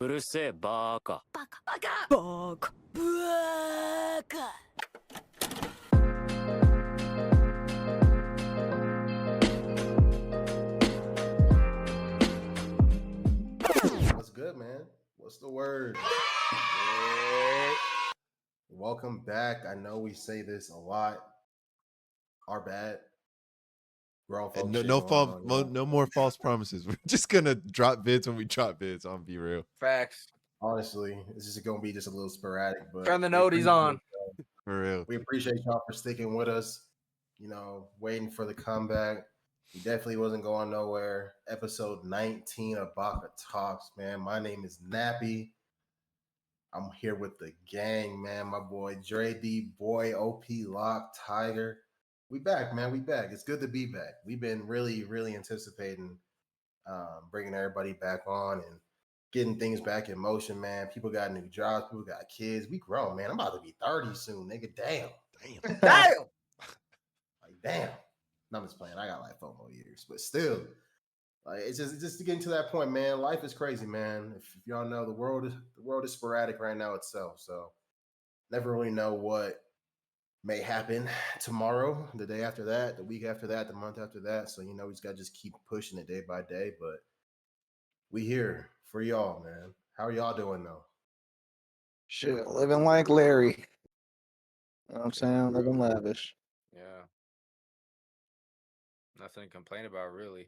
うるせえバーカ。バカバカバカバカ。What's good, man? What's the word? Welcome back. I know we say this a lot. Our bad. Grown folks shit going on. No more false promises. We're just gonna drop vids when we drop vids. I'll be real. Facts. Honestly, it's just gonna be just a little sporadic, but Turn the note, he's on. For real. We appreciate y'all for sticking with us. Waiting for the comeback. We definitely wasn't going nowhere. Episode 19 of Baka Talks, man. My name is Nappy. I'm here with the gang, man. My boy Dre D, boy OP Lock, Tiger. We back, man. We back. It's good to be back. We've been really, really anticipating bringing everybody back on and getting things back in motion, man. People got new jobs. People got kids. We grown, man. I'm about to be 30 soon, nigga. Damn. Damn. Like, damn. No, I'm just playing. I got like 4 more years, but still, like it's just to get to that point, man. Life is crazy, man. If y'all know, the world is sporadic right now itself. So never really know what may happen tomorrow, the day after that, the week after that, the month after that. So we just got to just keep pushing it day by day. But we here for y'all, man. How are y'all doing though? Shit, living like Larry. You know what I'm saying? Living lavish. Yeah. Nothing to complain about, really.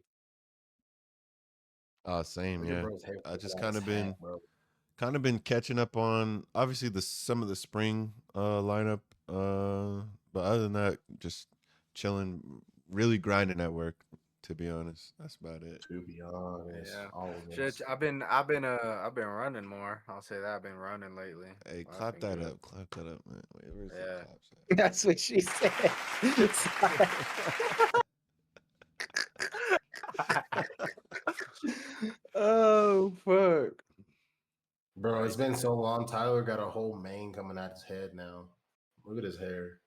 Same, Look at yeah. bro's hair I just for kind that of been hat, bro. catching up on obviously some of the spring lineup. But other than that, just chilling, really grinding at work, to be honest. That's about it. To be honest, Yeah. always. Shit, I've been running more. I'll say that I've been running lately. Hey, Well, clap that's been that good. up. Clap that up, man. Wait, where's Yeah. the claps at? That's what she said. Oh fuck. Bro, it's been so long. Tyler got a whole mane coming out his head now. Look at his hair.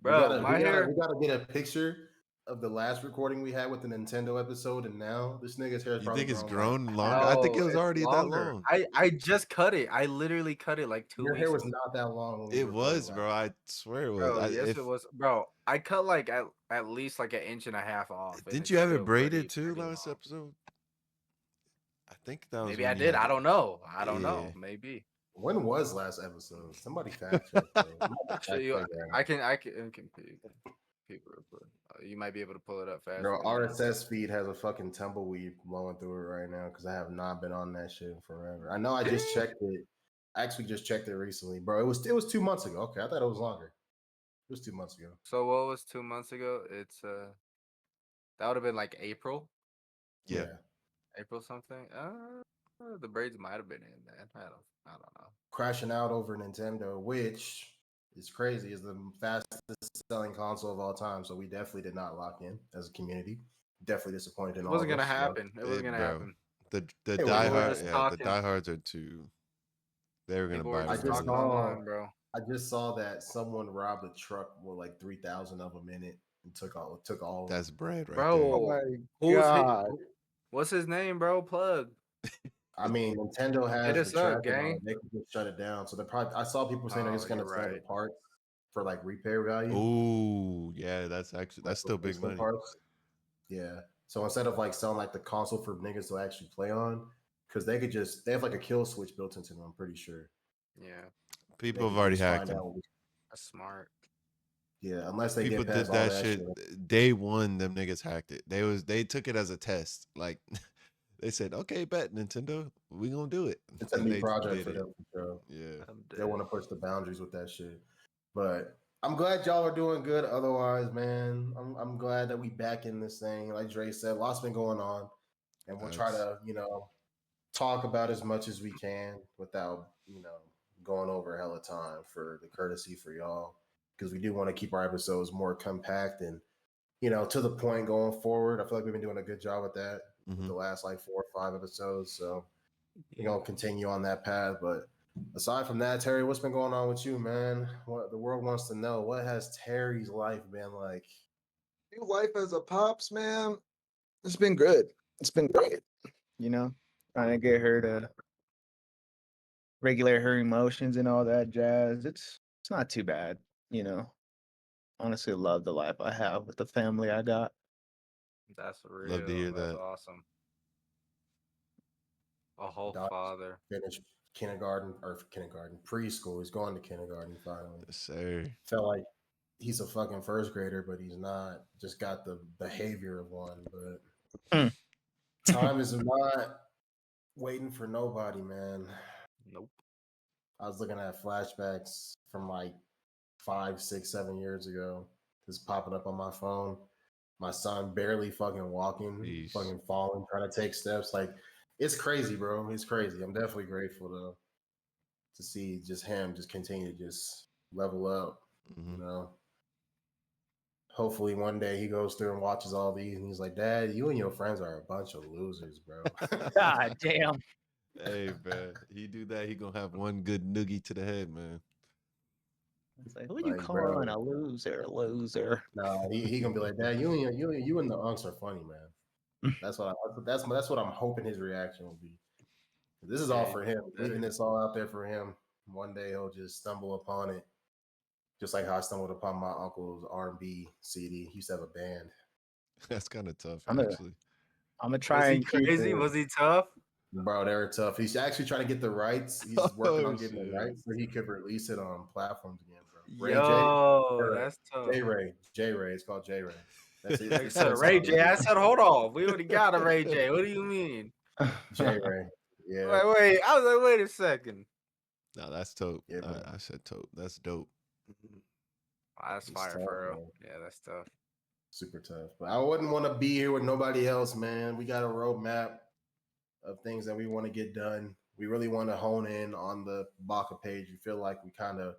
Bro, my hair. We gotta get a picture of the last recording we had with the Nintendo episode, and now this nigga's hair is You probably think it's grown. grown longer? I think it was it's already longer. that long. I just cut it. I literally cut it like 2 Your weeks hair was ago. not that long when we It recorded was, last. bro. I swear it was. Bro, yes, it was. Bro, I cut like at least like 1.5 inches off. and Didn't it's you have it still braided too pretty last long. episode? I think that was Maybe when I you did. had I it. don't know. I don't Yeah. know. Maybe. When was last episode? Somebody fact check. Bro. Actually, I can people you might be able to pull it up faster. Bro, than me. RSS feed has a fucking tumbleweed blowing through it right now because I have not been on that shit in forever. I know I just checked it. I actually just checked it recently, bro. It was 2 months ago. Okay, I thought it was longer. It was 2 months ago. So what was 2 months ago? It's that would have been like April. Yeah. April something. The braids might have been in then. I don't know. Crashing out over Nintendo, which is crazy, is the fastest selling console of all time. So we definitely did not lock in as a community. Definitely disappointed in It all wasn't of gonna us. happen. It wasn't gonna bro. happen. The It was- People were diehard, just the talking. diehards are too. They were gonna People were buy it I just just regardless. talking saw- online, bro. I just saw that someone robbed a truck with like 3,000 of them in it and took all. That's bread right Bro, there. Oh my who's god. what's his name, bro? Plug. I mean, Nintendo Hit has us the up, tracking on gang. it. They can just shut it down. So I saw people saying they're just gonna You're sell the right. parts for like repair value. Oh yeah, that's like still big replacement money. parts. Yeah. So instead of like selling like the console for niggas to actually play on, because they have like a kill switch built into them, I'm pretty sure. Yeah, People They have could already just hacked find them. out what that's smart. Yeah, unless they People get past did all that that shit day one. Them niggas hacked it. They took it as a test. Like they said, okay, bet Nintendo, we gonna do it. It's a And new they project did for it. them for sure. Yeah. They want to push the boundaries with that shit. But I'm glad y'all are doing good. Otherwise, man, I'm glad that we back in this thing. Like Dre said, lots been going on, and we'll try to talk about as much as we can without going over hella time for the courtesy for y'all, because we do want to keep our episodes more compact and to the point going forward. I feel like we've been doing a good job with that with the last like 4 or 5 episodes. So we're gonna continue on that path. But aside from that, Terry, what's been going on with you, man? What the world wants to know. What has Terry's life been like? New life as a pops, man. It's been good. It's been great. You know, trying to get her to regulate her emotions and all that jazz. It's not too bad, you know. Honestly, love the life I have with the family I got. That's Love to real. hear That's that. awesome. A whole Dot father. finished kindergarten, preschool. He's going to kindergarten finally. Yes, sir. Felt like he's a fucking first grader, but he's not. Just got the behavior of one. But Hmm. time is not waiting for nobody, man. Nope. I was looking at flashbacks from like 5, 6, 7 years ago, just popping up on my phone. My son barely fucking walking, Jeez. fucking falling, trying to take steps. Like it's crazy, bro. It's crazy. I'm definitely grateful to see just him just continue to just level up. Mhm. You know, hopefully one day he goes through and watches all these and he's like, Dad, you and your friends are a bunch of losers, bro. God damn. Hey, man. He do that, he gonna have one good noogie to the head, man. It's like, who you Like, calling bro, a loser? Loser. nah, he gonna be like, Dad, you and the unks are funny, man. That's what I'm hoping his reaction will be. This is all Yeah, for him. better. Leaving this all out there for him. One day he'll just stumble upon it, just like how I stumbled upon my uncle's R&B CD. He used to have a band. That's kind of tough, I'm gonna actually. I'm gonna Was try he and keep crazy? it. Was he tough? Bro, they're tough. He's actually trying to get the rights. He's working Oh on getting the shit. rights so he could release it on platforms again, bro. Ray J, Yo, or that's tough. J Ray. It's called J Ray. That's it. Like I It's said, his Ray song. J. I said, hold on. We already got a Ray J. What do you mean? J Ray. Yeah, Wait. I was like, wait a second. No, that's dope. yeah, man. I said dope. That's dope. Oh, that's It's fire tough, for real. man. Yeah, that's tough. Super tough. But I wouldn't want to be here with nobody else, man. We got a roadmap of things that we want to get done. We really want to hone in on the Baka page. You feel like we kind of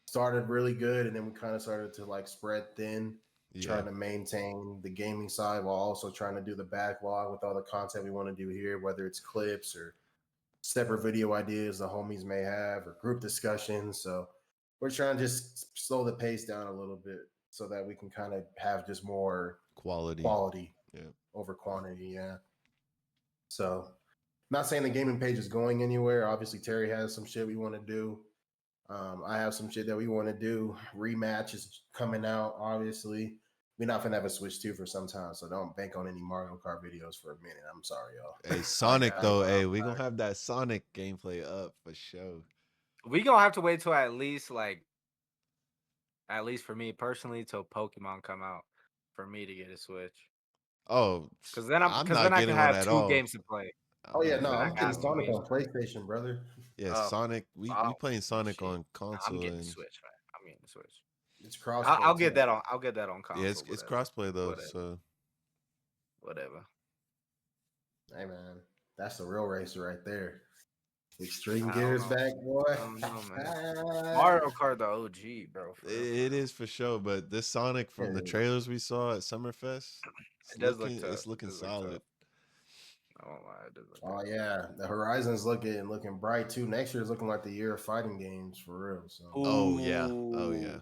started really good and then we kind of started to like spread thin, Yeah. trying to maintain the gaming side while also trying to do the backlog with all the content we want to do here, whether it's clips or separate video ideas the homies may have or group discussions. So we're trying to just slow the pace down a little bit so that we can kind of have just more Quality. quality Yeah. over quantity. Yeah. So, not saying the gaming page is going anywhere. Obviously, Terry has some shit we want to do. I have some shit that we want to do. Rematch is coming out. Obviously, we're not gonna have a Switch 2 for some time, so don't bank on any Mario Kart videos for a minute. I'm sorry, y'all. Hey, I Sonic got though. you. Hey, we gonna have that Sonic gameplay up for sure. We gonna have to wait till at least for me personally, till Pokemon come out for me to get a Switch. Oh, I'm Because not then I can getting one have at two all. games to play. Oh I'm yeah, not no, Then getting I I'm one can at getting have two all. Sonic games on to play. PlayStation, brother. Yeah, Oh, Sonic. We oh playing Sonic shit! on I'm console getting the and Switch, man. I'm getting the Switch. It's crossplay too. I'll get that on yeah, console. it's Whatever. crossplay though. Whatever. So Whatever. Hey man, that's the real racer right there. Extreme I don't Gears know. back, boy. I don't know, man. Mario Kart, the OG, bro. For real, for it real. is for sure. But this Sonic from the Yeah. trailers we saw at Summerfest, It does look tough. it's looking It does look solid. tough. I won't lie. It does look Oh tough. yeah, the horizon's looking bright too. Next year is looking like the year of fighting games for real. So Oh yeah, oh yeah.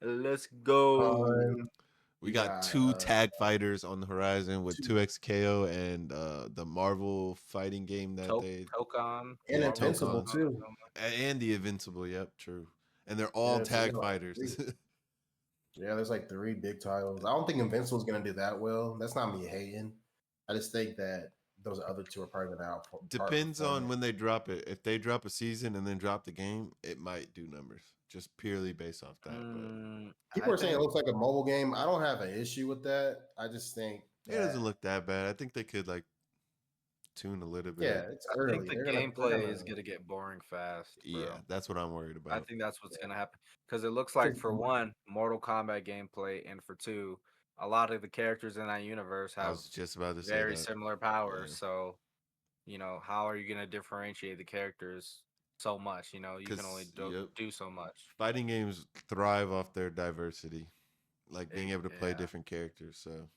Let's go. Pun, We you got got two tag fighters on the horizon with 2XKO and the Marvel fighting game that they Tokon. and yeah Marvel Invincible Tokon Tokon. too. and the Invincible. Yep, true. And they're all Yeah, so we tag got like fighters. yeah, there's like three big titles. I don't think Invincible's gonna do that well. That's not me hating. I just think that those other two are probably gonna Depends outperform on it. when they drop it. If they drop a season and then drop the game, it might do numbers just purely based off that. But People I are saying it think looks like a mobile game. I don't have an issue with that. I just think it that doesn't look that bad. I think they could like tune a little yeah, bit. it's I think early. the They're gameplay is gonna gonna get boring fast, Yeah, bro. that's what I'm worried I about. think that's what's yeah. gonna happen because it looks like 'Cause for one, Mortal Kombat gameplay, and for two, a lot of the characters in that universe I have was just about to say very that. similar powers. Yeah, So, how are you gonna differentiate the characters so much? You can only because yep, do so much. fighting games thrive off their diversity, like being able to play Yeah. different characters. So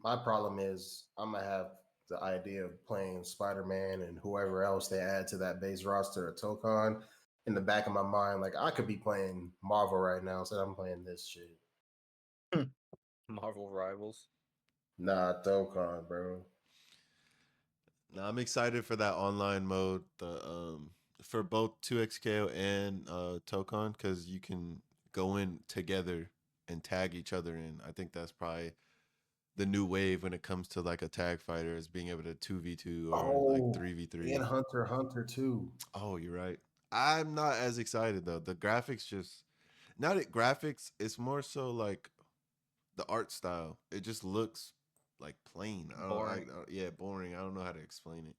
my problem is I'm gonna have the idea of playing Spider-Man and whoever else they add to that base roster of Tokon in the back of my mind. Like I could be playing Marvel right now, so I'm playing this shit. Marvel Rivals. Nah, Tokon, bro. Now I'm excited for that online mode, the for both 2XKO and Tokon, because you can go in together and tag each other in. I think that's probably the new wave when it comes to like a tag fighter, is being able to 2v2 or like Oh, 3v3. and Hunter too. Oh, you're right. I'm not as excited though. The graphics just not at graphics. It's more so like the art style. It just looks like plain. Boring. Yeah, boring. I don't know how to explain it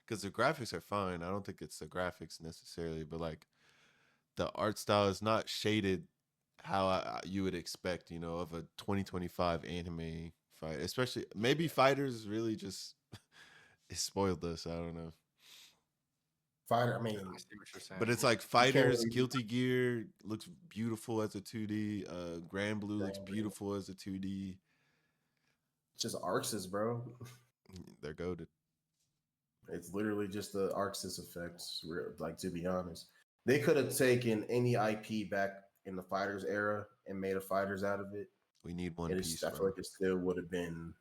because the graphics are fine. I don't think it's the graphics necessarily, but like the art style is not shaded how you would expect, of a 2025 anime fight. Especially maybe fighters really just it spoiled us. I don't know. Fighter. I mean, I see what you're saying. But it's like you can't Fighters, really Guilty Gear looks beautiful as a 2D. Grand Blue looks Grand Blue. beautiful as a 2D. It's just Arxis, bro. They're goaded. It's literally just the Arxis effects. Like, to be honest, they could have taken any IP back in the Fighters era and made a Fighters out of it. We need One Piece. I feel like it still would have been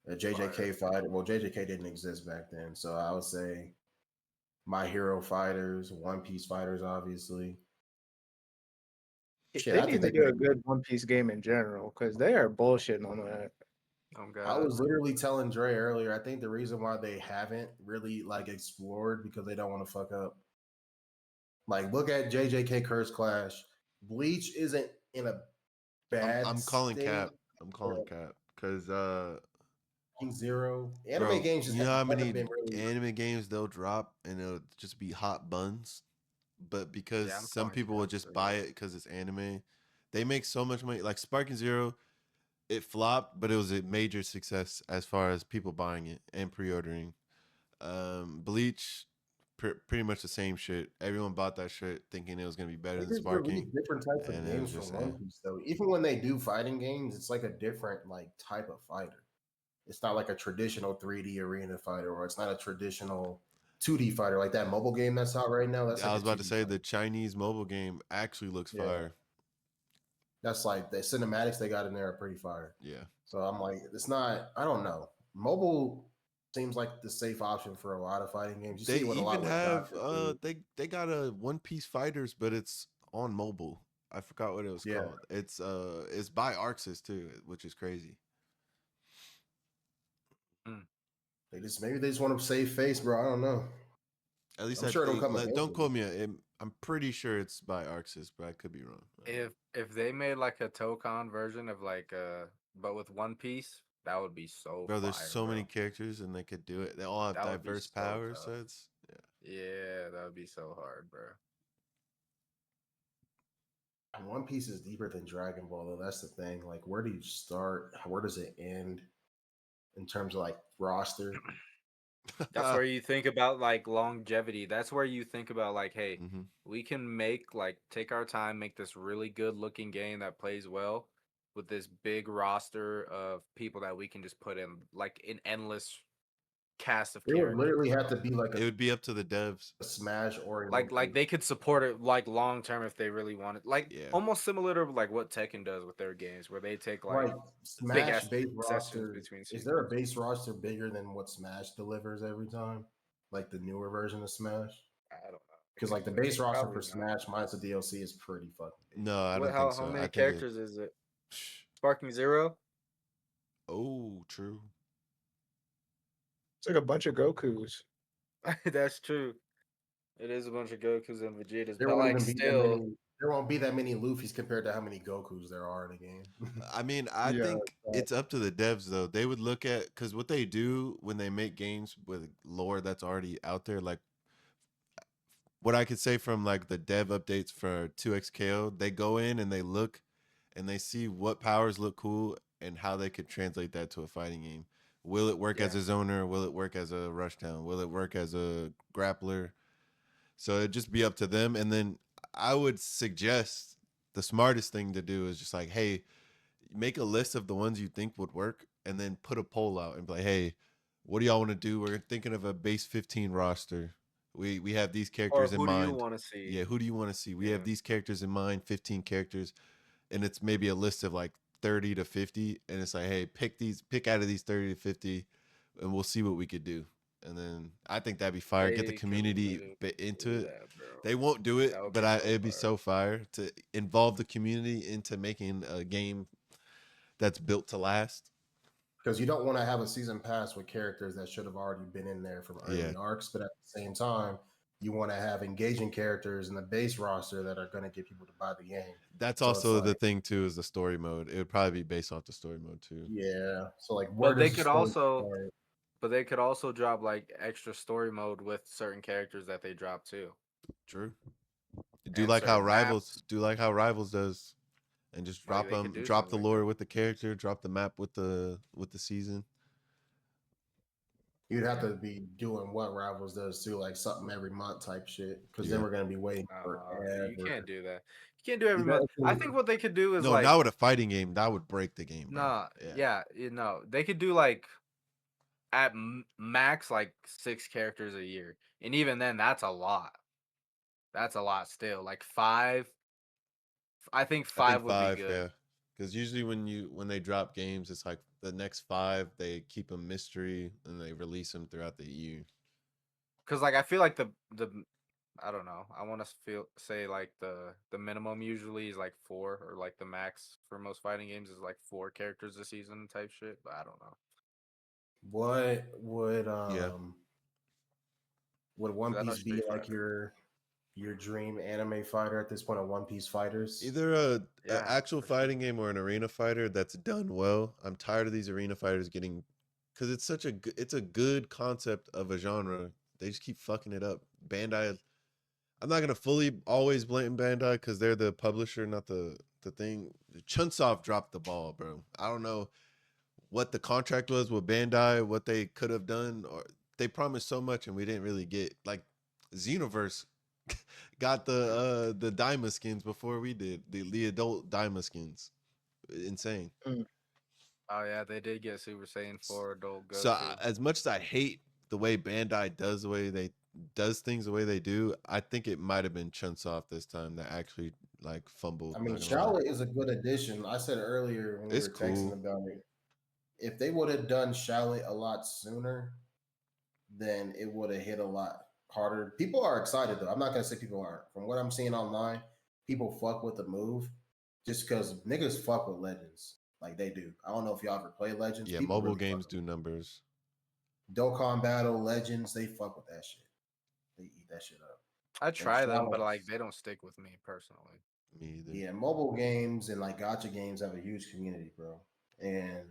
a JJK fighter. Well, JJK didn't exist back then, so I would say My Hero Fighters, One Piece Fighters, obviously. Shit, They I need think to they do a could. good One Piece game in general because they are bullshitting on that. Oh I god. was literally telling Dre earlier. I think the reason why they haven't really like explored because they don't want to fuck up. Like, look at JJK Curse Clash. Bleach isn't in a bad. I'm calling state. cap. I'm calling cap because King Zero. Anime bro, games just you know how haven't many been really. anime games they'll drop and it'll just be hot buns, but because Yeah, I'm some calling people will cap just for buy that. it because it's anime, they make so much money. Like Sparking Zero, it flopped, but it was a major success as far as people buying it and pre-ordering. Bleach, pretty much the same shit. Everyone bought that shit thinking it was gonna be better than They just release Sparking, different types of and it was games for just One Piece, though. Even when they do fighting games, it's like a different like type of fighter. It's not like a traditional 3D arena fighter, or it's not a traditional 2D fighter like that mobile game that's out right now. That's I like a was about to 2D say fighter. the Chinese mobile game actually looks Yeah, fire. that's like the cinematics they got in there are pretty fire. Yeah. So I'm like, it's not. I don't know. Mobile seems like the safe option for a lot of fighting games. You They see it with a lot even with have Doctor Who. they got a One Piece Fighters, but it's on mobile. I forgot what it was Yeah, called. It's by Arxis too, which is crazy. maybe they just want to save face, bro. I don't know. At least I'm I sure it'll think. come Don't eventually. quote me. I'm pretty sure it's by Arxis, but I could be wrong. If they made like a Tokon version of like but with One Piece, that would be so Bro, there's fire, so bro. many characters and they could do it. They all have That would be diverse so powers, so tough. it's Yeah, that would be so hard, bro. And One Piece is deeper than Dragon Ball, though. That's the thing. Like, where do you start? Where does it end in terms of like roster? That's where you think about like longevity. That's where you think about like, hey, hmm we can take our time, make this really good looking game that plays well with this big roster of people that we can just put in like an endless cast of It would characters. literally have to be like It would be up to the devs. a Smash oriented. Like they could support it like long term if they really wanted. Like Yeah. almost similar to like what Tekken does with their games, where they take like Like big Smash ass base sessions roster. between Is there a seasons. base roster bigger than what Smash delivers every time? Like the newer version of Smash? I don't know. Because like the base roster for Probably not. Smash minus the DLC is pretty fucking big. No, I What? don't think How so. I many think it. characters is it? Sparking Zero. Oh, true. It's like a bunch of Gokus. That's true. It is a bunch of Gokus and Vegetas, There but won't like even be that still, many. There won't be that many Luffy's compared to how many Gokus there are in a game. I mean, I Yeah, think it's up to the devs though. They would look at because what they do when they make games with lore that's already out there, like what I could say from like the dev updates for 2XKO, they go in and they look and they see what powers look cool and how they could translate that to a fighting game. Will it work as a zoner? Will it work as a rushdown? Will it work as a grappler? So it'd just be up to them. And then I would suggest the smartest thing to do is just like, hey, make a list of the ones you think would work and then put a poll out and be like, hey, what do y'all want to do? We're thinking of a base 15 roster. We have these or characters in who do you mind. want to see? Yeah, who do you want to see? We have Yeah. these characters in mind, 15 characters, and it's maybe a list of like 30 to 50. And it's like, hey, pick out of these 30 to 50 and we'll see what we could do. And then I think that'd be fire. Get the They community could bit into do it. that, bro. They won't do it, That would but be so it'd be fire. so fire to involve the community into making a game that's built to last. Because you don't want to have a season pass with characters that should have already been in there from early Yeah. arcs, but at the same time, you want to have engaging characters in the base roster that are going to get people to buy the game. That's So it's also the like, thing too, is the story mode. It would probably be based off the story mode too. yeah. So like, where But they does the could story also, start? but they could also drop like extra story mode with certain characters that they drop too, True. and certain maps. Do like how Rivals does, and just Like drop they could them, do drop something the like lore that. with the character, drop the map with the season. You'd have to be doing what Rivals does too, like something every month type shit. Because then Yeah. we're going to be waiting You forever. can't do that. You can't do every You got month. I think what they could do is No, like, not with a fighting game. That would break the game, bro. nah, yeah, they could do like at max like 6 characters a year, and even then, that's a lot. That's a lot still. Like 5. I think I think 5 would be 5, good. yeah. Because usually when they drop games, it's like the next 5 they keep a mystery and they release them throughout the year. Cause like I feel like the I don't know. I want to say like the minimum usually is like 4, or like the max for most fighting games is like 4 characters a season type shit. But I don't know. What Yeah. would One 'Cause I know Piece be Street like Fighter. your dream anime fighter at this point of One Piece fighters? Either a Yeah, actual for sure. fighting game or an arena fighter that's done well. I'm tired of these arena fighters getting, because it's such it's a good concept of a genre. They just keep fucking it up. Bandai. I'm not gonna fully always blame Bandai because they're the publisher, not the thing. Chunsoft dropped the ball, bro. I don't know what the contract was with Bandai, what they could have done, or they promised so much and we didn't really get. Like Xenoverse got the Daima skins before we did, the adult Daima skins. Insane. Oh yeah, they did get Super Saiyan 4 adult So Goku. as much as I hate the way Bandai does things the way they do, I think it might have been Chunsoft this time that actually like fumbled. I mean, Not gonna lie. Charlotte is a good addition. I said earlier when we It's were texting cool. about it, if they would have done Charlotte a lot sooner, then it would have hit a lot harder. People are excited though. I'm not gonna say people aren't. From what I'm seeing online, people fuck with the move just because niggas fuck with Legends. Like they do. I don't know if y'all ever play Legends. Yeah, People mobile really games fuck do numbers. Dokkan Battle, Legends, they fuck with that shit. They eat that shit up. I try them, but Charlotte, like they don't stick with me personally. Me either. yeah, mobile games and like gotcha games have a huge community, bro. And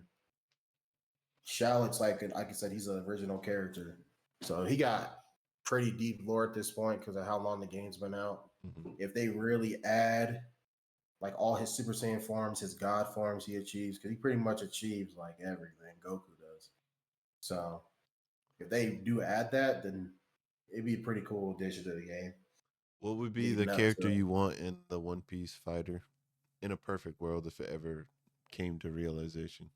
Charlotte's like I said, he's an original character. So he got pretty deep lore at this point because of how long the game's been out. Mhm. If they really add like all his Super Saiyan forms, his God forms he achieves, because he pretty much achieves like everything Goku does. So if they do add that, then it'd be a pretty cool addition to the game. What would be the Leading up character to you want in the One Piece fighter in a perfect world if it ever came to realization?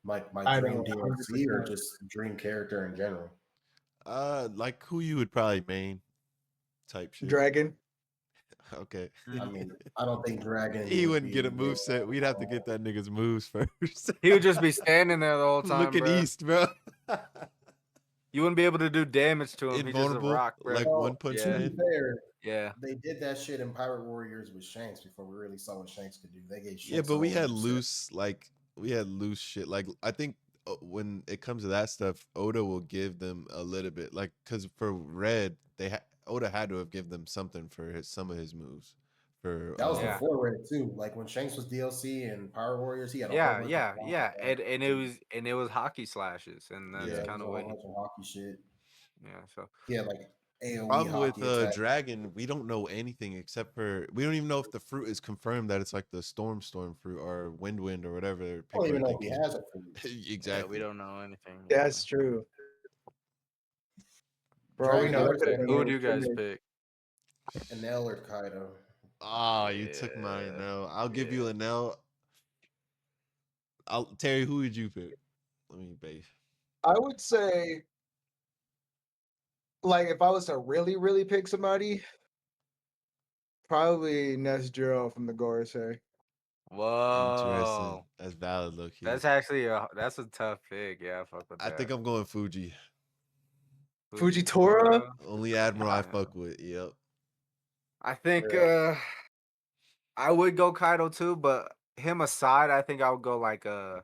like my I dream don't DLC or 100%. just dream character in general. Like who you would probably main type shit. Dragon. Okay. I mean, I don't think Dragon He would wouldn't get be a move set. We'd have to get that nigga's moves first. He would just be standing there the whole time, Looking bro. east, bro. You wouldn't be able to do damage to him. He's just a Invulnerable, rock, bro. like One Punch Yeah. To be Man. fair, Yeah. they did that shit in Pirate Warriors with Shanks before we really saw what Shanks could do. They gave Shanks Yeah, but a we whole had new set. loose shit. Like I think when it comes to that stuff, Oda will give them a little bit. Like because for Red, Oda had to have given them something for some of his moves. For That was Yeah. before Red too. Like when Shanks was DLC and Pirate Warriors, he had a whole Yeah, bunch yeah, of yeah. stuff. And it was hockey slashes, and that's Yeah, Yeah. it was kind a of whole what he. bunch of hockey shit. Yeah. So He had like AOE Problem with hockey attack. Dragon, we don't know anything except for we don't even know if the fruit is confirmed that it's like the storm fruit or wind or whatever I don't people even are know if he thinking. has a fruit. yeah, Exactly. we don't know anything. That's true. For all we Dragon, know, I that would could have say been Who one would of you the guys triggers. pick? an L or Kaido. Ah, you took mine. Yeah. No, I'll give Yeah. you an L. Terry, who would you pick? Let me base. I would say, like, if I was to really, really pick somebody, probably Nesjiro from the Gorosei. Interesting. Whoa. That's valid, low key. That's actually that's a tough pick. Yeah, I fuck with I that. think I'm going Fuji. Fujitora? Only admiral I Yeah. fuck with. Yep. I think Yeah. I would go Kaido too, but him aside, I think I would go like a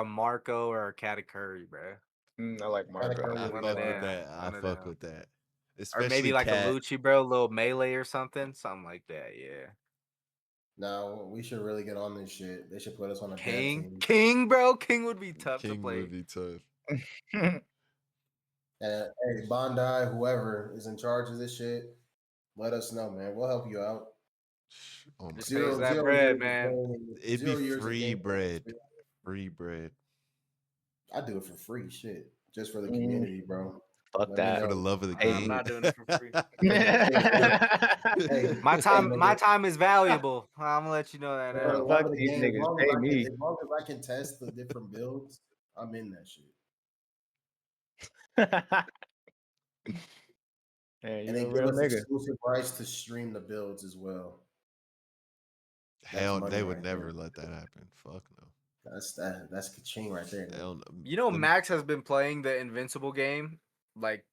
Marco or a Katakuri, bro. I like Marco. Katakuri I would be One of fuck with them. fire. that. I One of fuck them. with that. Or maybe Especially like a Cat. Lucci, bro, a little melee or something like that. Yeah. Now we should really get on this shit. They should put us on a dev team. King, bro, King would be tough to King play. would be tough. Hey, Bondi, whoever is in charge of this shit, let us know, man. We'll help you out. Oh my Just pay us god. that bread, man. It'd be 0 years of free game bread. experience. Free bread. I do it for free, shit, just for the Mm. community, bro. Fuck Let me that. For the know. love of the Hey. I'm game. not doing it for free. Hey, My time, hey, my nigga, time is valuable. I'm gonna let you know that for the now. love Fuck of the these game, niggas. Pay me. as long as I can test the different builds, I'm in that shit. Hey, And you they a give real us nigga. exclusive rights to stream the builds as well. That's Hell, money they would right never there. let that happen. Fuck no. That's ka-ching right there. Nigga. Hell no. You know, Them- Max has been playing the Invincible game like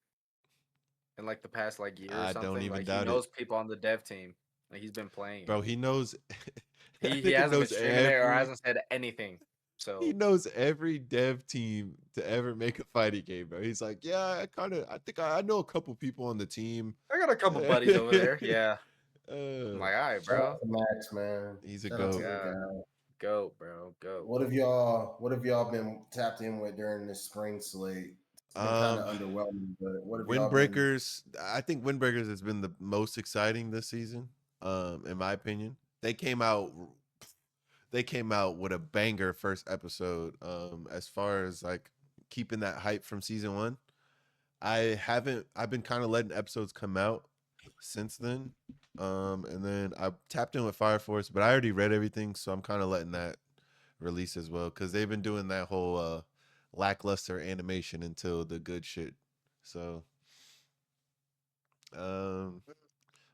in like the past like year or I don't something. even Like he doubt it. knows people on the dev team. Like he's been playing Bro, it. he knows. That He nigga hasn't been knows streaming it or every. hasn't said anything. He So knows every dev team to ever make a fighting game, bro. He's like, yeah, I think I know a couple people on the team. I got a couple buddies over there. Yeah. I'm like, all right, Shout bro. out to Max, man. He's a Shout out to goat. the Yeah. guy. Go, bro. Go. What have y'all been tapped in with during this spring slate? It's been kind of underwhelming, but what have y'all been? Windbreakers. I think Windbreakers has been the most exciting this season. In my opinion, they came out with a banger first episode. As far as like keeping that hype from season one, I've been kind of letting episodes come out since then. And then I tapped in with Fire Force, but I already read everything, so I'm kind of letting that release as well because they've been doing that whole lackluster animation until the good shit. So,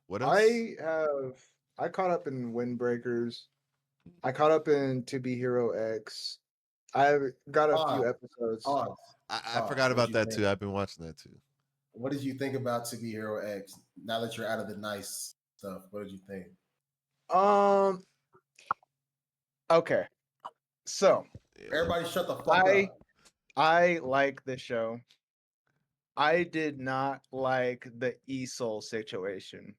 what else? I caught up in Windbreakers. I caught up in To Be Hero X. I've got a few episodes. I forgot about that too. I've been watching that too. What did you think about To Be Hero X? Now that you're out of the nice stuff, what did you think? Okay. So Everybody, shut the fuck up. I like the show. I did not like the ESOL situation.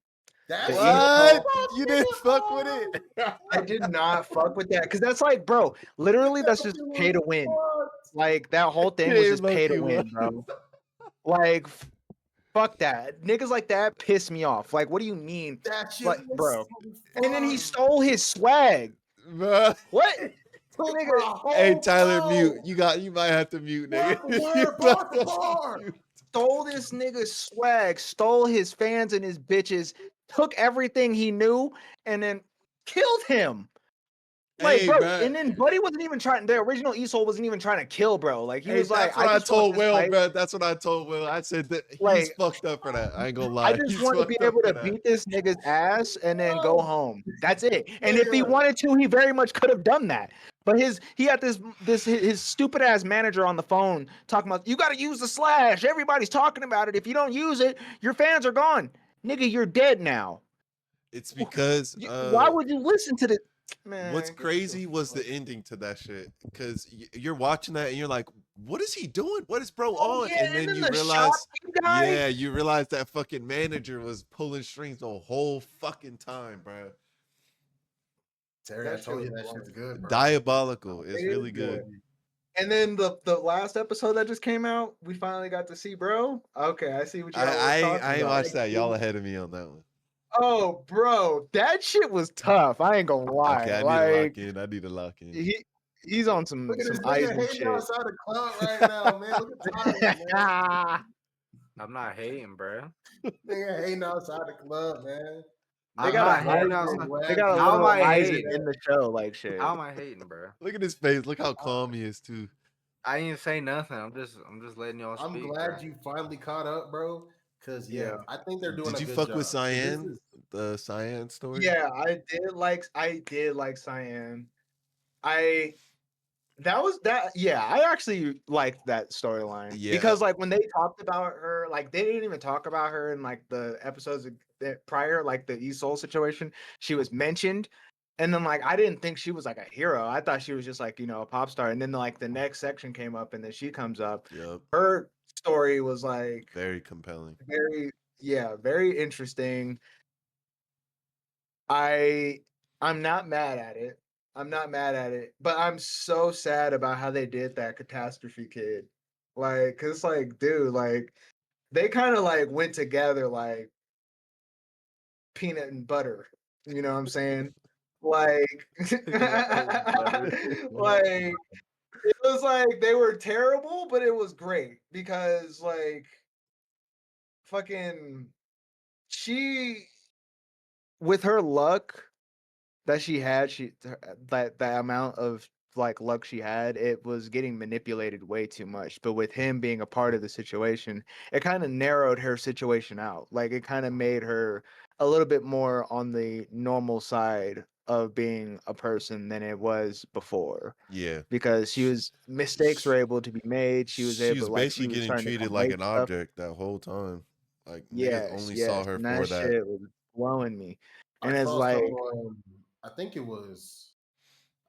That's What? You didn't fuck with it? I did not fuck with that because that's like, bro, literally that's just pay to win. Like that whole thing was Yeah, just pay to low-key win, bro. Like, fuck that. Niggas like that piss me off. Like, what do you mean, That shit like, was bro? so And then he fun. stole his swag. Bruh. What? Took Nigga, my whole Hey Tyler, flow. you might have to mute, nigga. Word for You word, bar for might have to bar. mute. Stole this nigga's swag, stole his fans and his bitches, took everything he knew, and then killed him. Like, Hey, bro, bruh. and then Buddy wasn't even trying. The original ESOL wasn't even trying to kill, bro. Like he Hey, was like, that's what I just want told this Will, fight. bro. That's what I told Will. I said that he's Like, fucked up for that. I ain't gonna lie. I just He's want to be fucked up able for to that. beat this nigga's ass and then go Oh. home. That's it. And if he Nigga. wanted to, he very much could have done that. But he had his stupid ass manager on the phone talking about, you got to use the slash. Everybody's talking about it. If you don't use it, your fans are gone. Nigga, you're dead now. It's because Why would you listen to this? Man, what's get the crazy was fuck- the ending to that shit. Because you're watching that and you're like, what is he doing? What is bro Oh, on? yeah, And then you the realize, shotgun guy. yeah, you realize that fucking manager was pulling strings the whole fucking time, bro. Terry, That I told shit you was that shit's good, bro. Diabolical. It's It is really good. And then the last episode that just came out, we finally got to see bro. Okay, I see what y'all was talking I ain't about. watched that. Y'all ahead of me on that one. Oh, bro, that shit was tough. I ain't gonna lie. Okay, I need to lock in. I need to lock in. He's on some Look at this ice nigga and hating shit. outside the club right now, man. Look at Tyler, man. I'm not hating, bro. Nigga hating outside the club, man. They I'm got not hating a outside. they got a How am little I Isaac hating? in the show, like shit. How am I hating, bro? Look at his face. Look how calm he is too. I didn't say nothing. I'm just letting y'all I'm speak. glad bro. you finally caught up, bro. Because Yeah. I think they're doing Did a you good fuck job. with 'Cause Cyan? The Cyan story? Yeah, I did like Cyan. I that was that yeah, I actually liked that storyline Yeah. because like when they talked about her, like they didn't even talk about her in like the episodes that prior, like the Isol situation. She was mentioned, and then like I didn't think she was like a hero. I thought she was just like, a pop star. And then like the next section came up, and then she comes up. Yep. Her story was like Very compelling. very interesting. I'm not mad at it. I'm not mad at it, but I'm so sad about how they did that catastrophe kid. Like, cause like, dude, like they kind of like went together like peanut and butter. You know what I'm saying? Like, Butter. like it was like they were terrible, but it was great because like fucking she with her luck that she had, that amount of like luck she had, it was getting manipulated way too much. But with him being a part of the situation, it kind of narrowed her situation out. Like it kind of made her a little bit more on the normal side of being a person than it was before. Yeah. Because mistakes were able to be made. She was She able, was like she basically was getting starting to treated come like right an stuff. object that whole time. Like niggas Yes, only saw yes, her and for that that. shit was blowing me. I And it's saw like, someone. I think it was.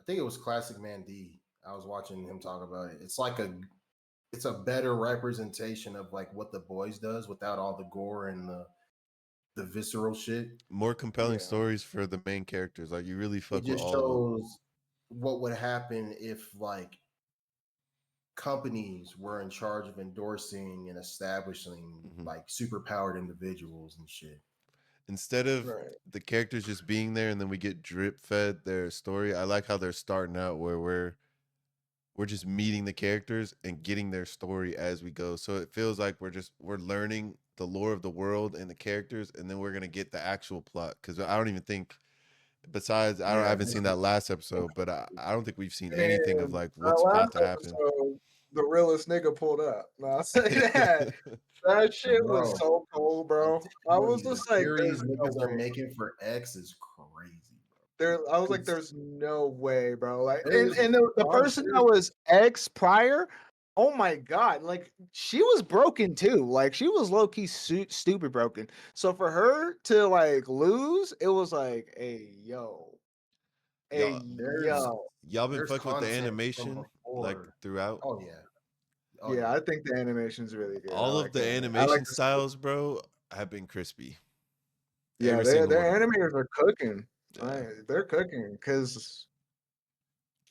I think it was Classic Man D. I was watching him talk about it. It's a better representation of like what the boys does without all the gore and the visceral shit. More compelling yeah, stories for the main characters. Like you really It fuck with just all of them. shows what would happen if like companies were in charge of endorsing and establishing Mhm. like superpowered individuals and shit. Instead of right. the characters just being there and then we get drip fed their story, I like how they're starting out where we're just meeting the characters and getting their story as we go. So it feels like we're learning the lore of the world and the characters, and then we're gonna get the actual plot. Because I don't even think, besides, I Yeah, haven't seen that last episode, but I don't think we've seen anything of And like that what's last about to happen. episode, the realest nigga pulled up. No, I'll say that. That shit was bro. so cool, I'm bro. I telling was you, the just like, series there's no niggas are way. making for X is crazy, I was bro. like, there's no way, bro. Like, and, There's and the no, I'm person that serious. was ex prior, oh my god, like she was broken too. Like she was low key stupid broken. So for her to like lose, it was like, y'all, hey There's yo. y'all been there's fucking with the content from animation like before. throughout. Oh yeah, oh Yeah, yeah. I think the animation's really good. I All of like the the I like animation the styles, bro, have been crispy. yeah, Every single their one of them. animators are cooking. Yeah, They're cooking because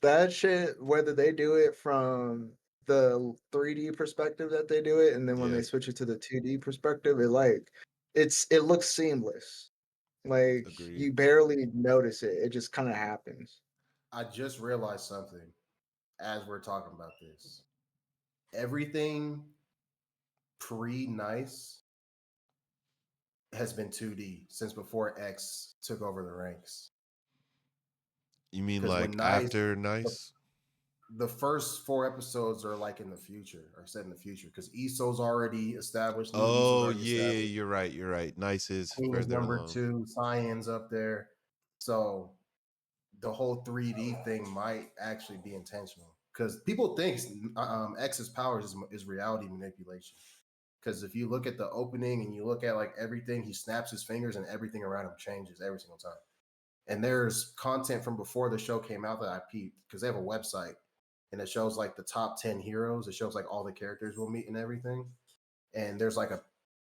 that shit, whether they do it from the 3D perspective that they do it, and then when yeah, they switch it to the 2D perspective, it looks seamless. Like agreed. you barely notice it. It just kind of happens. I just realized something as we're talking about this. Everything pre Nice has been 2D since before X took over the ranks. You mean Because when like Nice, after the, Nice? the first 4 episodes are like in the future, are set in the future. Because Iso's already established, new Iso's Oh already yeah, yeah, established. you're right. You're right. Nice is Queen is further number along. 2, Cyan's up there. So the whole 3D thing might actually be intentional. Because people think X's powers is reality manipulation. Because if you look at the opening and you look at like everything, he snaps his fingers and everything around him changes every single time. And there's content from before the show came out that I peeped because they have a website and it shows like the top 10 heroes. It shows like all the characters we'll meet and everything. And there's like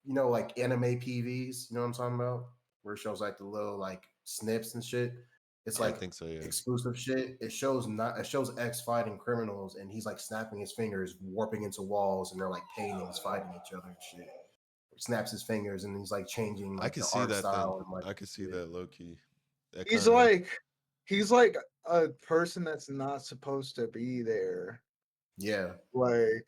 like anime PVs, you know what I'm talking about? Where it shows like the little like snips and shit. It's Yeah, I like think so. Yeah. exclusive shit. It shows X fighting criminals and he's like snapping his fingers, warping into walls, and they're like paintings fighting each other and shit. Snaps his fingers and he's like changing I like could the see art that then. style and like I could see shit. that low key. That He's kind of makes. like he's like a person that's not supposed to be there. Yeah. Like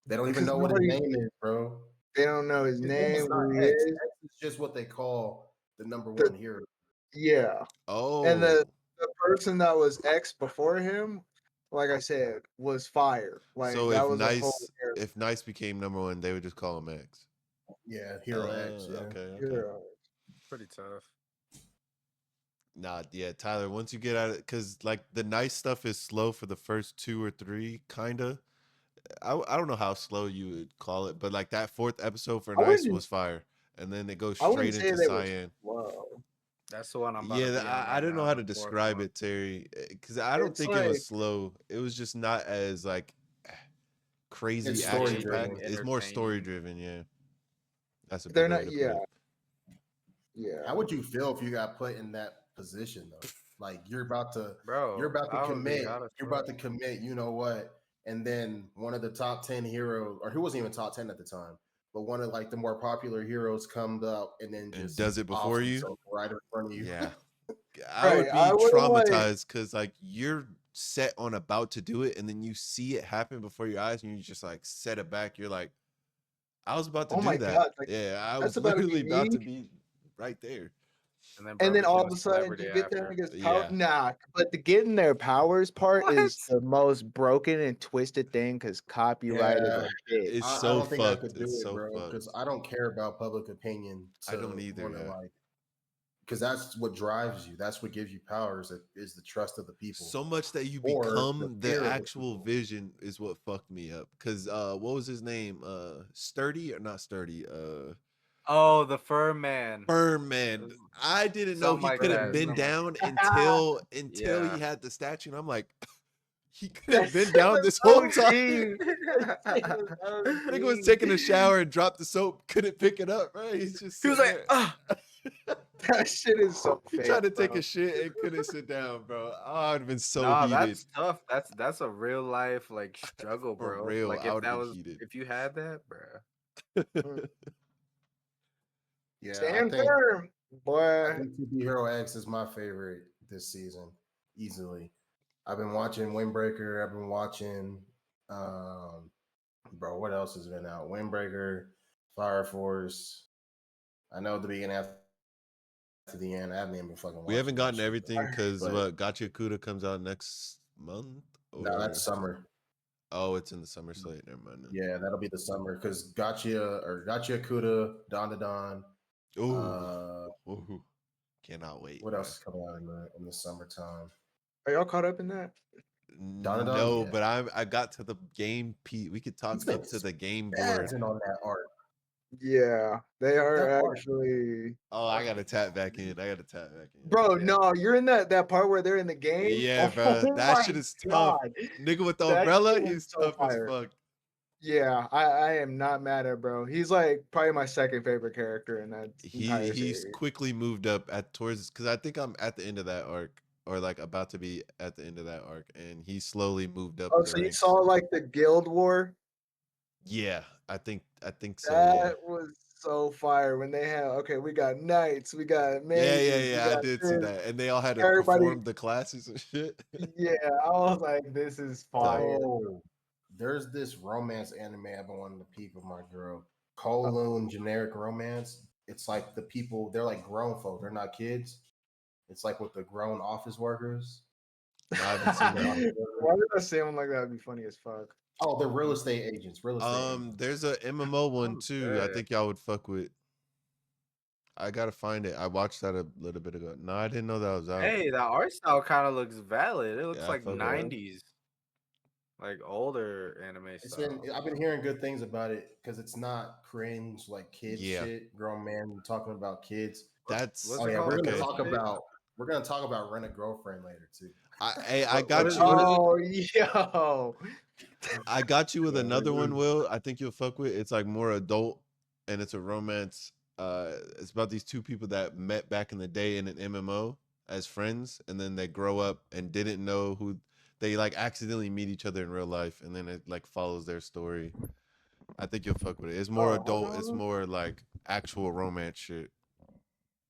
They don't even because know what his nobody name is, bro. they don't know his His name is name, not who he X. is. X is just what they call the number The one hero. yeah. And Oh, the person that was X before him, like I said, was fire. Like so that was a whole if Nice became number one, they would just call him X. Yeah, Hero X. Yeah. Okay. Yeah. Pretty tough. Nah, yeah, Tyler. Once you get out of, because like the nice stuff is slow for the first 2 or 3, kinda. I don't know how slow you would call it, but like that 4th episode for I Nice wouldn't. was fire, and then it goes I wouldn't straight say into they was Cyan. slow. That's the one I'm about to Yeah, be on I right didn't know now, how the to fourth describe one. it, Terry, because I don't It's think it was like slow. It was just not as like crazy It's story action driven. packed. Engaging, It's more story entertaining. driven. Yeah, that's a they're better way not. to put Yeah, it. yeah. How would you feel if you got put in that position though? Like you're about to Bro, that would be hot as you're about fuck. to commit, you know what? And then one of the top 10 heroes, or who wasn't even top 10 at the time, but one of like the more popular heroes comes up and then And just does it offs before you? himself right in front of you. Yeah, I Right. would I be wouldn't like. traumatized because like you're set on about to do it, and then you see it happen before your eyes, and you just like set it back. You're like, I was about to Oh my do that. god! Like Yeah, I that's was about to be literally about to me. be right there. And then And bro then all became of a a sudden celebrity you get them after. against power. Yeah. Nah, but the getting their powers part What? is the most broken and twisted thing because copyrighted Yeah. as shit. It's I so don't think I fucked. could do It's it, so bro, because fucked. I don't care about public opinion I don't to either. want to Yeah. like, because that's what drives you. That's what gives you powers. It is the trust of the people So much that you or the become the fear of the actual people. vision is what fucked me up. Cause what was his name? Sturdy or not Sturdy? Oh, the fur man. Firm Man. I didn't know Something he like couldn't that. bend Burn. Something like down until he yeah. had the statue. And I'm like, he That couldn't bend shit down was this whole time. OG. That shit was Nigga was OG. taking a shower and dropped the soap, couldn't pick it up, right? He's just He was sitting like, there. That shit is so He fake, tried to take bro. a shit and couldn't sit down, bro. Oh, I'd have been so nah, heated. that's tough. That's a real life like struggle, For bro. real, Like I if would have that been was heated. if you had that, bro. Yeah, Stand firm, I boy. think TP Hero X is my favorite this season, easily. I've been watching Windbreaker. I've been watching, bro. What else has been out? Windbreaker, Fire Force. I know the beginning after the end. I haven't even been fucking watching. We haven't that gotten shit, everything because but what Gotcha Kuda comes out next month? no, Or that's summer. oh, it's in the summer slate. Never mind. Then. Yeah, that'll be the summer because Gotcha Kuda, Don to Don. Ooh, ooh, cannot wait. What Bro. else is coming out in the summertime? Are y'all caught up in that? Don, No, yeah. but I got to the game. We could talk He's been up to the game board. spazzing on that art. Yeah, they are That art. actually. Oh, I gotta tap back in. Bro, Yeah. no, you're in that part where they're in the game. Yeah, Oh bro, that my shit is tough. god, Nigga with the that umbrella, shit was he's so tough as fire. fuck. Yeah, I am not mad at bro. He's like probably my second favorite character in that entire He's series. quickly moved up at towards because I think I'm at the end of that arc or like about to be at the end of that arc, and he slowly moved up Oh, the so you ranks. saw like the guild war? Yeah, I think so. That was so fire when they had we got knights, we got mages, we Yeah. I got did see this. that, and they all had to Everybody, perform the classes and shit. yeah, I was like, this is fire. Oh, there's this romance anime I've been wanting to peep with my girl. Kowloon generic romance. It's like the people, they're like grown folk. They're not kids. It's like with the grown office workers. No, I haven't seen that. Why did I say one like that? Would be funny as fuck. Oh, they're real estate agents. There's a MMO one I'm too. I dead. think y'all would fuck with. I gotta find it. I watched that a little bit ago. No, I didn't know that was out. Hey, that art style kind of looks valid. It looks Yeah, I like fuck with it. 90s. Like older anime It's style. been I've been hearing good things about it because it's not cringe like kids Yeah. shit. Grown men talking about kids. That's What's Oh it yeah, called? we're gonna okay. talk about Rent a Girlfriend later too. I What got is you. what is it? Oh, yo. I got you with Yeah, another one, we- Will. I think you'll fuck with. It's like more adult, and it's a romance. It's about these two people that met back in the day in an MMO as friends, and then they grow up and didn't know who they like accidentally meet each other in real life, and then it like follows their story. I think you'll fuck with it. It's more Oh, adult. It's more like actual romance shit.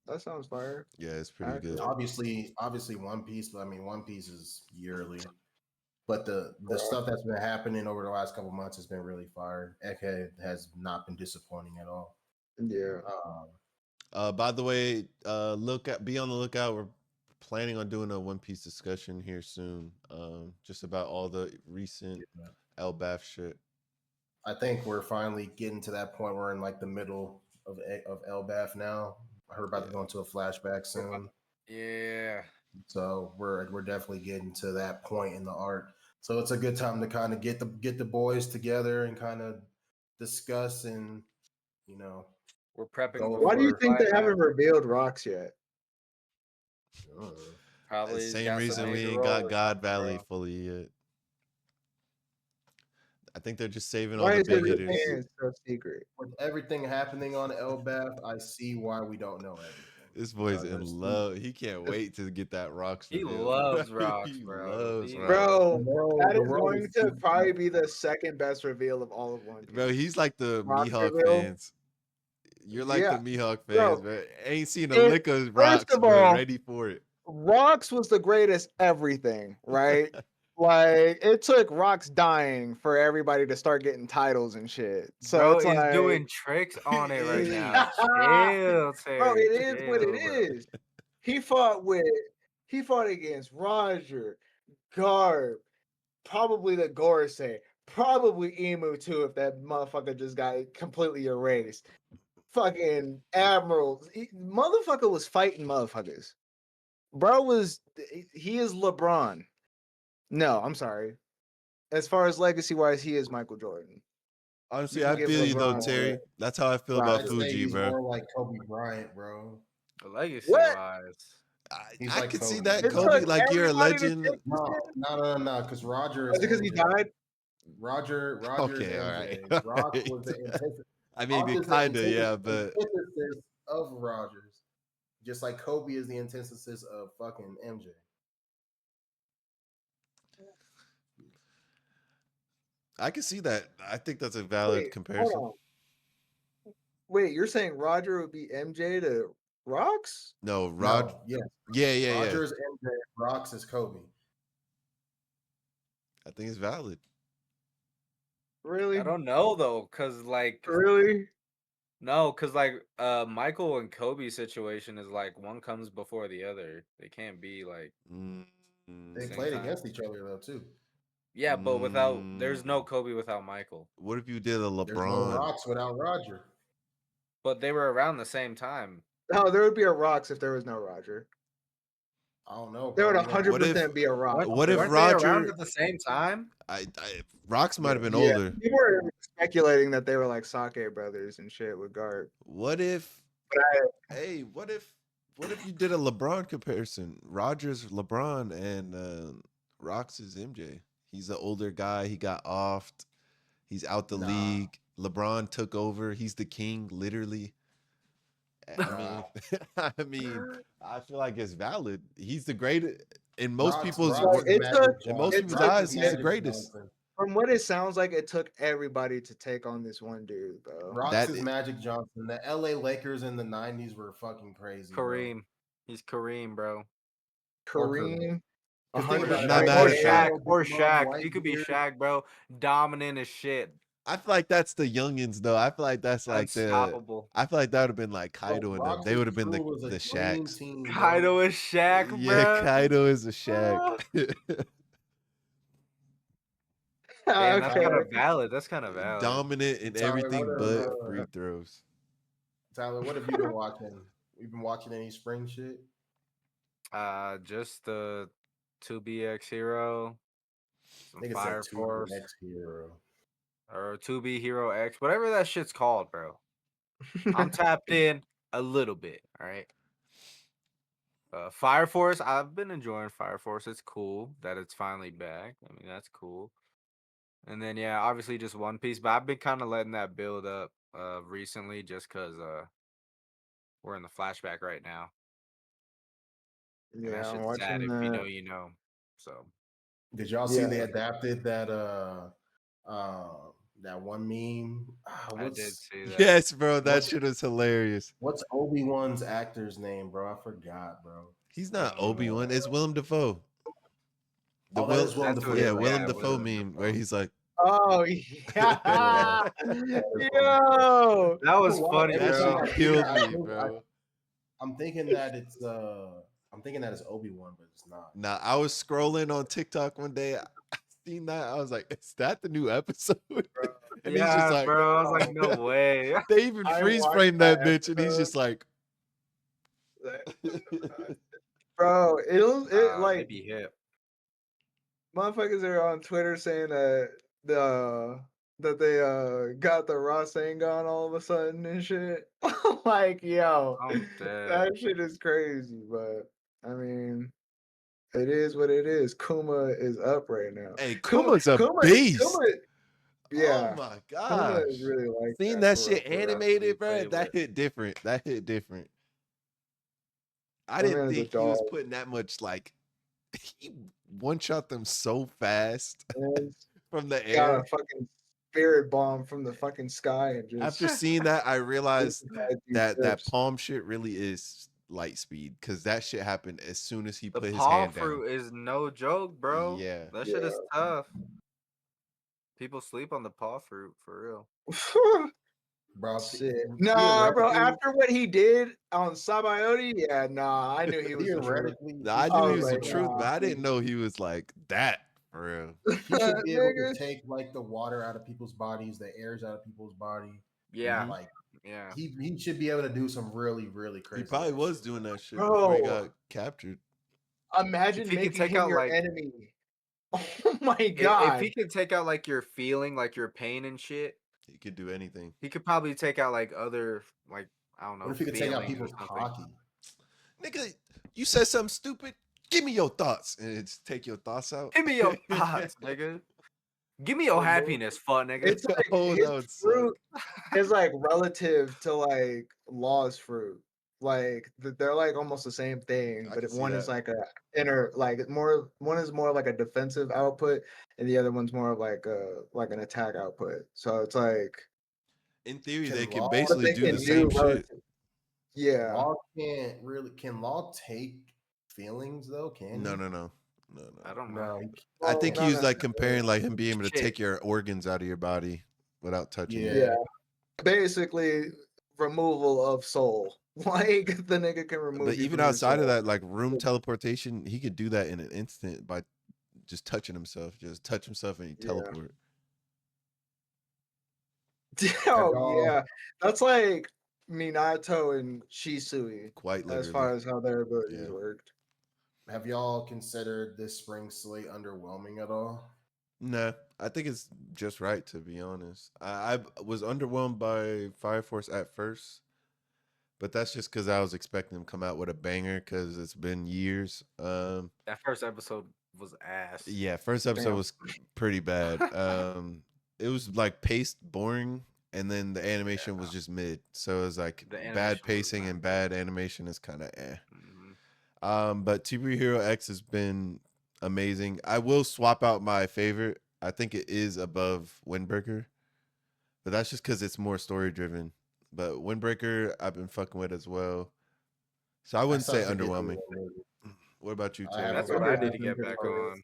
that sounds fire. Yeah, it's pretty good. Actually. obviously One Piece, but I mean One Piece is yearly. But the Bro. stuff that's been happening over the last couple months has been really fire. Egghead has not been disappointing at all. Yeah. By the way, be on the lookout. We're planning on doing a One Piece discussion here soon. Just about all the recent Elbaf shit. I think we're finally getting to that point. We're in like the middle of Elbath now. I heard about to go into a flashback soon. Yeah. So we're definitely getting to that point in the arc. So it's a good time to kind of get the boys together and kind of discuss and you know We're prepping Go Why before do you the think they climax. haven't revealed Rocks yet? Probably he's Same got some reason we major ain't role got or God something, Valley bro. fully yet. I think they're just saving all Why the is big everything hitters. so secret? with everything happening on Elbath, I see why we don't know everything. This boy's in There's love. He can't wait to get that Rocks He reveal. loves rocks, He bro. loves He Rocks. Bro, that the is world going is to too probably deep. be the second best reveal of all of One Piece. Bro, he's like the Rocks Mihawk reveal? fans. You're like Yeah, the Mihawk fans, bro. man. Ain't seen a It, lick of first Rocks, of but all, ready for it. Rocks was the greatest everything, right? Like it took Rocks dying for everybody to start getting titles and shit. So Bro it's is like, doing tricks on it right now. bro, Chill, Terry. it is what it Chill, bro. is. He fought against Roger, Garb, probably the Gorosei, probably Emu too, if that motherfucker just got completely erased. Fucking Admiral, motherfucker was fighting motherfuckers. Bro he is LeBron. No, I'm sorry. As far as legacy wise, he is Michael Jordan. Honestly, You can I give feel you though, LeBron Terry. That's how I feel Right. about I'd say Fuji, he's bro. more like Kobe Bryant, bro. Legacy What? wise. He's I like could see Kobe. that, It He's Kobe. took Like you're a everybody to legend. take this shit? no, because Roger Was is it because he MJ. died? Roger is Okay, all right. MJ. All Rock right. was the antithesis. I mean, Rock is the kinda, yeah, but antithesis of Rogers, just like Kobe is the antithesis of fucking MJ. I can see that. I think that's a valid Wait, comparison. hold on. Wait, you're saying Roger would be MJ to Rocks? No, No, yes, yeah. Roger is MJ. Rocks is Kobe. I think it's valid. Really? I don't know though, cause like Really? no, cause like Michael and Kobe's situation is like one comes before the other. They can't be like They same played time. against each other though too. Yeah, but there's no Kobe without Michael. What if you did a There's no LeBron? Rocks without Roger. But they were around the same time. No, there would be a Rocks if there was no Roger. I don't know, There bro. would 100% be a Rock. What if Weren't they around Roger? at the same time? Rocks might have been Yeah, older. people were speculating that they were like Sake brothers and shit with Garb. What if? But Hey, what if you did a LeBron comparison? Rogers LeBron and Rocks is MJ. He's an older guy. He got offed. He's out the league. LeBron took over. He's the king, literally. I mean, I feel like it's valid. He's the greatest in most people's eyes. He's the greatest. From what it sounds like, it took everybody to take on this one dude, bro. Rocks is Magic Johnson. The LA Lakers in the 90s were fucking crazy. Kareem. Bro. He's Kareem, bro. Kareem. Or 100 Shaq. Or Shaq. He could be Shaq, bro. Dominant as shit. I feel like that's the youngins, though. I feel like that's like unstoppable. I feel like that would have been like Kaido and them. They would have been the Shaqs. Kaido is Shaq, bro. Yeah, Kaido is a Shaq. Damn, that's kind of valid. That's kind of valid. Dominant in everything but free throws. Tyler, what have you been watching? You've been watching any spring shit? Just the 2BX Hero, some Fire Force, Hero. or 2B Hero X, whatever that shit's called, bro. I'm tapped in a little bit. All right. Fire Force, I've been enjoying Fire Force. It's cool that it's finally back. I mean, that's cool. And then yeah, obviously just One Piece, but I've been kind of letting that build up recently just because we're in the flashback right now. Yeah, I'm watching sad. If that. you know, you know. So did y'all see they adapted that that one meme? I did see that. Yes, bro, that shit is hilarious. What's Obi-Wan's actor's name, bro? I forgot, bro. He's not Obi-Wan. It's Willem Dafoe. Willem Dafoe. Yeah, Willem Dafoe meme where he's like, oh yeah, yo, that was funny, that bro. shit killed me, bro. I'm thinking that it's Obi-Wan, but it's not. Nah, I was scrolling on TikTok one day. I seen that, I was like, "Is that the new episode?" And he's just Yeah, like, bro. I was like, no way. they even I freeze watched frame that that bitch, and he's episode. just like, Bro, it They like be hip. motherfuckers are on Twitter saying that that they got the Rasengan all of a sudden and shit. Like, yo, I'm dead. that shit is crazy, but I mean, it is what it is. Kuma is up right now. "Hey, Kuma's a Kuma, beast." yeah. Oh my Kuma gosh. is really like Seeing that that for real, shit for real. animated, bro, Play that with. hit different. That hit different. I That didn't man's a think he was dog. putting that much, like, he one shot them so fast Man's from the got air. a fucking spirit bomb from the fucking sky and just After seeing that, I realized that dude that trips. palm shit really is light speed, because that shit happened as soon as he The put his paw hand down. fruit is no joke, bro. Yeah. That shit is Yeah. tough. People sleep on the paw fruit for real. Bro. Shit. Nah, bro. Theoretically, After what he did on Sabayoti, yeah, nah. I knew he was the truth. theoretically, I he knew I he was was the like, truth, but nah, I didn't know he was like that for real. he should be able to nigga. take like the water out of people's bodies, the airs out of people's body. Yeah, Mhm. Like yeah. he should be able to do some really, really crazy. He probably ass was shit. doing that shit before he Bro, got captured. imagine If he can making take him out your like enemy. Oh my if god. he can take out like your feeling, like your pain and shit, He could do anything. he could probably take out like other like I don't know. What if he could take out feelings or people's something. hockey? Nigga, you said something stupid. Give me your thoughts, and it's take your thoughts out. Give me your thoughts, nigga. Give me your happiness, fuck nigga. It's like Oh, that his would suck. fruit is like relative to like Law's fruit. Like they're like almost the same thing, I but can see one is that. like a inner like more one is more like a defensive output and the other one's more of like an attack output. So it's like In theory, Can they can Law- what basically they do the can same do shit. relative. Yeah. Law can't really. Can Law take feelings though? Can No, he? no, no, no, I no. don't know. No. I Well, think not he was like necessarily. comparing like him being able to Shit. take your organs out of your body without touching Yeah. you. Yeah. Basically removal of soul. Like the nigga can remove But you even from your outside of soul. that, like room teleportation, he could do that in an instant by just touching himself. Just touch himself and he Yeah. teleport. Oh y'all- yeah, that's like Minato and Shisui Quite as far literally. as how their abilities Yeah. worked. Have y'all considered this spring slate underwhelming at all? Nah, I think it's just right, to be honest. I was underwhelmed by Fire Force at first, but that's just because I was expecting them to come out with a banger because it's been years. That first episode was ass. Yeah, first episode Damn. was pretty bad. It was like paced boring, and then the animation was just mid. So it was like The animation bad was pacing not and bad animation is kind of eh. Mhm. But TV Hero X has been amazing. I will swap out my favorite. I think it is above Windbreaker, but that's just because it's more story driven. But Windbreaker, I've been fucking with as well. So I wouldn't say suck to get through underwhelming. that movie. What about you, I Terry? That's haven't what I got need to past get the back first- on.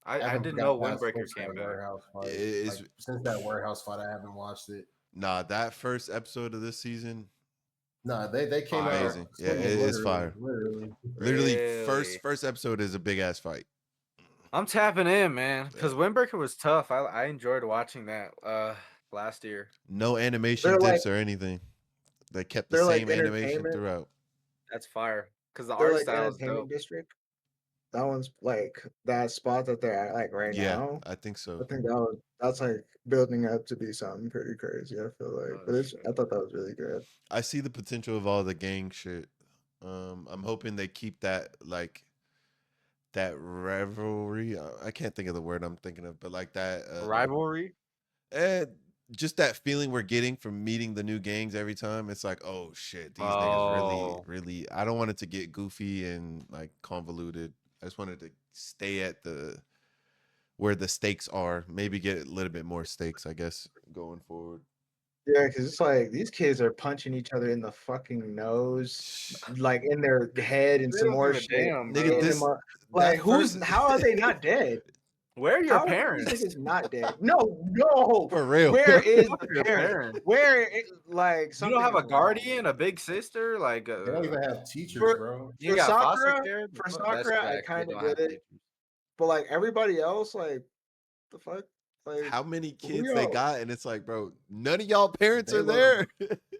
I haven't didn't got know past Windbreaker since that came back. warehouse fight. It's- Like, since that warehouse fight, I haven't watched it. Nah, that first episode of this season, No, they came Fire. out amazing. Yeah, singing, it's literally, fire. Literally. Literally, Really? first episode is a big ass fight. I'm tapping in, man, because Windbreaker was tough. I enjoyed watching that last year. No animation They're dips like or anything. They kept the they're like same animation entertainment. throughout. That's fire. Because the They're art like style is entertainment dope. district. That one's like that spot that they're at like right Yeah, now. I think so. I think that's like building up to be something pretty crazy. I feel like, Oh, but it's shit. I thought that was really good. I see the potential of all the gang shit. I'm hoping they keep that like that rivalry. I can't think of the word I'm thinking of, but like that Rivalry. just that feeling we're getting from meeting the new gangs every time. It's like, oh shit, these niggas Oh. really. I don't want it to get goofy and like convoluted. I just wanted to stay at where the stakes are. Maybe get a little bit more stakes, I guess, going forward. Yeah, because it's like these kids are punching each other in the fucking nose, like in their head, and They some don't more give a shit. damn, Nigga, bro. hitting this them up. Like that who's? first- How are they not dead? Where are your How are parents? these niggas not dead? No. For real. Where is Fuck the your parent? parents. Where like You something don't have a is wrong. guardian, a big sister, like They don't even have teachers, For- bro. you for got foster Sakura- care. for That's Sakura, I correct, they kinda don't get have it. teachers. But like everybody else, like The fuck? Like, how many who kids they y'all? got, and it's like, bro, none of y'all parents They are look- there.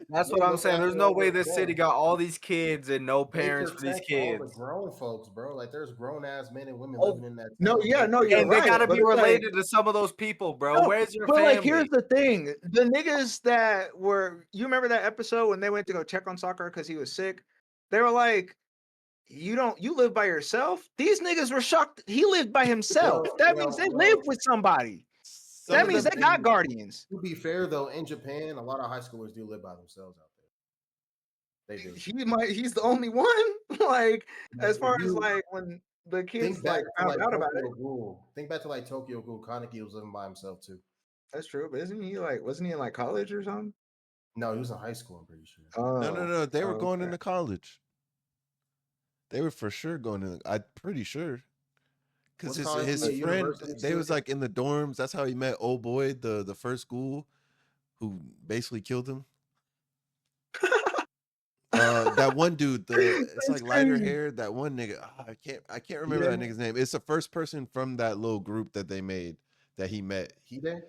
That's They what I'm look saying. There's after no all way the this city grown. got all these kids and no They parents for these protect all the kids. grown folks, bro. Like there's grown ass men and women Oh, living in that town. no, yeah, no, They- you're And they right. gotta but be it's like- related to some of those people, bro. No, Where's your but family? like, here's the thing: the niggas that were, you remember that episode when they went to go check on Soccer because he was sick? They were like, you live by yourself? These niggas were shocked. He lived by himself. Well, That means they live with somebody. Some That of means them, they got guardians. To be fair though, in Japan, a lot of high schoolers do live by themselves out there. They do. He's the only one. Like, as far If as you like when the kids think back like to found like out about it. Tokyo Ghoul. Think back to like Tokyo Ghoul. Kaneki was living by himself too. That's true, but isn't he like, wasn't he in like college or something? No, he was in high school. I'm pretty sure. no, they were going okay. into college. They were for sure going in. I'm pretty sure. Because What college his was he at? friend, University they was too? like in the dorms. That's how he met old boy, the first school, who basically killed him. That one dude, it's That's like lighter crazy. hair. That one nigga, I can't remember that Hide? nigga's name. It's the first person from that little group that they made that he met. Hide?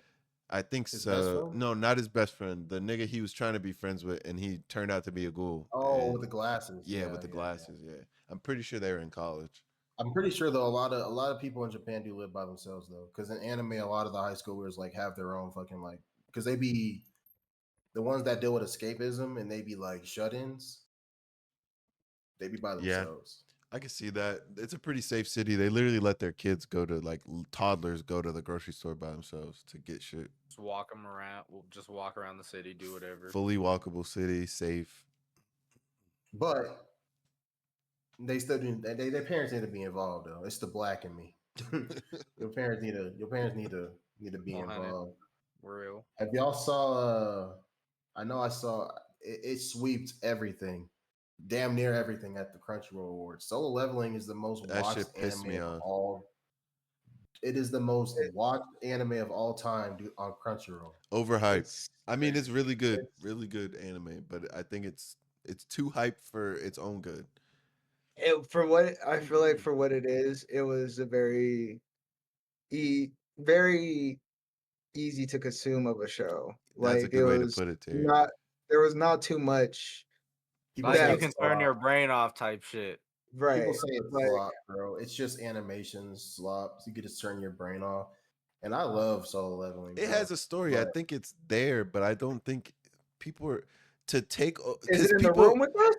I think His best so. friend? No, not his best friend. The nigga he was trying to be friends with, and he turned out to be a ghoul. Oh, and- with the glasses. yeah, with the glasses. Yeah, I'm pretty sure they were in college. I'm pretty sure though a lot of people in Japan do live by themselves though, because in anime a lot of the high schoolers like have their own fucking like, because they be the ones that deal with escapism and they be like shut-ins. They be by Yeah. themselves. I can see that. It's a pretty safe city. They literally let their kids go to toddlers go to the grocery store by themselves to get shit. Just walk them around. We'll just walk around the city, do whatever. Fully walkable city, safe. But they still do. Their parents need to be involved though. It's the black in me. Your parents need to be 100. involved. Real. Have y'all saw? I know I saw it sweeped everything, damn near everything at the Crunchyroll Awards. Solo Leveling is the most That watched shit pissed me anime of off. all. It is the most watched anime of all time on Crunchyroll. Overhyped. It's- I mean, it's really good anime, but I think it's too hyped for its own good. for what I feel like for what it is, it was a very very easy to consume of a show. That's a Like, good it way to was put it, Terry. not, there was not too much. People Like say you Yeah. can it's turn slop. your brain off type shit. Right. People say it's like, slop, bro. It's just animation slops. You could just turn your brain off. And I love Solo Leveling. It bro. has a story. I but- think it's there, but I don't think people are to take is because it in the people room with us?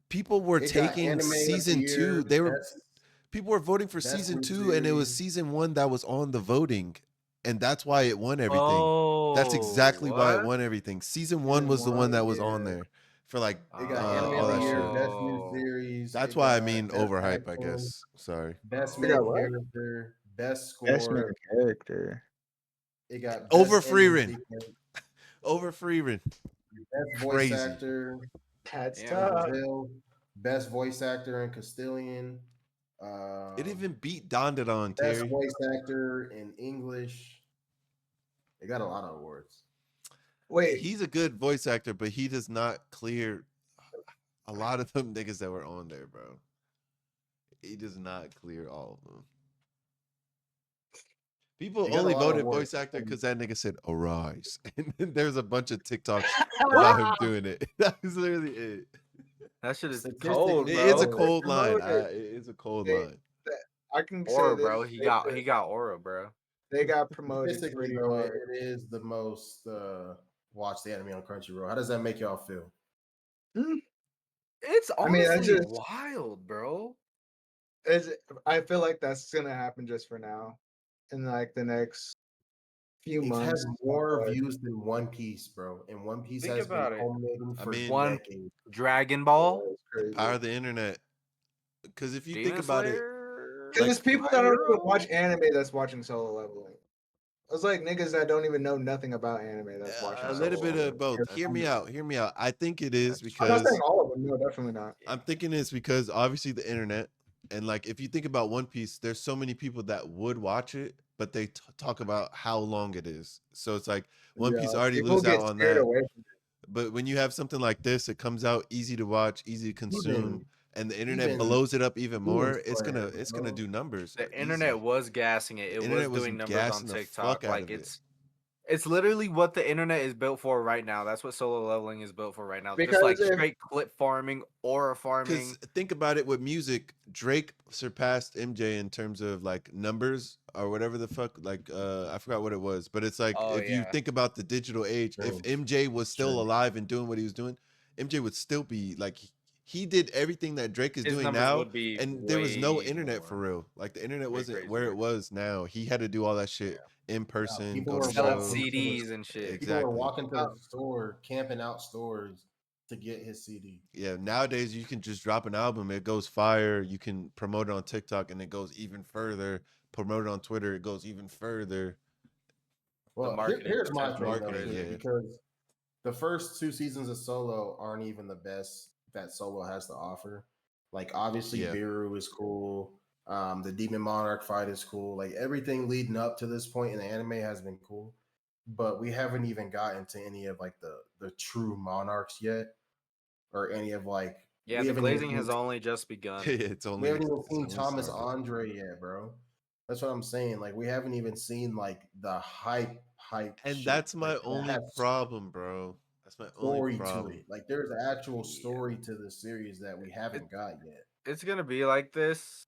people were It got taking anime of the season year, 2. They were best- people were voting for best season new 2, and it was series. season 1 that was on the voting, and that's why it won everything. Oh, That's exactly why it what? won everything. Season 1 was the one that was on yeah. there for like It got all anime of the that year, shit. best new Oh. series. That's It why I got mean best overhype, I acting, guess. Sorry. Best It main got what? character, best Best score. main character. It got Over best ending Freerin. sequence, Over Freerin. best voice Crazy. actor, That's Yeah, tough. Brazil, best voice actor in Castilian. It even beat Dandadan, best Terry. voice actor in English. They got a lot of awards. Wait, He's a good voice actor, but he does not clear a lot of them niggas that were on there, bro. He does not clear all of them. People He got a only lot of voted awards. voice actor because that nigga said "arise," and then there's a bunch of TikToks about him doing it. That was literally it. That shit is Statistically, cold, It bro. is a bro. cold line. promoted. It's a cold They- line. I can say Aura, this, bro. He got aura, bro. they got promoted Statistically, pretty though, hard. it is the most watched anime on Crunchyroll. How does that make y'all feel? It's I mean, honestly that's just- wild, bro. I feel like that's gonna happen just for now, in like the next few It months. has more views than One Piece, bro. And One Piece Think has about been it. culminating I for mean- One- decades. Dragon Ball. That's crazy. Power of the internet. Because if you Demon think about it, Slayer, Because there's people that don't even Hero. watch anime that's watching Solo Leveling. It's like niggas that don't even know nothing about anime that's watching a Solo little bit Leveling. of both. Yeah, Hear me out. Hear me out. I think it is I'm not because saying all of them. No, definitely not. I'm thinking it's because obviously the internet, and like if you think about One Piece, there's so many people that would watch it, but they talk about how long it is. So it's like One Piece Yeah, already people lose get out on scared that. away from But when you have something like this, it comes out easy to watch, easy to consume, Even- and the internet Even blows it up even Demon more, it's Slayer, gonna bro. do numbers. The Easy. internet was gassing it. The It internet was was doing numbers on gassing the fuck TikTok. out Like of it. it's literally what the internet is built for right now. That's what solo leveling is built for right now. Just Because like if straight clip farming, aura Because farming. think about it with music, Drake surpassed MJ in terms of like numbers or whatever the fuck. Like I forgot what it was, but it's like Oh if you yeah. think about the digital age, if Strange. MJ was still Strange. alive and doing what he was doing, MJ would still be like he did everything that Drake is His doing numbers now, would be and there was no way internet for more, real. Like the internet way wasn't where crazier. it was now. He had to do all that shit in Yeah, person, people go to were Selling walking shows. to the CDs and shit. people were Exactly. walking to the store, camping out stores to get his CD. Yeah, nowadays you can just drop an album, it goes fire. You can promote it on TikTok and it goes even further. Promote it on Twitter, it goes even further. The Well, marketing here's my potential thing is though, Marketing, crazy. too, yeah. because the first 2 seasons of Solo aren't even the best that Solo has to offer. Like obviously Yeah. Beeroo is cool. The Demon Monarch fight is cool. Like everything leading up to this point in the anime has been cool, but we haven't even gotten to any of like the true monarchs yet, or any of like Yeah, we the haven't even glazing seen has only just begun. it's we haven't even it's seen only Thomas started. Andre yet, bro. That's what I'm saying. Like we haven't even seen like the hype And shit. that's my Like that only has problem, bro. That's my only story to problem. it. Like there's actual Yeah. story to the series that we It, haven't got yet. it's gonna be like this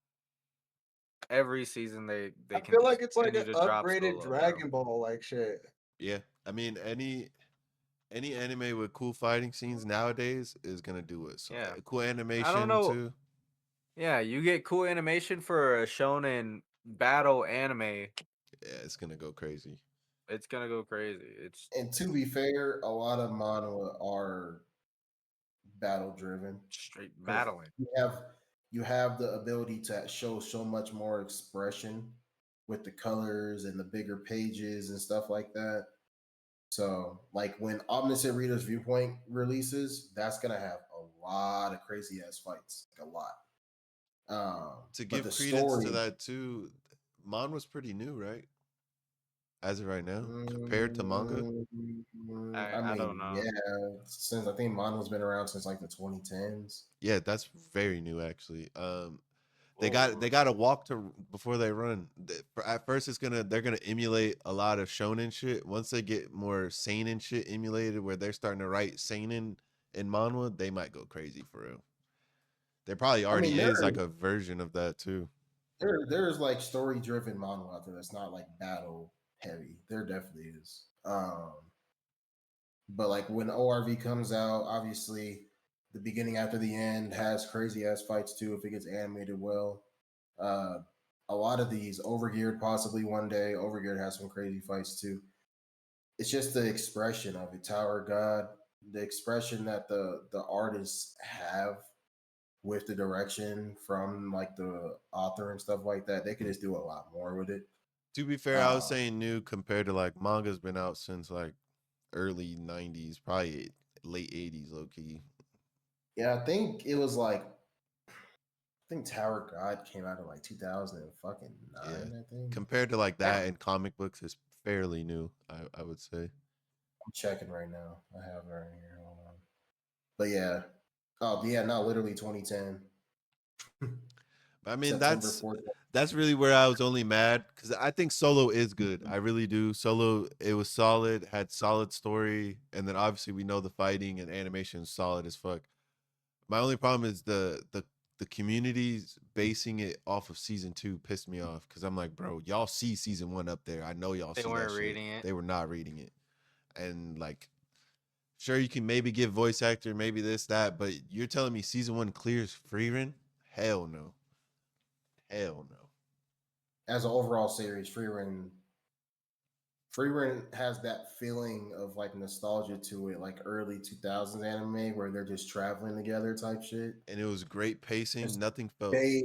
every season. They I can feel just like it's like continue an to drop upgraded solo, bro. Dragon Ball like shit. Yeah. I mean any anime with cool fighting scenes nowadays is gonna do it. So Yeah. cool I don't animation know. too. Yeah, you get cool animation for a shonen battle anime, Yeah, it's gonna go crazy. it's gonna go crazy. It's And to be fair, a lot of manga are battle driven straight because battling. you have the ability to show so much more expression with the colors and the bigger pages and stuff like that. So, like when Omniscient Reader's Viewpoint releases, that's gonna have a lot of crazy ass fights, like a lot. To But give the credence to story, that too, Mon was pretty new, right? As of right now, compared to manga. mm, I I mean, don't know. yeah, since I think Mono's been around since like the 2010s. Yeah, that's very new actually. They Oh, got to walk to before they run. At first, they're gonna emulate a lot of shonen shit. Once they get more seinen shit emulated, where they're starting to write seinen in manhwa, they might go crazy for real. There probably I mean, already is like a version of that too. there's like story driven manga out there that's not like battle heavy. There definitely is. But like when ORV comes out, obviously the beginning after the end has crazy ass fights too if it gets animated well. Uh, a lot of these overgeared possibly one day. Overgeared has some crazy fights too. It's just the expression of it, Tower God, the expression that the artists have with the direction from like the author and stuff like that. They could just do a lot more with it. To be fair, I was Uh, saying new compared to like manga's been out since like early '90s, probably late '80s, low key. yeah, I think it was like I think Tower God came out in like 2009, Yeah, I think. compared to like yeah. that in comic books, is fairly new. I would say. I'm checking right now. I have it right here. Hold on. But yeah. Oh yeah, no, literally 2010. I mean, September 4th. that's really where I was only mad because I think Solo is good. I really do. Solo, it was solid, had solid story, and then obviously we know the fighting and animation is solid as fuck. My only problem is the communities basing it off of season 2 pissed me off because I'm like, bro, y'all see season 1 up there. I know y'all They see that weren't shit. reading it. They were not reading it, and like. Sure, you can maybe give voice actor, maybe this, that, but you're telling me season 1 clears Freerin? Hell no. Hell no. As an overall series, Freerun has that feeling of like nostalgia to it, like early 2000s anime where they're just traveling together type shit. And it was great pacing. Just Nothing felt day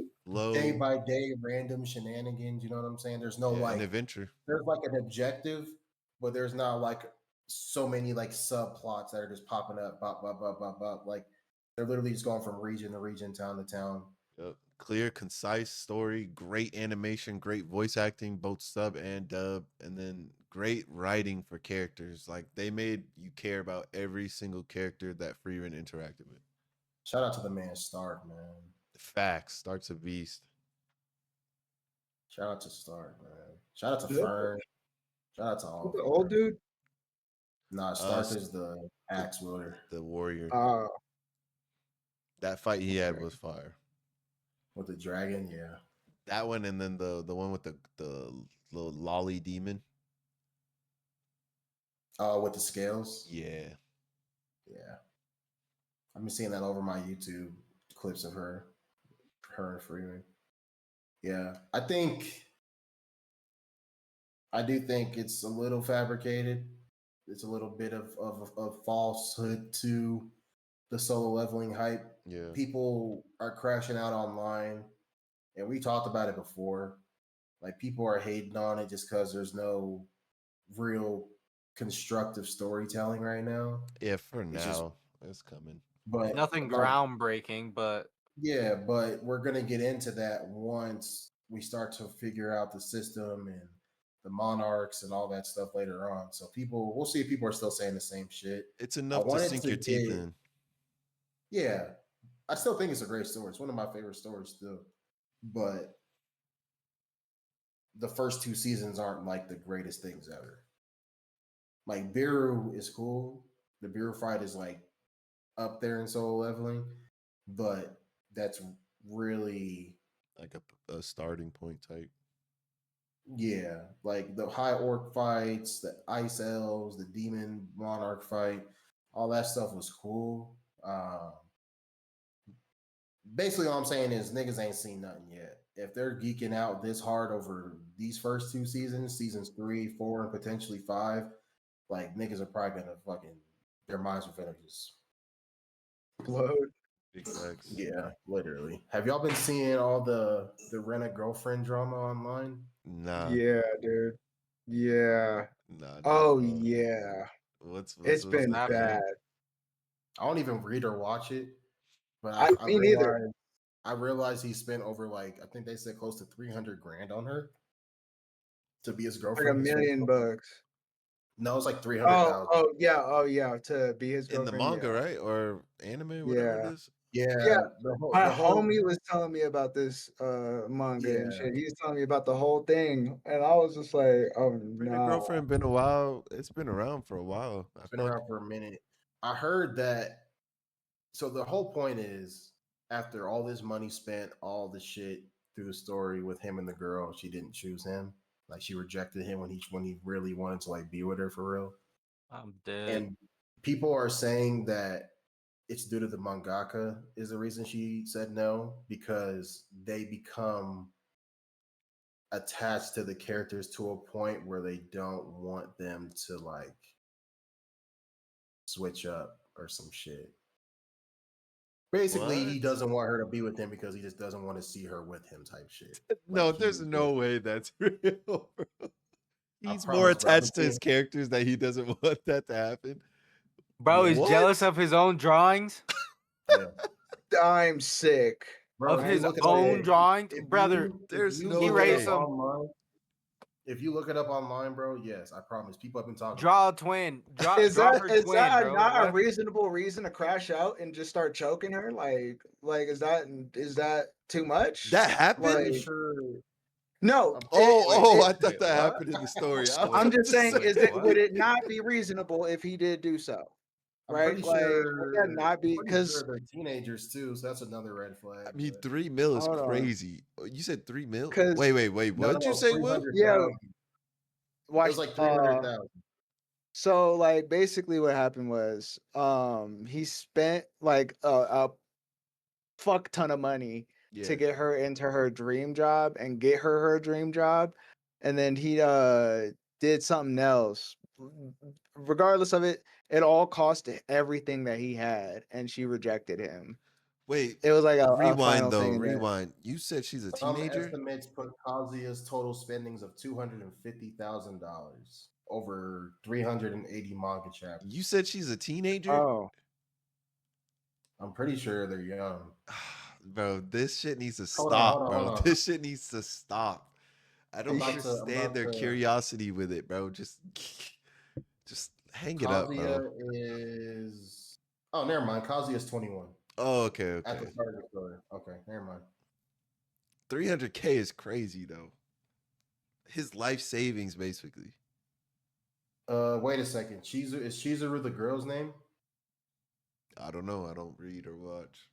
day slow. by day random shenanigans, you know what I'm saying? There's no Yeah, an like adventure. there's like an objective, but there's not like so many like subplots that are just popping up, bop, bop, bop, bop, bop. Like they're literally just going from region to region, town to town. Yep. Clear, concise story, great animation, great voice acting, both sub and dub, and then great writing for characters. Like they made you care about every single character that Freeman interacted with. Shout out to the man Stark, man. Facts. Starts a beast. Shout out to Stark, man. Shout out to Is that Fern. Shout out to all of the them, old bro. dude? Nah, Stark is the axe wielder The warrior. Oh, That fight he had okay. was fire. with the dragon. Yeah. That one, and then the one with the little lolly demon. With the scales. Yeah. Yeah. I've been seeing that over my YouTube clips of her and Freeman. Yeah. I do think it's a little fabricated. It's a little bit of falsehood to the solo leveling hype. Yeah. People are crashing out online, and we talked about it before. Like, people are hating on it just because there's no real constructive storytelling right now. Yeah, for It's just, now. It's coming. but Nothing like, groundbreaking, but yeah, but we're gonna get into that once we start to figure out the system and the monarchs and all that stuff later on. So we'll see if people are still saying the same shit. It's I enough to wanted sink to your teeth get, in. yeah, I still think it's a great story. It's one of my favorite stories still, but the first two seasons aren't like the greatest things ever. Like, Biru is cool. The Biru fight is like up there in solo leveling, but that's really, Like a starting point type. yeah, like the high orc fights, the ice elves, the demon monarch fight, all that stuff was cool. Basically, all I'm saying is niggas ain't seen nothing yet. If they're geeking out this hard over these first two seasons, seasons 3, 4, and potentially 5, like, niggas are probably gonna fucking, their minds are gonna just, Load. Big facts. yeah, literally. Have y'all been seeing all the rent a girlfriend drama online? Nah. Yeah, dude. Yeah. Nah. Not Oh, at all. yeah. What's It's been happening? bad. I don't even read or watch it, but I Me neither. realized he spent over, like, I think they said close to 300 grand on her to be his Like girlfriend. $1 million bucks. No, it's like Oh, 300,000. oh yeah. To be his In the girlfriend. manga, Yeah. right? Or anime, whatever it Yeah. is. Yeah, Yeah. My the whole homie was telling me about this manga and yeah. shit. He was telling me about the whole thing, and I was just like, "Oh Bring a no!" girlfriend been a while. It's been around for a while. I It's been feel like around for a minute. I heard that. So the whole point is, after all this money spent, all the shit through the story with him and the girl, she didn't choose him. Like, she rejected him when he really wanted to, like, be with her for real. I'm dead. And people are saying that it's due to the mangaka is the reason she said no, because they become attached to the characters to a point where they don't want them to, like, switch up or some shit. Basically, he What? doesn't want her to be with him because he just doesn't want to see her with him type shit. No, Like, there's no way that's real, bro. He's more promise, bro. I've been attached to his seeing- characters that he doesn't want that to happen. Bro is What? jealous of his own drawings, Yeah. I'm sick. Bro, of if you his look it own up, drawings, if brother. There's you no He look it raised up him. online, if you look it up online, bro, yes, I promise. People have been talking. Draw a about twin. Draw Is her that twin, bro. not a What? reasonable reason to crash out and just start choking her? Like is that too much? That it. happened? Pretty Like sure. no. I'm- I wait, thought that what? happened in the story. I was I'm about just to saying, say- is it What? would it not be reasonable if he did do so? I'm Right? pretty Like sure. would that not be I'm pretty because sure they're teenagers too, so that's another red flag. I mean, but- 3 mil is Hold on. crazy. You said 3 mil? 'Cause- Wait. No, What did you say, Will? 300,000. Yeah. It watch was like 300,000. so like basically what happened was he spent like a fuck ton of money Yeah. to get her into her dream job and get her dream job, and then he did something else. Regardless of it, it all cost everything that he had, and she rejected him. Wait, It was like a final rewind though. thing. Rewind. You said she's a Some teenager? estimates put Kazuya's total spendings of $250,000 over 380 manga chapters. You said she's a teenager? Oh, I'm pretty sure they're young. Bro, this shit needs to Hold on, stop, hold on, bro. hold on. This shit needs to stop. I don't I'm understand about their to- curiosity with it, bro. Just hang it up, bro. Kazuya is. Oh, never mind. Kazuya's 21. Oh, okay, at the okay. start of the story. Okay, never mind. 300K is crazy though. His life savings, basically. Wait a second. Is Chizuru the girl's name? I don't know. I don't read or watch.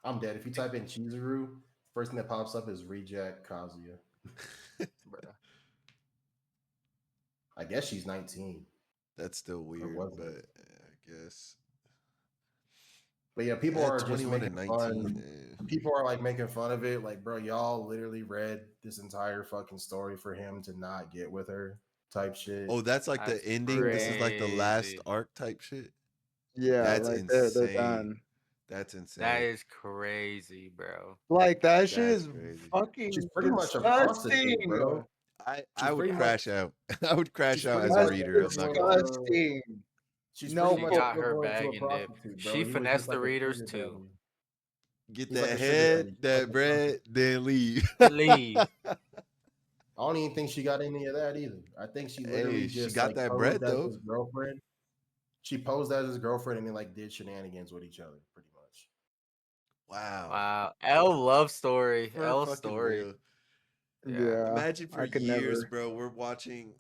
I'm dead. If you type in Chizuru, first thing that pops up is Reject Kazuya. Bruh. I guess she's 19. That's still weird, was but it? I guess. But yeah, people Yeah, are just 21 and making 19. fun. People are like making fun of it. Like, bro, y'all literally read this entire fucking story for him to not get with her, type shit. Oh, that's like That's the ending. This is like the last crazy. arc type shit. Yeah, That's like they're insane. done. That's That insane. is crazy, bro. Like that shit That's is crazy. She's fucking pretty much a prostitute, disgusting. bro. I She's would pretty much crash out. I would crash she's out pretty as a much That's reader. I'm not gonna lie. disgusting. she's No, pretty She much got her equivalent to bag a and dip. prostitute, bro. She He was just finessed like the a readers sugar too. daddy. Get He's like that a sugar head, daddy, that like a bread, then leave. Leave. I don't even think she got any of that either. I think she literally Hey, she just got like that posed bread as though. his girlfriend. She posed as his girlfriend and then like did shenanigans with each other, pretty much. Wow. Wow. L love story. For L fucking story. real. Yeah. yeah, Imagine for I could years, never. bro. We're watching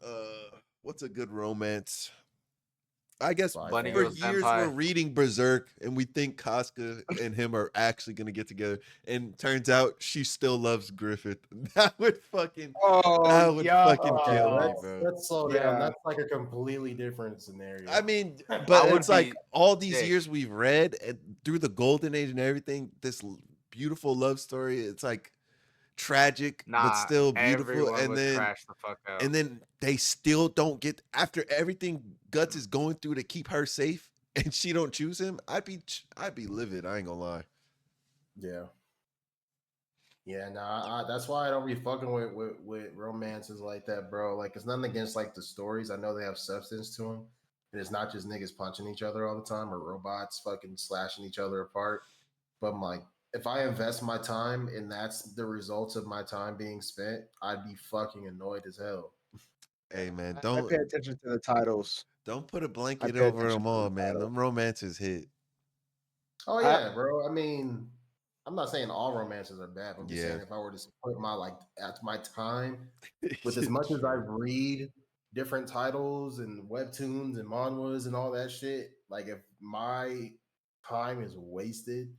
what's a good romance? I guess Spy Bunny for Girl Family. years we're Senpai. reading Berserk and we think Casca and him are actually gonna get together. And turns out she still loves Griffith. That would fucking Oh yeah, Okay, kill me, bro. let's slow down. yeah. That's like a completely different scenario. I mean, I but would it's like be all these sick. years we've read and through the golden age and everything, this beautiful love story, it's like tragic but Nah, still beautiful. everyone would crash the fuck out. And then they still don't get after everything Guts is going through to keep her safe and she don't choose him. I'd be livid. I ain't gonna lie. Yeah. Yeah, nah, that's why I don't be fucking with romances like that, bro. Like, it's nothing against like the stories. I know they have substance to them, and it's not just niggas punching each other all the time or robots fucking slashing each other apart. But I'm like, if I invest my time and that's the results of my time being spent, I'd be fucking annoyed as hell. Hey man, I pay attention to the titles. don't put a I blanket pay over attention them to all, the man. titles. Them romances hit. Oh yeah, bro. I mean, I'm not saying all romances are bad. I'm just Yeah. saying if I were to put my like at my time with as much as I read different titles and webtoons and manhwas and all that shit, like if my time is wasted,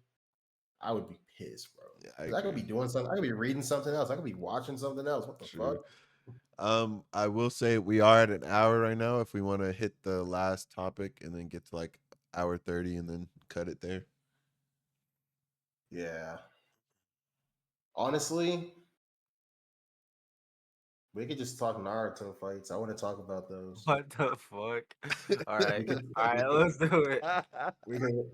I would be pissed, bro. Yeah, I 'Cause I could agree. be doing something. I could be reading something else. I could be watching something else. What the True. fuck? I will say we are at an hour right now. If we want to hit the last topic and then get to like hour 30 and then cut it there. Yeah. Honestly, we could just talk Naruto fights. I want to talk about those. What the fuck? All right. We could, All right, let's do it. we could.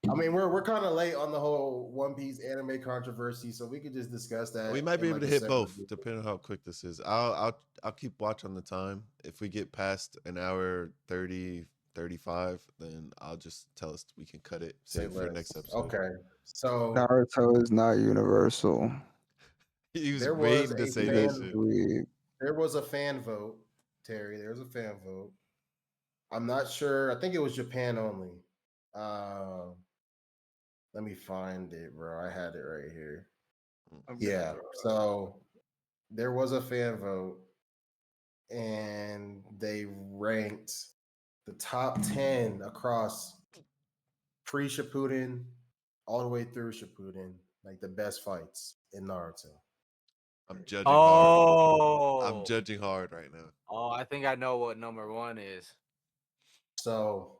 I mean, we're kind of late on the whole One Piece anime controversy, so we could just discuss that. We might be in able like to a hit separate both, video. depending on how quick this is. I'll keep watch on the time. If we get past an hour 30, 35, then I'll just tell us we can cut it. Say Save for less. next episode. Okay, so Naruto is not universal. He was there was waiting to a say He that is fan. shit. weak. There was a fan vote, Terry. There was a fan vote. I'm not sure. I think it was Japan only. Let me find it, bro. I had it right here. Yeah. So there was a fan vote, and they ranked the top 10 across pre Shippuden all the way through Shippuden, like the best fights in Naruto. I'm judging hard. I'm Oh. judging hard right now. Oh, I think I know what number one is. So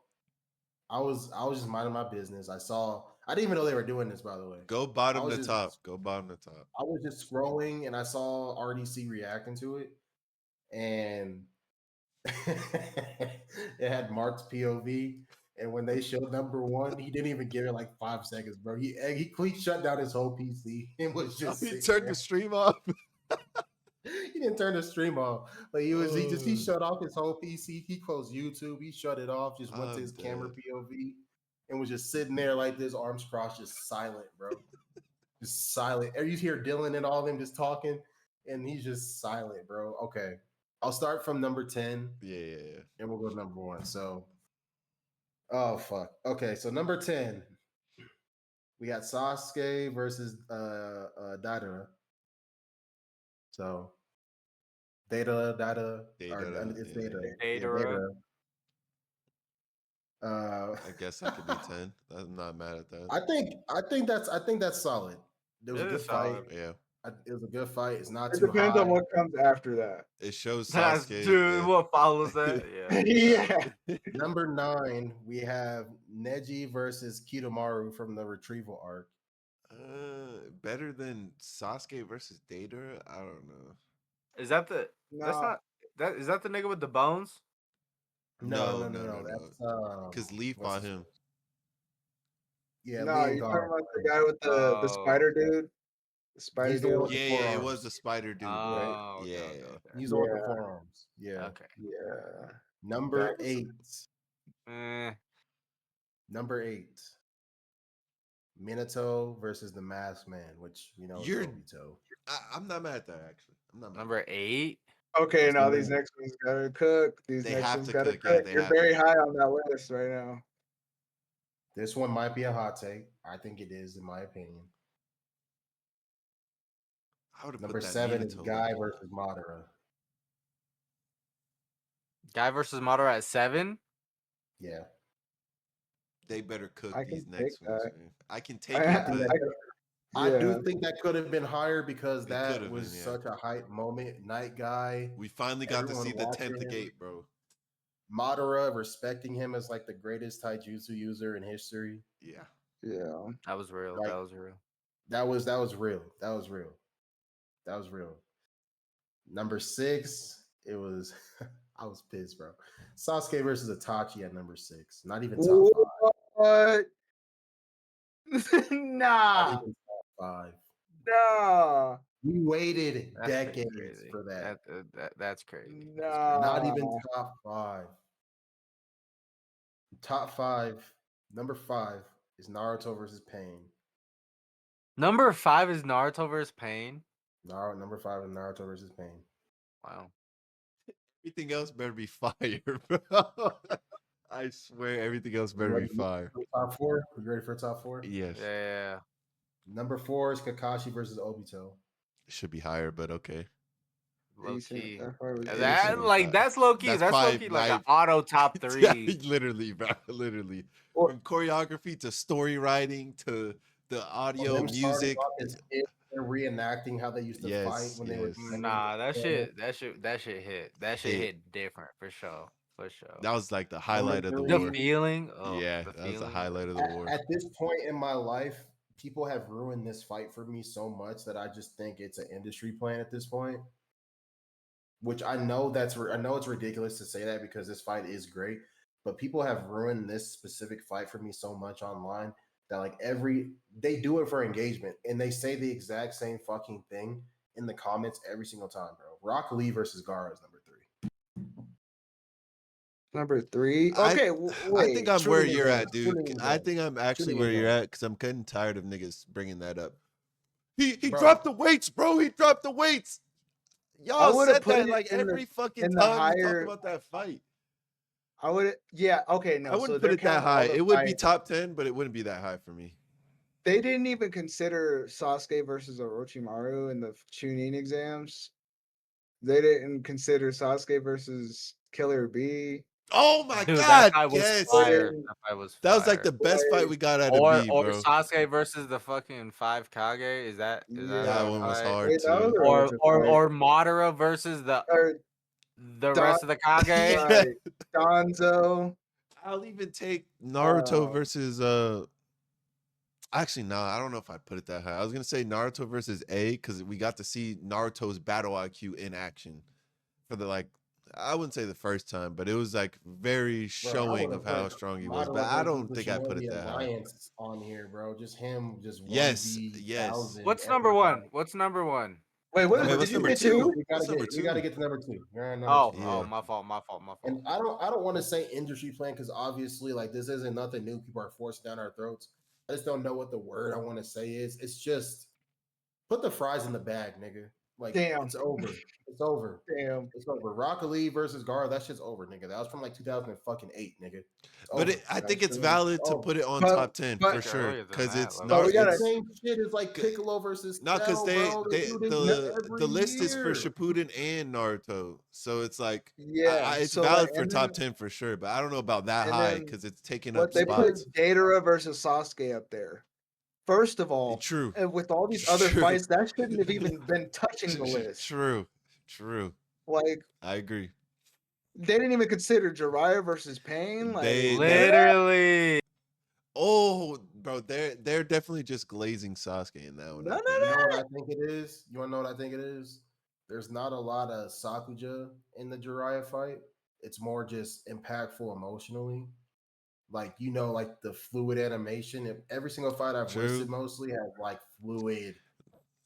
I was just minding my business. I didn't even know they were doing this, by the way. Go I bottom was to just top. Go bottom to top. I was just scrolling and I saw RDC reacting to it, and it had Mark's POV. And when they showed number one, he didn't even give it like 5 seconds, bro. He shut down his whole PC and was just He sitting turned there. the stream off. He didn't turn the stream off. Like he Oh. shut off his whole PC. He closed YouTube. He shut it off. Just went to I'm his camera dead. POV and was just sitting there like this, arms crossed, just silent, bro. Just silent. And you hear Dylan and all them just talking, and he's just silent, bro. Okay, I'll start from number 10, Yeah. and we'll go to number 1. So, Oh fuck. Okay, so number 10, we got Sasuke versus Dada. So Data, or Data, it's yeah. Data. Yeah, Datara. Data. I guess that could be 10. I'm not mad at that. I think that's solid. There was a It good is fight. solid. Yeah. It was a good fight. It's not It too depends high. on what comes after that. It shows That's Sasuke. dude. Yeah. What follows that? Yeah. Yeah. Number 9, we have Neji versus Kidomaru from the retrieval arc. Better than Sasuke versus Data? I don't know. Is that the? That's No. not. That is that the nigga with the bones? No. No. That's Because Lee what's fought his him. face? Yeah, No, Liam you're Gong. talking about the guy with the Oh. spider dude? The spider He's the dude? one with Yeah, the it forearms. was the spider dude, right? Oh. Okay. Yeah. Okay. Okay. He's the one with the Yeah. forearms. Yeah. Okay. Yeah. Number That was- 8. Eh. Number 8. Minato versus the Masked Man, which we know is You're- Obito. I'm not mad at that, actually. I'm not mad. Number 8. Okay, That's now number these 8. next ones gotta cook. These They next have ones to gotta cook, cook. yeah, they You're have to very cook. high on that list right now. This one might be a hot take. I think it is, in my opinion. I would have Number put that 7 is Minato Guy one. versus Madara. Guy versus Madara at 7. Yeah. They better cook I can these take next ones, that. man. I can I, take I, it, but I yeah. do think that could have been higher because It that could've was been, yeah. such a hype moment. Night Guy, we finally got to Everyone see the watching 10th him. gate, bro. Madara respecting him as like the greatest taijutsu user in history. Yeah. Yeah. That was real. Like- That was real. That was real. That was real. That was real. Number 6, it was I was pissed, bro. Sasuke versus Itachi at number 6. Not even top 5. What? Not Nah. even top 5. Nah. We waited That's pretty decades crazy. for that. That's crazy. Nah. Not even top 5. Top 5. Number 5 is Naruto versus Pain. Number 5 is Naruto versus Pain. Number 5 is Naruto versus Pain. Wow. Everything else better be fire, bro. I swear everything else better be fire. Top 4. You ready for a top 4? Yes. Yeah. Number 4 is Kakashi versus Obito. It should be higher, but okay. Low Decent. key. That part was It That should be like fine. that's low key. That's That's low probably key like an my- auto top 3. Literally, bro. Literally. Or- From choreography to story writing to the audio, Them starting music. off as kids, they're reenacting how they used to fight Yes, when they were yes. training. Nah, that shit hit. That shit Hit. hit different for sure. For sure. That was like the highlight of the three. war. The feeling. Yeah, the that was the feeling. highlight of the war. At this point in my life, people have ruined this fight for me so much that I just think it's an industry plan at this point. Which I know I know it's ridiculous to say that because this fight is great, but people have ruined this specific fight for me so much online that like they do it for engagement and they say the exact same fucking thing in the comments every single time, bro. Rock Lee versus Gara is number 3. Number 3. I- Okay, I think I'm shooting where his you're ass, at, dude. shooting his I ass, think I'm actually shooting where his you're ass. at because I'm getting tired of niggas bringing that up. He Bro. dropped the weights, bro. He dropped the weights. I Y'all would've said put that it like in the- every fucking in the time we higher- talk about that fight. I would. Yeah. Okay. No. I wouldn't so put they're it that counting all high. the It would be fights. top 10, but it wouldn't be that high for me. They didn't even consider Sasuke versus Orochimaru in the Chunin exams. They didn't consider Sasuke versus Killer B. Oh my Dude, god, that fight was yes. fire. That fight was That was like fire. the best fight we got out or of B, or bro. Sasuke versus the fucking 5 Kage. Is that Yeah. That a one was fight? hard Wait, that was too. a Or relative or fight. or Madara versus the Or rest of the Kage. right, Danzo. I'll even take Naruto Uh, versus actually no, I don't know if I put it that high. I was gonna say Naruto versus A because we got to see Naruto's battle IQ in action for the like I wouldn't say the first time, but it was like very Bro, I showing would've of how put strong he was. Madara But I versus don't the think I put it Shinobi that high. Alliance on here, bro. Just him, just Yes, 1v yes. 1,000 What's number everybody. 1? What's number 1? Wait, what Wait, did what's you number say two? two? We What's gotta number get. We gotta two? get to number 2. You're on number Oh, 2. Yeah. my fault. And I don't want to say industry plan because obviously like this isn't nothing new. People are forced down our throats. I just don't know what the word I want to say is. It's just put the fries in the bag, nigga. Like, Damn. it's over. It's over. Damn. It's over. Rock Lee versus Gar, that shit's over, nigga. That was from like 2008, nigga. It's But over. I think That it's shit is valid to over. put it on But- top 10 but- for It's sure. earlier than Because that, it's low-key. So we gotta- The same shit is like Piccolo versus No, because Cell, bro. They do this shit the every list is for year. Shippuden and Naruto, so it's like Yeah, it's so, valid like, for and top then- 10 for sure. But I don't know about that and high then because it's taking But up they put spots. Datara versus Sasuke up there. First of all, True. and with all these other True. fights, that shouldn't have even been touching the list. True. Like, I agree. they didn't even consider Jiraiya versus Pain. Like, They- Literally. Oh, bro, they're definitely just glazing Sasuke in that one. No, I no, think. You know what I think it is? You want to know what I think it is? There's not a lot of Sakuja in the Jiraiya fight. It's more just impactful emotionally. Like, you know, like the fluid animation. Every single fight I've True. listed mostly has like fluid,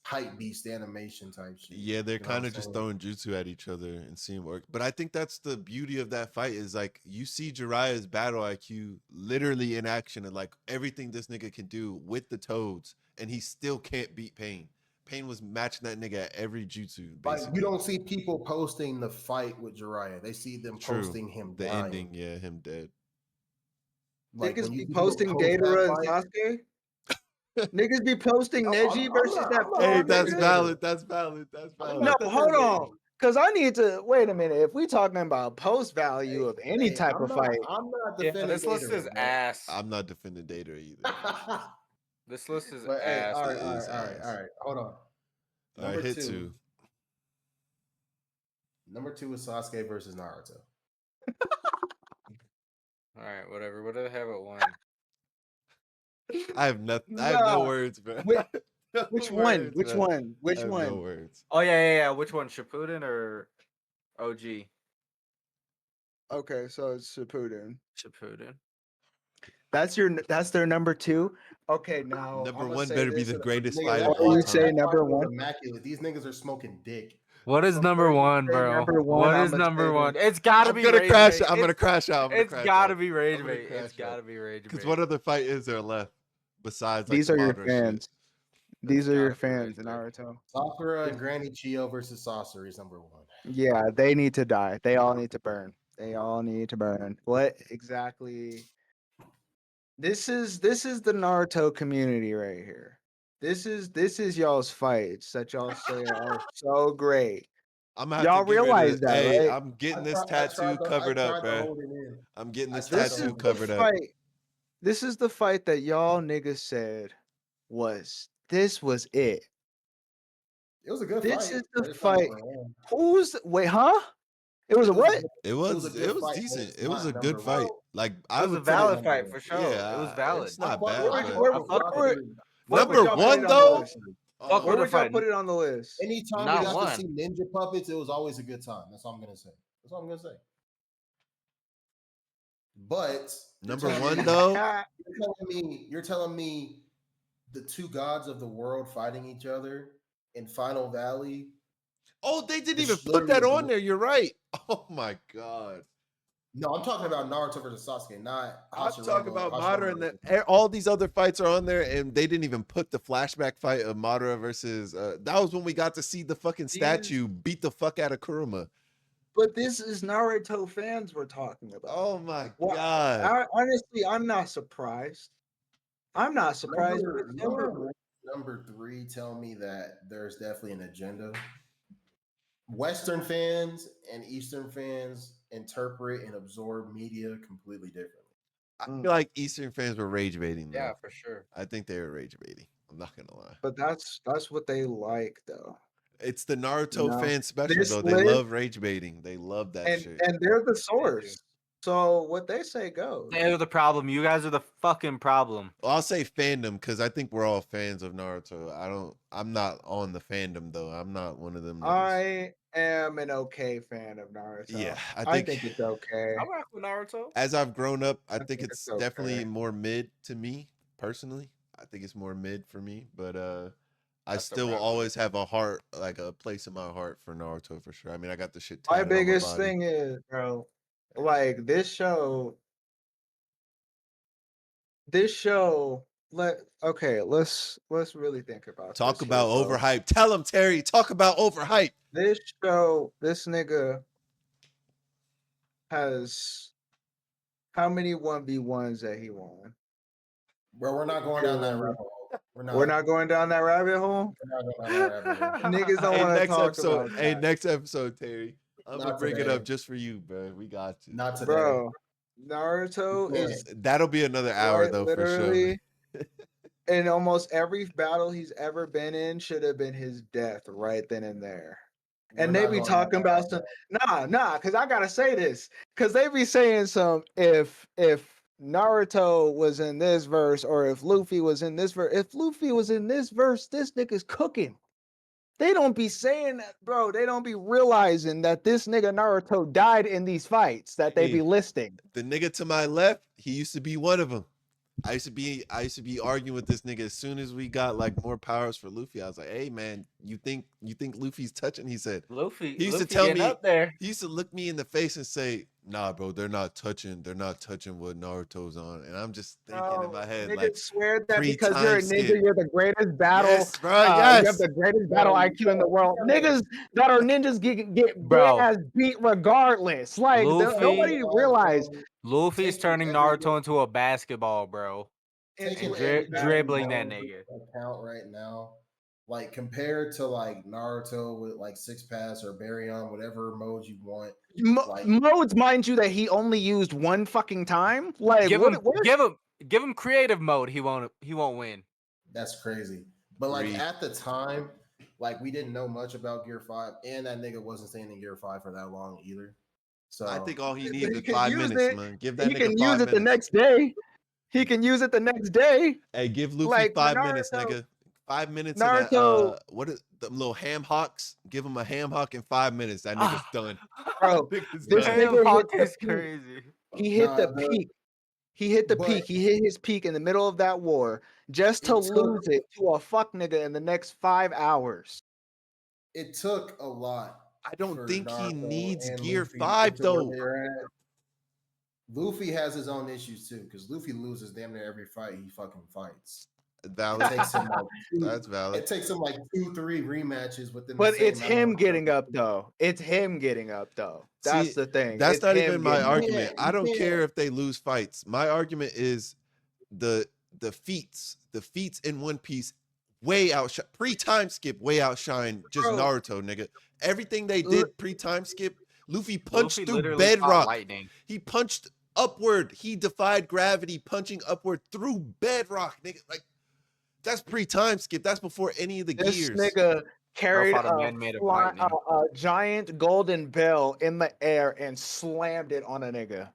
hype beast animation type shit. Yeah, they're You know what kind I'm of just saying? throwing jutsu at each other and seeing work. But I think that's the beauty of that fight is like you see Jiraiya's battle IQ literally in action and like everything this nigga can do with the toads, and he still can't beat Pain. Pain was matching that nigga at every jutsu. Like, Basically, you don't see people posting the fight with Jiraiya. They see them True. posting him The dying. ending, yeah, him dead. Like, niggas when you be see people posting post that Datara and fight- Sasuke. Niggas be posting I'm- Neji I'm versus not- that I'm not Hey, frog that's nigga. valid. That's valid. That's I'm valid. No, not hold defending on. Because I need to wait a minute. If we talking about post value of any Hey, type I'm of not- fight, I'm not Yeah, defending this list Gatorade, is bro. ass. I'm not defending Data either. This list is But hey, ass. all It right, is ass. all right. Hold on. All right, hit two. Number two is Sasuke versus Naruto. All right, whatever. What do they have at one? I have nothing. I have no Nah. words, bro. Which- No which one? words, Which bro. one? Which I have one? No words. Oh yeah. Which one? Shippuden or OG? Okay, so it's Shippuden. Shippuden. That's their number two. Okay, now Number I'ma one say better be this the and- greatest Nigga, fight that of Oh, all you fight- say time. that number fight was one? immaculate. These niggas are smoking dick. What is Before number you one, say bro? number one, What is I'ma number say one? this. It's gotta I'm be gonna Rage crash Bait. out. I'm gonna crash out. I'm gonna It's crash gotta out. be Rage I'm gonna Bait. crash It's gotta out. be Rage Because Bait. what other fight is there left besides like These the are your Madara fans. shit? These are your gotta be fans, Rage Bait. Naruto. Sakura and Granny Chio versus Sasori is number one. Yeah, they need to die. They all need to burn. They all need to burn. What exactly? This is the Naruto community right here. This is y'all's fights that y'all say are so great. I'm gonna have Y'all to get rid realize of. that, Hey, right? I'm getting I this tried tattoo to- covered I up, tried to bro. hold it in. I'm getting I this tried to This is tattoo hold it the covered up. fight. This is the fight that y'all niggas said this was it. It was a good This fight. is the but it's not fight. number one. Who's wait, huh? It was a what? It was was a good fight, but decent. it's It was not a good number fight. one. Like It I was a would put it. valid number fight one. for sure. Yeah, It was valid. It's not I fuck- bad. Where would I you- but- where- fuck with where- Sakura. where- Where Number would y'all put one it on the though. list? Fuck Where with would the y'all fight. put it on the list? Anytime Not we got one. to see ninja puppets, it was always a good time. That's all I'm gonna say. That's all I'm gonna say. But you're Number telling one me- though. you're telling me the two gods of the world fighting each other in Final Valley. Oh, they didn't It's even put that literally- on there. You're right. Oh my god. No, I'm talking about Naruto versus Sasuke, not. I'm Hashirama- talking about Madara and Hashirama. all these other fights are on there, and they didn't even put the flashback fight of Madara versus. That was when we got to see the fucking statue beat the fuck out of Kuruma. But this is Naruto fans we're talking about. Oh my Well, god. honestly, I'm not surprised. I'm not surprised. Number three, tell me that there's definitely an agenda. Western fans and Eastern fans interpret and absorb media completely differently. I feel like Eastern fans were rage baiting. Though. Yeah, for sure. I think they were rage baiting. I'm not gonna lie. But that's what they like, though. It's the Naruto No. fan special This though. They list- love rage baiting. They love that And shit. they're the source. So what they say goes. They're the problem. You guys are the fucking problem. Well, I'll say fandom because I think we're all fans of Naruto. I'm not on the fandom though. I'm not one of them. Niggas. I am an okay fan of Naruto. Yeah, I think it's okay. I rock with Naruto. As I've grown up, I think think it's it's definitely okay. more mid to me personally. I think it's more mid for me, but I That's a still will wrap. always have a heart, like a place in my heart for Naruto for sure. I mean, I got the shit. My tatted on biggest body. thing is, bro, like this show let's really think about Talk this about here, bro. overhype. Tell him, Terry. Talk about overhype. This show, this nigga has how many 1v1s that he won? Bro, we're not going down that rabbit hole. We're not going down that rabbit hole. We're not going down that rabbit hole. Niggas don't Hey, want to next talk episode. about Hey, that. next episode, Terry. I'm gonna Not bring it today. up just for you, bro. We got you. Not today. Bro, Naruto Yeah. is That'll be another hour quite though, for sure. literally in almost every battle he's ever been in should have been his death right then and there. We're And they not be going talking down that about rabbit some because I gotta say this. Cause they be saying some if Naruto was in this verse or if Luffy was in this verse. If Luffy was in this verse, this nigga's cooking. They don't be saying that, bro. They don't be realizing that this nigga Naruto died in these fights that they Hey. be listing. The nigga to my left, he used to be one of them. I used to be arguing with this nigga as soon as we got like more powers for Luffy. I was like, "Hey man, you think Luffy's touching?" He said, Luffy, He used to Luffy tell getting me- up there. he used to look me in the face and say, "Nah, bro, they're not touching what Naruto's on." And I'm just thinking in my head, Niggas like, swear that because you're a pre-time ninja, skip. you're the greatest battle. Yes, bro, You yes. have the greatest battle IQ in the world. Niggas that are ninjas get Bro. their ass beat regardless. Like Luffy- nobody realized Luffy's Taking turning every- Naruto into a basketball, bro. Taking into dri- every battle dribbling that mode nigga. into account right now, like compared to like Naruto with like Six Pass or Baryon, whatever modes you want. Like- modes, mind you, that he only used one fucking time. Like Give what? him, give him creative mode. He won't win. That's crazy. But like Reed. at the time, like we didn't know much about Gear 5, and that nigga wasn't staying in Gear 5 for that long either. So I think all he But needs he is can 5 use minutes, it. man. Give that He nigga can 5 use minutes. it the next day. He can use it the next day. Hey, give Luffy Like, 5 when minutes, Naruto- nigga. 5 minutes of that, Naruto- what is them little ham hocks? Give him a ham hock in 5 minutes. That nigga's done. Bro, Nigga's this done. nigga Damn, Hawk hit the is peak. crazy. He hit Nah, the the- peak. He hit the but- peak. He hit his peak in the middle of that war just to It took- lose it to a fuck nigga in the next 5 hours. it took a lot. I don't for think he Naruto needs and Gear Luffy 5 to where though. they're at. Luffy has his own issues too, because Luffy loses damn near every fight he fucking fights. It Valid. takes him like That's valid. it takes him like 2-3 rematches within. But the same it's amount him of getting time. up though. It's him getting up though. That's See, the thing. That's It's not him even my getting up. argument. Yeah, I don't yeah. care if they lose fights. My argument is the feats in One Piece way outshine pre-time skip way outshine just Bro. Naruto, nigga. Everything they Look- did pre-time skip, Luffy punched Luffy through literally fought bedrock. lightning. He punched upward. He defied gravity, punching upward through bedrock, nigga. Like that's pre-time skip. That's before any of the This gears. nigga carried fought a a, man made of fly- lightning. a giant golden bell in the air and slammed it on a nigga.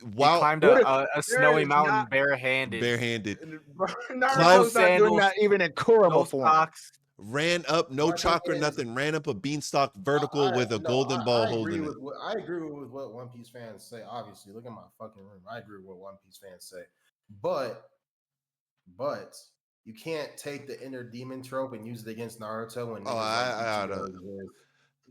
He While climbed what a snowy is mountain not- barehanded. barehanded, Naruto's not doing sandals, that even in Kurama No form. socks. ran up, no My thing chakra, is- nothing. Ran up a beanstalk vertical with a golden ball holding it. I agree with what One Piece fans say. Obviously, look at my fucking room. I agree with what One Piece fans say, but you can't take the inner demon trope and use it against Naruto when Oh, niggas I like don't- Ichigo exist.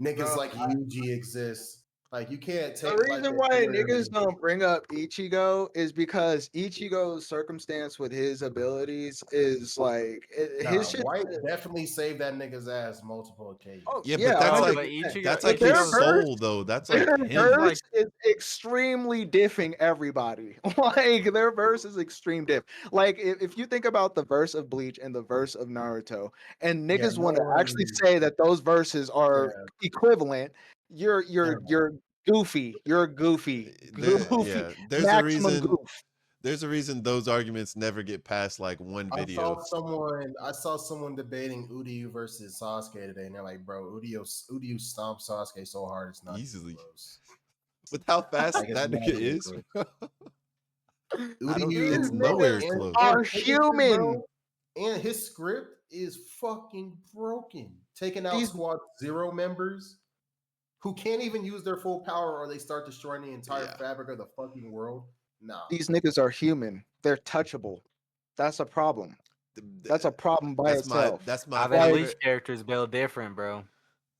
Niggas Bro, like Yuji exists. Like you can't take The like, reason why inner- niggas don't bring up Ichigo is because Ichigo's circumstance with his abilities is like Nah, his shit. White definitely saved that nigga's ass multiple occasions. Oh, Yeah, but that's No, like but Ichigo- that's like their his verse- soul though. That's like Their him. verse is extremely diffing everybody. Like their verse is extreme diff. Like if you think about the verse of Bleach and the verse of Naruto, and Yeah, niggas no want to actually one- say that those verses are equivalent, you're goofy. You're goofy. Goofy. Yeah, there's a Maximum reason. goof. There's a reason those arguments never get past like one video. I saw someone debating Udiu versus Sasuke today, and they're like, "Bro, Udiu stomped Sasuke so hard it's not Easily. even close." With how fast Like, it's that not nigga even is, close. These it's niggas nowhere close. are his human. bro, and his script is fucking broken. Taking out These- Squad Zero members who can't even use their full power, or they start destroying the entire Yeah. fabric of the fucking world. Nah, These niggas are human. They're touchable. That's a problem. That's a problem by That's my itself. that's my How they favorite. Bleach characters build different, bro.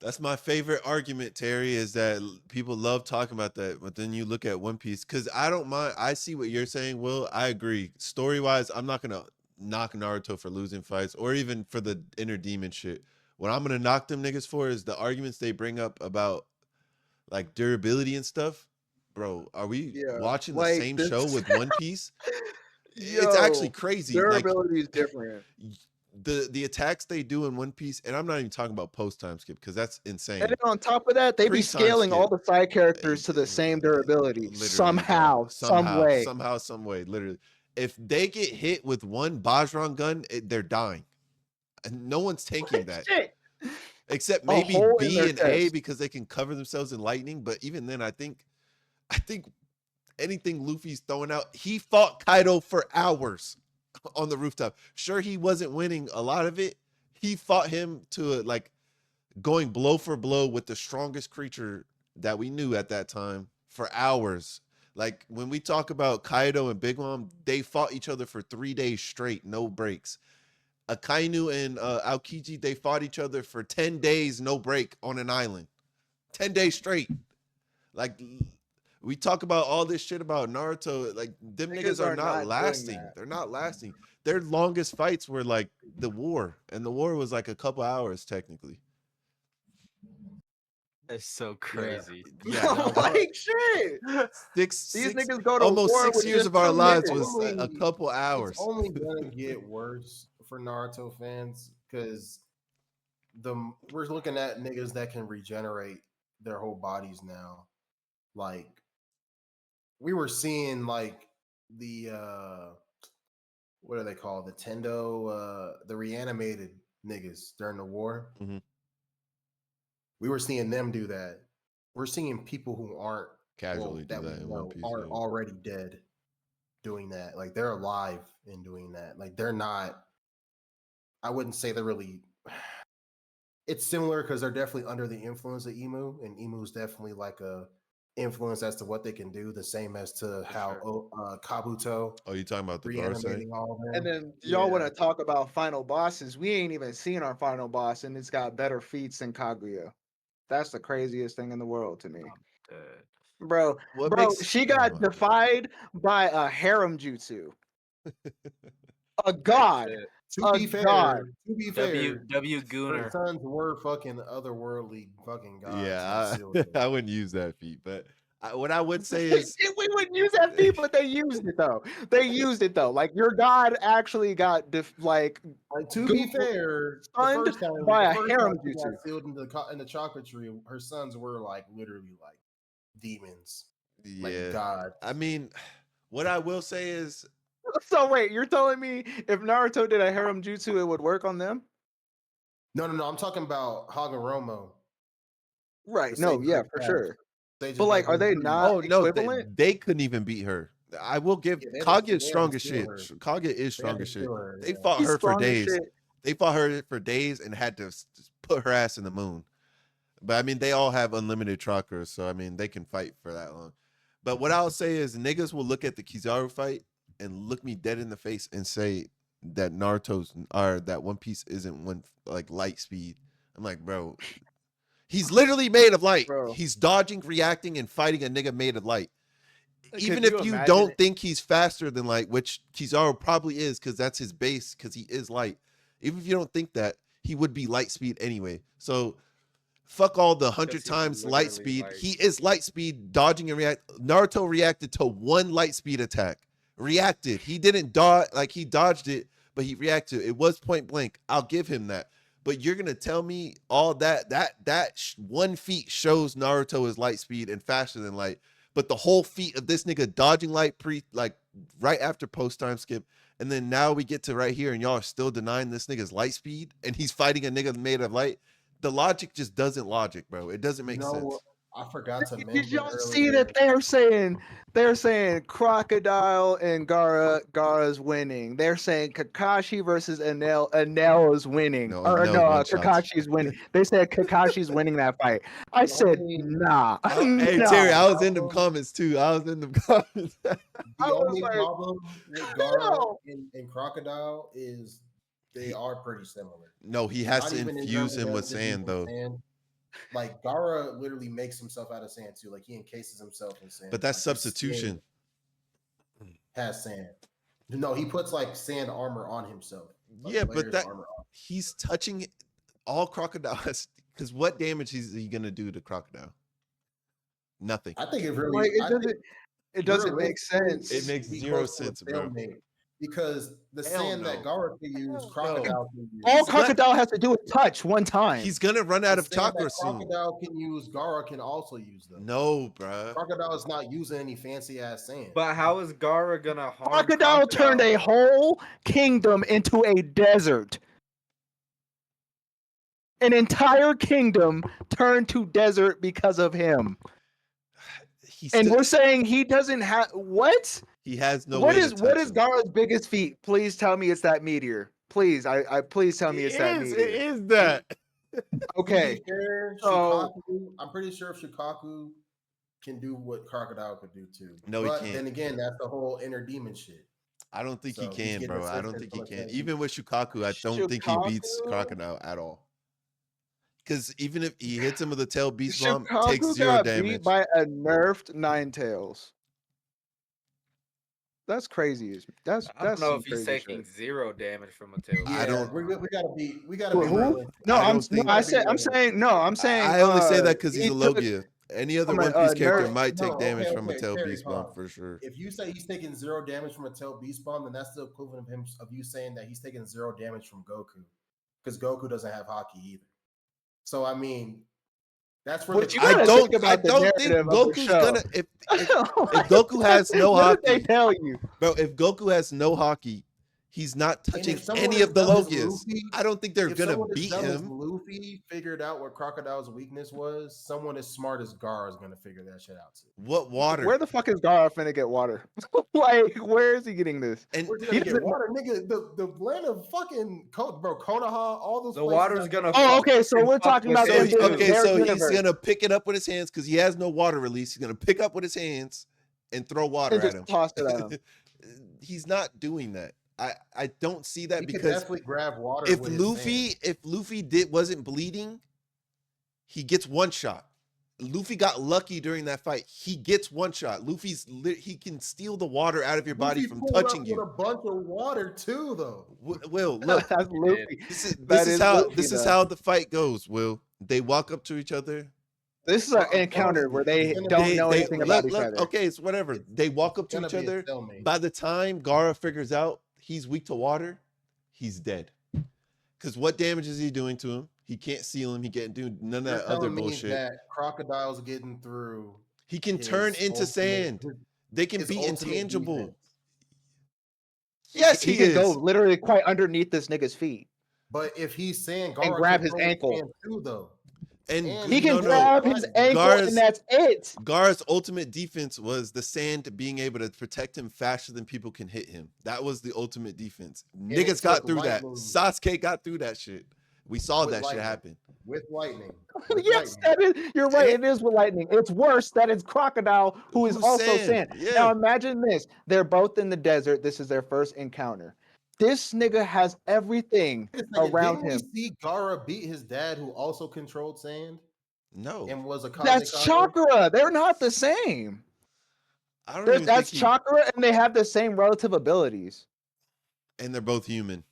That's my favorite argument, Terry, is that people love talking about that, but then you look at One Piece because I don't mind. I see what you're saying, Will. I agree. Story wise, I'm not gonna knock Naruto for losing fights or even for the inner demon shit. What I'm gonna knock them niggas for is the arguments they bring up about like durability and stuff. Bro, are we Yeah, watching the like same this. show with One Piece? It's actually Yo, crazy. Like durability is different. the attacks they do in One Piece, and I'm not even talking about post time skip because that's insane. And then on top of that, they be Pre-time scaling all skip, the side characters to the same durability literally, bro. somehow, some way. Somehow, some way. Literally, if they get hit with one Bajran gun, they're dying, and no one's tanking that. Shit. Except A maybe hole in B their and A chest. because they can cover themselves in lightning. But even then, I think anything Luffy's throwing out, he fought Kaido for hours on the rooftop. Sure, he wasn't winning a lot of it. He fought him to like going blow for blow with the strongest creature that we knew at that time for hours. Like when we talk about Kaido and Big Mom, they fought each other for 3 days straight, no breaks. Akainu and Aokiji, they fought each other for 10 days, no break on an island. 10 days straight. Like we talk about all this shit about Naruto, like them niggas are not doing lasting. that. They're not lasting. Their longest fights were like the war, and the war was like a couple hours technically. It's so crazy. Yeah, Like shit. These niggas go to almost war 6 with years just of our 2 lives minutes. was a couple hours. It's only gonna get worse for Naruto fans because we're looking at niggas that can regenerate their whole bodies now. Like we were seeing like the what are they called? The Tendo, the reanimated niggas during the war. Mhm. We were seeing them do that. We're seeing people who aren't Casually do that we in One know Piece. aren't Yeah. already dead doing that. Like they're alive in doing that. Like they're not. I wouldn't say they're really. It's similar because they're definitely under the influence of Emu, and Emu's definitely like a influence as to what they can do. The same as to how Kabuto Oh, you talking about the Garsai? reanimating all of them. And then y'all want to talk about final bosses. We ain't even seen our final boss, and it's got better feats than Kaguya. That's the craziest thing in the world to me. Bro, What bro, makes- she oh got my God. defied by a harem jutsu. A god. To be fair, god. W her Gooner. sons were fucking otherworldly fucking gods. Yeah, and I wouldn't use that feat, but what I would say is We wouldn't use that feat, but they used it though. They used it though. Like your god actually got Like, to be Google fair, the stunned first time, by a the first harem time she got jutsu. sealed in the chocolate tree, her sons were like literally like demons, like yeah. gods. I mean, what I will say is So wait, you're telling me if Naruto did a harem jutsu, it would work on them? No. I'm talking about Hagoromo. Right. The No, same yeah, group for that sure. they just But like, like are they literally- not oh no, equivalent? they couldn't even beat her. I will give Yeah, they had Kage to is strong as steal shit. her. Kage is They had strong to as shit. steal her, They yeah. fought He's her for strong as days. shit. They fought her for days and had to put her ass in the moon. But I mean, they all have unlimited chakras, so I mean, they can fight for that long. But what I'll say is, niggas will look at the Kizaru fight and look me dead in the face and say that Naruto's or that One Piece isn't one like light speed. I'm like, bro, he's literally made of light. Bro. He's dodging, reacting, and fighting a nigga made of light. Even Could if you imagine don't it? think he's faster than light, which Kizaru probably is because that's his base, because he is light. Even if you don't think that, he would be light speed anyway. So fuck all the 100 he's times light literally speed. light. He is light speed, dodging and react. Naruto reacted to one light speed attack. Reacted. He didn't dodge, like he dodged it, but he reacted. It was point blank. I'll give him that. But you're gonna tell me all that one feat shows Naruto is light speed and faster than light, but the whole feat of this nigga dodging light right after post time skip, and then now we get to right here and y'all are still denying this nigga's light speed and he's fighting a nigga made of light. The logic just doesn't logic, bro. It doesn't make sense. I forgot to mention. Did y'all see earlier- that they're saying Crocodile and Gara's winning. They're saying Kakashi versus Enel is winning. No, Or Enel's no, one shots. Kakashi's winning. They said Kakashi's winning that fight. I said nah. Hey nah. Terry, I was in them comments too. I was in them comments. The I was only like, problem with Gara no. and Crocodile is they are pretty similar. No, he has Not to even in infuse terms him of with just sand using though. sand. Like Gara literally makes himself out of sand too. Like he encases himself in sand. But that's Like, his skin substitution. has sand. No, he puts like sand armor on himself. Like Yeah, layers but of that armor on. he's touching all Crocodile has because what damage is he gonna do to Crocodile? Nothing. I think it really. Like I think it doesn't make realistically, sense. It makes be zero close to a sense, bro. stalemate because the Hell sand that no. Gara can use, Hell Crocodile can All use. Crocodile has to do is touch one time. He's gonna run out The of sand chakra that soon. Crocodile can use, Gara can also use them. No, bruh. Crocodile is not using any fancy ass sand. But how is Gara gonna harm Crocodile turned a though? whole kingdom into a desert. An entire kingdom turned to desert because of him. He's And still, we're saying he doesn't have what? he has no What way is to what touch is him. Gara's biggest feat? Please tell me it's that meteor. Please, I please tell me it's that It meteor. is that. Okay. To be fair, So- Shikaku, I'm pretty sure Shikaku can do what Crocodile could do too. No, he but can't. then again, that's the whole inner demon shit. I don't think So he he's can, getting bro. I don't assistance think he from can. Attention. Even with Shukaku, I don't think he beats Shukaku? Crocodile at all. Because even if he hits him with a tail beast bomb, takes Chicago 0 got damage. beat by a nerfed Ninetales. That's crazy. That's I don't know some if he's crazy taking shit. 0 damage from a tail. I don't- We gotta be Who? realistic. No, I I'm don't think- I'm saying I only say that because he's he a took- Logia. Any other from a, One Piece character nerf- might take No, damage okay, from a okay, tail Terry, beast hold bomb on. for sure. If you say he's taking 0 damage from a tail beast bomb, then that's the equivalent of you saying that he's taking 0 damage from Goku, because Goku doesn't have Haki either. So I mean, that's where But you I gotta don't. think about I the don't think narrative of the Goku's show. gonna. If Goku has no what did they Haki, tell you? bro. If Goku has no Haki, he's not touching if someone any as of the dumb as Logias. Luffy- I don't think they're if gonna someone as beat dumb as him. Luffy figured out what Crocodile's weakness was, someone as smart as Gar is gonna figure that shit out too. What water? Where the fuck is Gara finna get water? Like, where is he getting this? and Where's he He gonna get doesn't- water, nigga? The land of fucking Konoha, all those The places water's that- gonna. Oh, okay. So we're fuck talking with about so them it, he, being too. okay, their so universe. he's gonna pick it up with his hands because he has no water release. He's gonna pick up with his hands and throw water and at just him. toss it at him. He's not doing that. I don't see that he could because definitely grab water. if with his Luffy wasn't bleeding, he gets one shot. Luffy got lucky during that fight. He gets one shot. He can steal the water out of your body Luffy from pulled up touching with you. a bunch of water too, though. Will, look, That's Luffy. this That is is how Luffy, this is though. how the fight goes. Will they walk up to each other? This is I'm an telling encounter you, where they it's gonna don't be- know anything about each look, other. okay, it's whatever. They walk up to Gonna each be a other. stalemate. By the time Gara figures out he's weak to water, he's dead. Because what damage is he doing to him? He can't seal him. He can't do none of You're that other telling me bullshit. that Crocodile's getting through. He can his turn into ultimate- sand. They can his be ultimate intangible. defense. Yes, he he can is. go literally quite underneath this nigga's feet. But if he's saying Gara grab can his throw ankle. sand too, though. And He can no, grab his ankle, Gara's- and that's it. Gar's ultimate defense was the sand being able to protect him faster than people can hit him. That was the ultimate defense. it Niggas got took through that. lightning. Sasuke got through that shit. We saw With that shit lightning. happen. With lightning. With Yes, lightning. that is. You're right. It is with lightning. It's worse that it's Crocodile, who is Who's also sand? sand. Yeah. Now imagine this: they're both in the desert. This is their first encounter. This nigga has everything Wait a second, around didn't him. we see Gara beat his dad, who also controlled sand No, and was a That's Kazekage? chakra. They're not the same. I don't even That's think he, chakra, and they have the same relative abilities. and they're both human.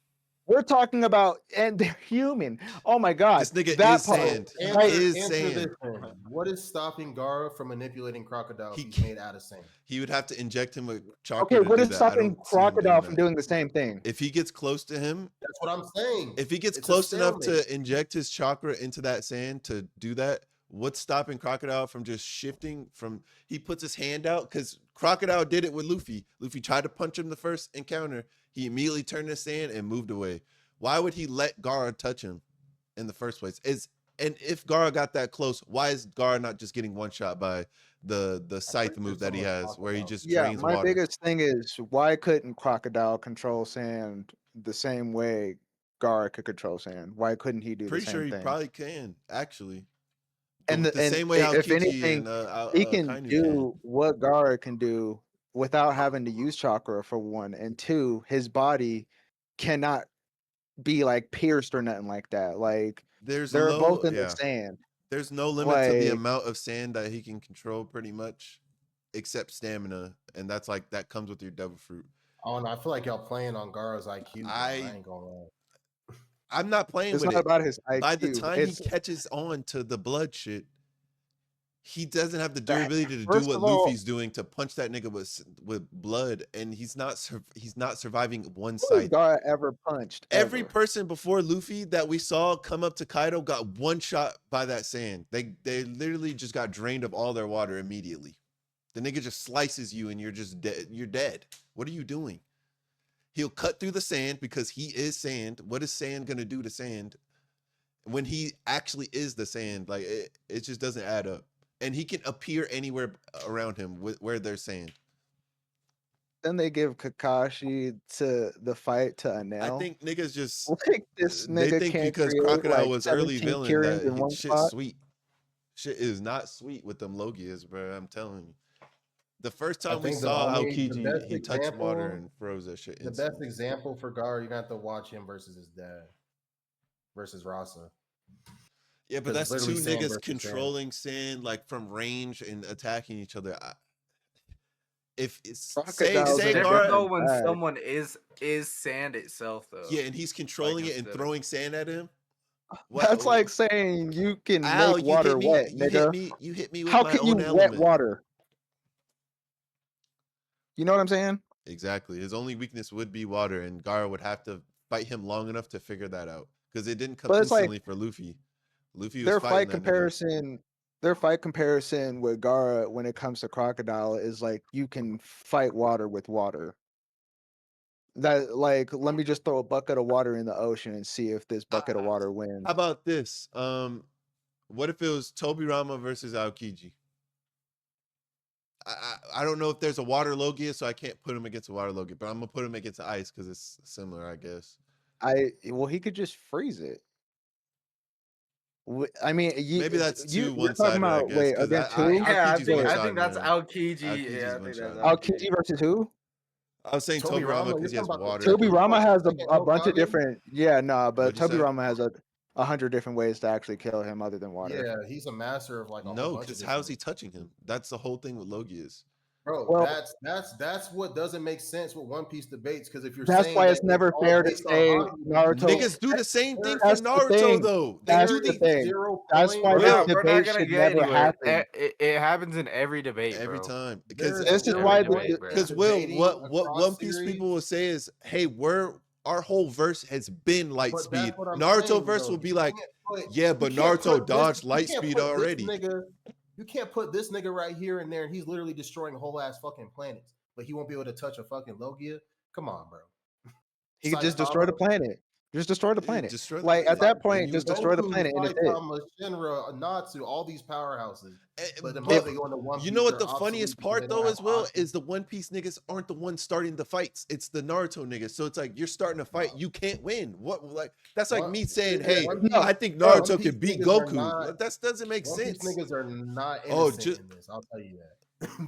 We're talking about, and they're human. Oh my god, This nigga that is part, sand. He right? is Answer sand. this then. What is stopping Gara from manipulating Crocodile if He he's can't- made out of sand? He would have to inject him with chakra. Okay, to what do is that. I stopping don't see him Crocodile from that. doing the same thing? If he gets close to him, That's what I'm saying. if he gets It's a close enough to stalemate. inject his chakra into that sand to do that, what's stopping Crocodile from just shifting from he puts his hand out? Because Crocodile did it with Luffy. Luffy tried to punch him the first encounter. He immediately turned his sand and moved away. Why would he let Gara touch him in the first place? And if Gara got that close, why is Gara not just getting one shot by the scythe think move there's that he someone has, where he talking just Yeah, drains my water? biggest thing is why couldn't Crocodile control sand the same way Gara could control sand? Why couldn't he do Pretty the sure same he thing? probably can actually. And The and same way if Aokichi anything, and he can Kainu do what Gara can do without having to use chakra, for one, and two, his body cannot be like pierced or nothing like that. Like There's they're no, both in yeah. the sand. There's no limit to the Like- amount of sand that he can control, pretty much, except stamina, and that's like that comes with your devil fruit. I don't know. I feel like y'all playing on Garo's IQ. Bro. I ain't gonna lie. I'm not playing It's with not it. about his IQ. By the time It's he catches on to the blood shit, he doesn't have the durability to do first what of all, Luffy's doing to punch that nigga with blood, and he's not surviving one who has side. Gara ever punched? Every Ever? person before Luffy that we saw come up to Kaido got one shot by that sand. They literally just got drained of all their water immediately. The nigga just slices you and you're just dead. You're dead. What are you doing? He'll cut through the sand because he is sand. What is sand gonna do to sand when he actually is the sand? Like it just doesn't add up. And he can appear anywhere around him where there's sand. Then they give Kakashi to the fight to I Enel. think niggas just Like this they nigga think can't because create Crocodile like was early 17 villain Kirins that in one shit's spot. sweet. Shit is not sweet with them Logias, bro. I'm telling you. The first I time we think saw the Aokiji, best he touched water example, and froze that shit the instantly. best example for Gar, you're gonna have to watch him versus his dad, versus Rasa. Yeah, but 'Cause that's it's two literally sand niggas versus sand. controlling sand like from range and attacking each other. If it's say Crocodiles It's in a different Gar, though different when bag. someone is sand itself though. yeah, and he's controlling it and instead of- throwing sand at him. That's like saying you can Al, make you water hit me. wet, You hit nigga. me. You hit me with How my can you own wet element. water? You know what I'm saying? Exactly. His only weakness would be water, and Gar would have to fight him long enough to figure that out. Because it didn't come But it's like instantly for Luffy. Luffy was their fighting fight that nigga. comparison. Their fight comparison with Gara when it comes to Crocodile is like you can fight water with water. That like let me just throw a bucket of water in the ocean and see if this bucket of water wins. How about this? What if it was Tobirama versus Aokiji? I don't know if there's a water Logia, so I can't put him against a water Logia, but I'm gonna put him against ice because it's similar, I guess. Well, he could just freeze it. I mean, Maybe that's too you're talking one-sided, I about guess. wait Because against who? Yeah, Aokiji's one I shot, think that's man. Aokiji. Aokiji's Yeah, I one think shot. that's Aokiji versus who? I was saying Toby Tobirama Rama, because he you're has talking about the water. Toby Rama has Second a bunch of Hokage? different. Yeah, no, but What'd you Toby say? Rama has 100 different ways to actually kill him other than water. Yeah, he's a master of like a whole No, bunch of because how's he different. touching him? That's the whole thing with Logias. Bro, Well- that's what doesn't make sense with One Piece debates. Because if you're That's saying why that it's never all fair to based on say Hokage, Naruto. Niggas do the same thing for That's the Naruto, thing. though. They That's do the the thing. 0 That's point, why bro. this No, we're not debate gonna should get never anywhere. happen. It happens in every debate, every bro. time. There's This is zero why the- point Because in Will, debating what across One Piece series, people will say is, hey, our whole verse has been light but speed. that's what I'm Naruto saying, verse though. will be You like, can't put- yeah, you but can't Naruto put dodged this- you light can't speed put this already. You can't put this nigga right here and there, and he's literally destroying whole ass fucking planets, but he won't be able to touch a fucking Logia. Come on, bro. He could just destroy the Saitama, planet. Just destroy the Yeah, planet. destroy the Like planet. at that And point, you just would- destroy the Goku, planet and it's it. Saitama, Shinra, Natsu, all these powerhouses. But the But moment they go into One Piece, you know what they're the funniest obsolete because part they don't though have as well Haki. is the One Piece niggas aren't the ones starting the fights. It's the Naruto niggas. So it's like you're starting a fight, you can't win. What like that's like One- me saying, yeah, hey, One No, I think One Naruto Piece can beat niggas are Goku. not- That doesn't make One Piece sense. niggas are not Oh, innocent in this. I'll tell you that.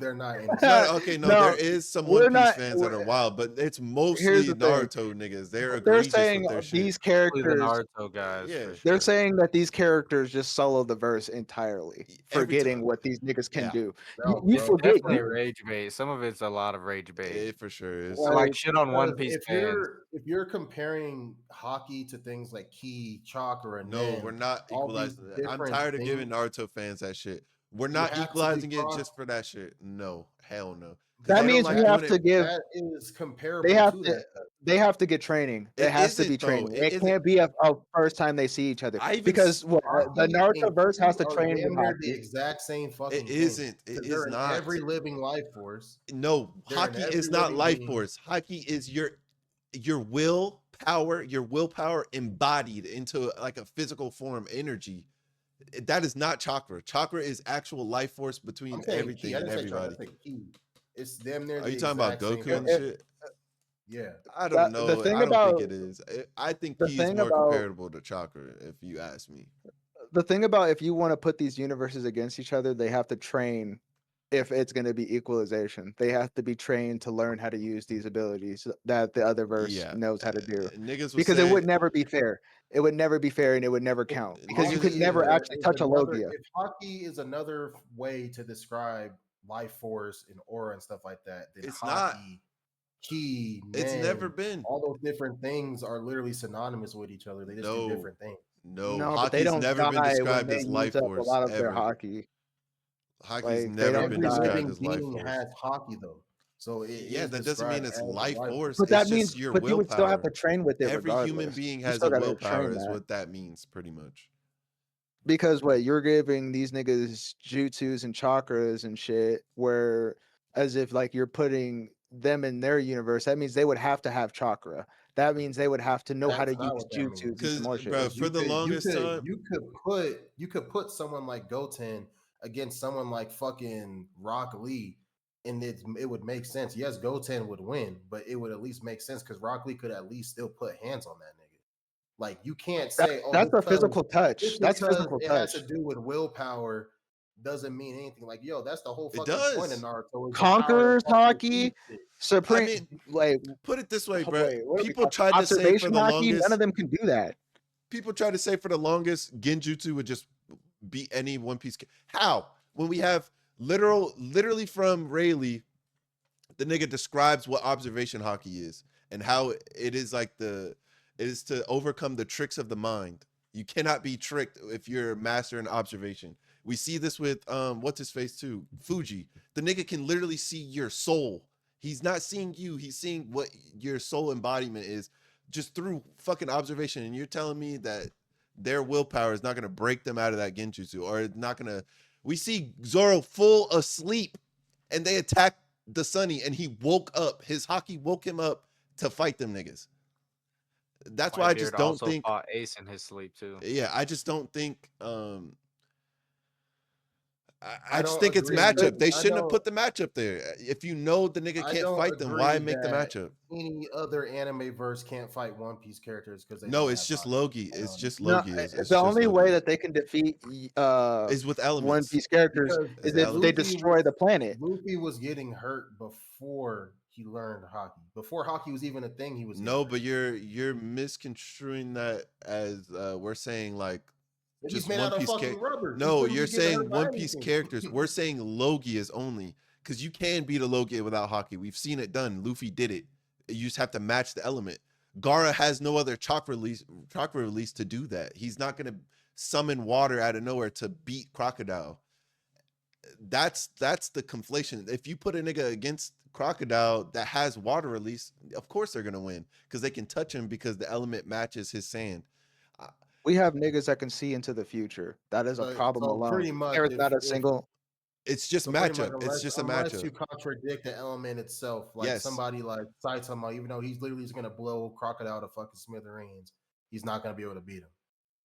They're not innocent. No, okay, no, No, there is some we're One Piece not- fans that are wild, but it's Here's mostly the thing. Naruto niggas. They're They're egregious saying with their shit. these The characters. Naruto guys. Yeah. For sure. They're saying that these characters just solo the verse entirely, Every forgetting time. what these niggas can Yeah. do. No, You bro. forget. Definitely rage bait. Some of it's a lot of rage bait. It for sure is. Well, Like shit on One Because Piece if fans. you're comparing hockey to things like ki, chakra, and No, nen, we're not all these equalizing that. I'm different tired of giving things, Naruto fans that shit. We're you not have to be equalizing it cross- just for that shit. No, hell no. 'Cause That they don't means like we have doing to it. give. that is comparable They have to to. that. They have to get training. It It has to be isn't, though. training. It It isn't. can't be a first time they see each other. I even Because the Hockey Naruto and verse has ki to are train with damn near the hockey. exact same fucking It thing. isn't. It 'Cause is they're in not. every living life force. No, They're in hockey every is not living life being. force. Hockey is your willpower embodied into like a physical form, energy. That is not chakra. Chakra is actual life force between I'm saying everything ki. I and didn't say chakra, everybody. I said ki. It's damn near. Are you the talking about exact same Goku and thing. shit? Yeah. I don't The know. thing I don't about- think it is. I think the Ki is thing more about- comparable to chakra, if you ask me. The thing about if you want to put these universes against each other, they have to train. If it's going to be equalization, they have to be trained to learn how to use these abilities that the other verse Yeah, knows how to do. Niggas will Because say, it would never be fair. It would never be fair, and it would never count because you niggas could is never a- actually touch a Logia. If hockey is another way to describe life force and aura and stuff like that, then It's not. hockey ki, It's never nen, been. all those different things are literally synonymous with each other. They just do No, different things. no. No, but they Hockey's don't never been die when described they as use life up a force lot of their ever. hockey. Hockey's Like, they never don't been Every die. described living as life being force. has hockey though, so it Yeah, is that doesn't mean described it's as life life. force. But It's that means, just your but you would still have to willpower. train with it Every human regardless. being You has still a gotta willpower, train is that. what that means, pretty much. Because what you're giving these niggas jutsus and chakras and shit, where as if like you're putting them in their universe, that means they would have to have chakra. That means they would have to know how to That's not use what that means. jutsus and some Because, more shit. bro, Because for the longest time, you could put someone like Goten against someone like fucking Rock Lee, and it would make sense. Yes, Goten would win, but it would at least make sense because Rock Lee could at least still put hands on that nigga. Like you can't say, oh, That's a because physical touch. just That's because physical it has touch. to do with willpower doesn't mean anything. Like, yo, that's the whole it fucking point of does. Naruto is the power to Conqueror's fucking hockey, beat shit. supreme, mean, like Put it this way, oh, bro. wait, what are we People talking? tried to say for Observation the hockey. None longest. of them can do that. People tried to say for the longest, Genjutsu would just beat any One Piece. How? When we have literally from Rayleigh, the nigga describes what observation hockey is and how it is like it is to overcome the tricks of the mind. You cannot be tricked if you're a master in observation. We see this with what's his face too, Fuji. The nigga can literally see your soul. He's not seeing you, he's seeing what your soul embodiment is just through fucking observation. And you're telling me that their willpower is not gonna break them out of that genjutsu, or it's not gonna. We see Zoro full asleep and they attack the Sunny and he woke up. His hockey woke him up to fight them niggas. That's why I just Whitebeard don't also think. fought Ace in his sleep too. Yeah, I just don't think. I I just don't think it's agree. matchup. They I shouldn't have don't. put the matchup there. If you know the nigga I can't don't fight them, why agree make the that matchup? any other anime verse can't fight One Piece characters because they No, don't it's have just hockey. Logi. It's just No, Logi. It's the just only way Logi. that they can defeat Is with One elements. Piece characters Because Is is if they elements. destroy the planet. Luffy was getting hurt before he learned hockey. Before hockey was even a thing, he was No, getting but hurt. you're misconstruing that as we're saying like He's just made One out of Piece fucking rubber. He's No, you're literally getting saying hurt by One Piece anything. characters. We're saying Logias only because you can beat a Logia without hockey. We've seen it done. Luffy did it. You just have to match the element. Gara has no other chakra release to do that. He's not gonna summon water out of nowhere to beat Crocodile. That's the conflation. If you put a nigga against Crocodile that has water release, of course they're gonna win because they can touch him because the element matches his sand. Uh, We have niggas that can see into the future. That is a problem So alone. pretty much, There's not a if single. It's just so pretty much, matchup. It's just a unless matchup. you contradict the element itself, like Yes. somebody like Saitama, even though he's literally just gonna blow Crocodile to fucking smithereens, he's not gonna be able to beat him.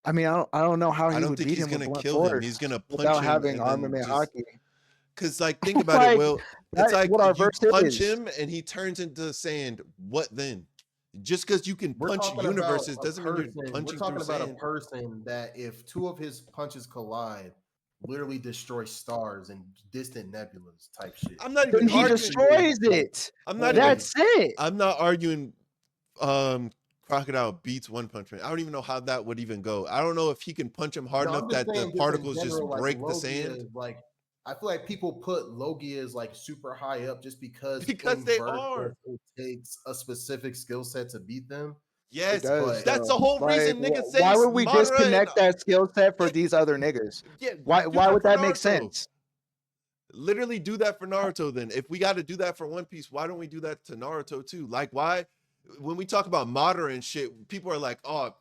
I mean, I don't know how I he don't would think beat he's him with gonna blunt kill him. force He's gonna punch without him having and then armament just hockey. because like think about Like, it, Will. It's that's like what our you verse punch is. him and he turns into sand. What then? Just because you can We're punch talking universes about a doesn't mean you're person. We're punching talking through about a sand. person that if two of his punches collide, literally destroy stars and distant nebulas type shit. I'm not Then even he arguing. destroys it. I'm not even. That's it. I'm not arguing. Crocodile beats One Punch Man. I don't even know how that would even go. I don't know if he can punch him hard No, enough I'm just that the saying, just in particles just general, like break the Logia sand is like. I feel like people put Logia as like super high up just because because in they versus are. it takes a specific skill set to beat them. It Yes, does. But that's the whole Like, reason niggas say why would we Madara and disconnect that skill set for yeah, these other niggas? yeah. Why? Do Why that would for that make Naruto. sense? Literally do that for Naruto then. If we got to do that for One Piece, why don't we do that to Naruto too? Like why when we talk about Madara and shit, people are like, "Oh,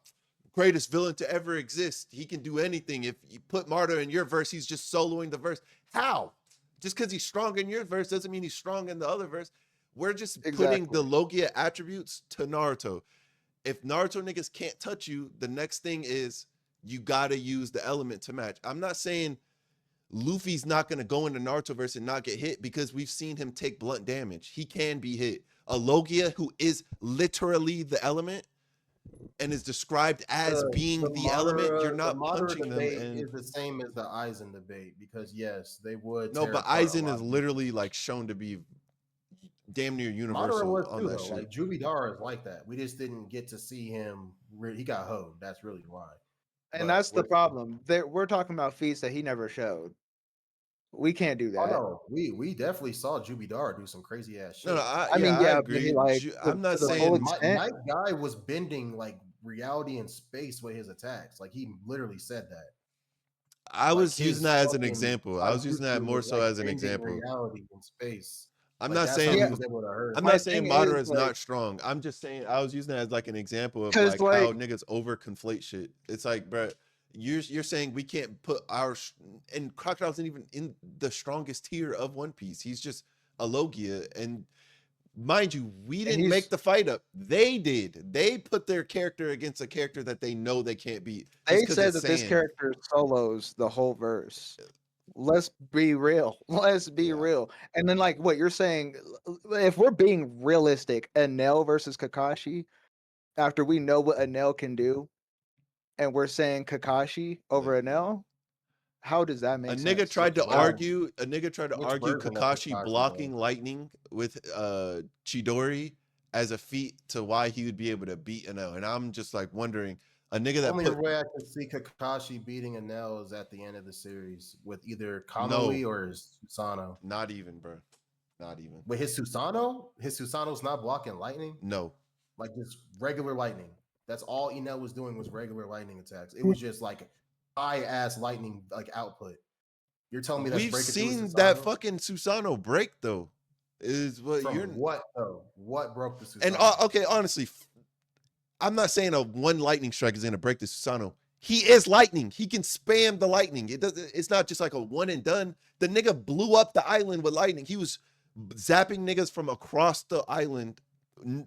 greatest villain to ever exist. He can do anything. If you put Madara in your verse, he's just soloing the verse." How? Just because he's strong in your verse doesn't mean he's strong in the other verse. We're just putting the Exactly. Logia attributes to Naruto. If Naruto niggas can't touch you, the next thing is you gotta use the element to match. I'm not saying Luffy's not gonna go into Naruto verse and not get hit because we've seen him take blunt damage. He can be hit. A Logia who is literally the element and is described as being the element, you're The not Madara punching them. debate And is the same as the Aizen debate because yes, they would no, tear but apart a Aizen lot is of literally like shown to be damn near Madara universal was on too that though. shit. Like Jubidara is like that. We just didn't get to see him. He got hoed. That's really why. And But that's the problem. We're talking about feats that he never showed. We can't do Oh that. no, we definitely saw Jubidar do some crazy ass shit. No, I mean, I yeah, but agree. like I'm not to the Like full saying extent. Night Guy was bending like reality and space with his attacks. Like he literally said that. I Like was using his that as an fucking example. I was using that taijutsu more was so like as an bending example. reality and space. I'm Like not that's how he saying was able to hurt. I'm My not saying thing Madara is is like, not strong. I'm just saying I was using that as like an example of because like how like niggas over conflate shit. It's like, bro, you're saying we can't put and Crocodile's not even in the strongest tier of One Piece. He's just a Logia, and mind you, we and didn't he's make the fight up. They did. They put their character against a character that they know they can't beat they just because said it's that this sand. character solos the whole verse. Let's be real. Let's be Yeah. real. And then like what you're saying, if we're being realistic, Enel versus Kakashi, after we know what Enel can do, and we're saying Kakashi over Enel, how does that A make nigga sense? tried to Wow. argue. A nigga tried to Which argue version of Kakashi Kakashi, blocking though? lightning with Chidori as a feat to why he would be able to beat Enel. And I'm just like wondering, a nigga that Only put way I can see Kakashi beating Enel is at the end of the series with either No. Kamui or his Susanoo. not even, bro, not even. With his Susanoo's not blocking lightning. No, Like just regular lightning. That's all Enel was doing was regular lightning attacks. It was just like high ass lightning like output. You're telling me that's we've breaking through a seen that Susanoo? fucking Susanoo break though. Is what From you're what though? What broke the Susanoo? and okay, honestly, I'm not saying a one lightning strike is gonna break the Susanoo. He is lightning. He can spam the lightning. It's not just like a one and done. The nigga blew up the island with lightning. He was zapping niggas from across the island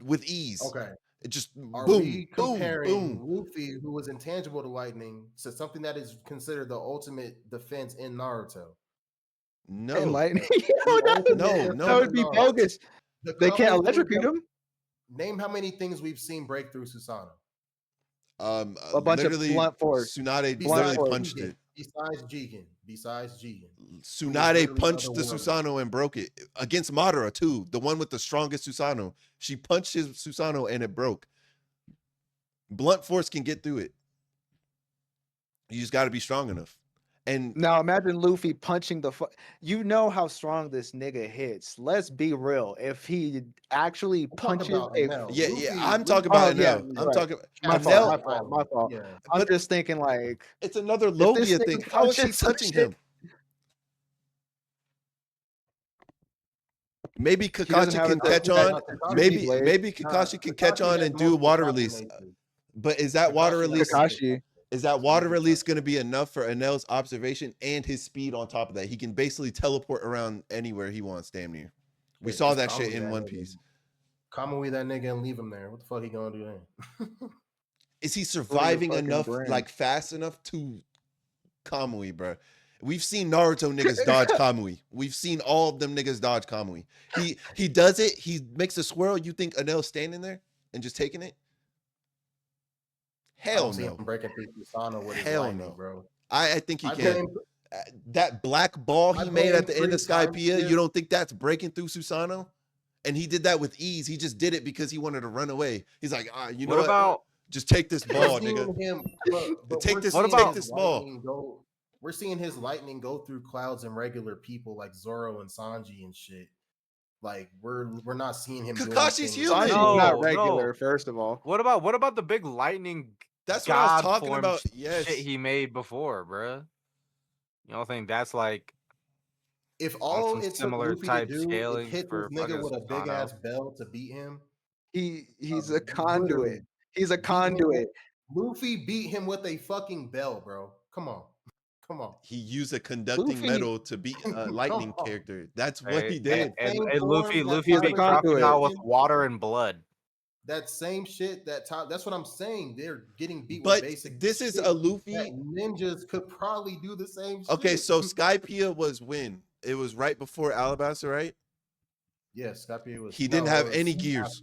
with ease. Okay. It just Are boom, we boom, comparing boom. Luffy, who was intangible to lightning, to something that is considered the ultimate defense in Naruto? And No, lightning. No, That would be bogus. The They can't couple things electrocute that- him. Name how many things we've seen break through Susanoo. A bunch of literally, blunt force. Tsunade Blunt literally force. punched Jigen, it. besides Jigen. Tsunade literally punched the otherworldly. Susanoo and broke it against Madara too, the one with the strongest Susanoo. She punched his Susanoo and it broke. Blunt force can get through it. You just got to be strong enough. And Now imagine Luffy punching the. You know how strong this nigga hits. Let's be real. If he actually talking punches about a. Enel. yeah, Luffy- I'm talking about Oh, yeah, Enel. I'm right. talking My Enel. fault. My fault. Yeah. I'm But- just thinking like. It's another If this Logia nigga thing. How is he punches some touching shit- him? Maybe doesn't Kakashi have can that- catch that- on. Kakashi- Maybe blade. maybe Kakashi can catch Kakashi on has and do a multiple water combinations. release. But is that water Kakashi has release? Kakashi. Is that water Kakashi. release going to be enough for Enel's observation and his speed on top of that? He can basically teleport around anywhere he wants, damn near. We Yeah, saw just that shit Kamui in that One nigga. Piece. Kamui that nigga and leave him there. What the fuck he gonna do then? Is he surviving fucking enough, brain. like fast enough to Kamui, bro? We've seen Naruto niggas dodge Kamui. We've seen all of them niggas dodge Kamui. He does it. He makes a swirl. You think Enel's standing there and just taking it? I Hell don't see no. him breaking through Susanoo with his Hell lightning, no. bro. I think he I can. blame That black ball he I made at blame the end of free time Skypiea, skip. you don't think that's breaking through Susanoo? And he did that with ease. He just did it because he wanted to run away. He's like, you know What what? about Just take this ball, We're seeing nigga. him, but Take we're this- seeing take his this ball. lightning go. We're seeing his lightning go through clouds and regular people like Zoro and Sanji and shit. Like we're not seeing him. doing Kakashi's things- human. Sanji's No, not no. regular. First of all. what about the big lightning That's what I was god talking form about. Yes. shit he made before, bruh? You don't think that's like If all some it took similar Luffy to type do is scaling hit for this nigga fucking with a big Susanoo? ass bell to beat him, He's a literally conduit. He's a beat him with- conduit. Luffy beat him with a fucking bell, bro. Come on, come on. He used a conducting Luffy- metal to beat a lightning Come on. character. That's what he Hey, did. and Same Luffy form that He's a beat Tyler conduit. Crocodile with Jackson- water and blood. That same shit that time. That's what I'm saying. They're getting beat But with basic. this is shit a Luffy. that ninjas could probably do the same. Okay, shit. so Skypiea was when? It was right before Alabasta, right? Yes, Skypiea was. He didn't no, have it was any after- gears.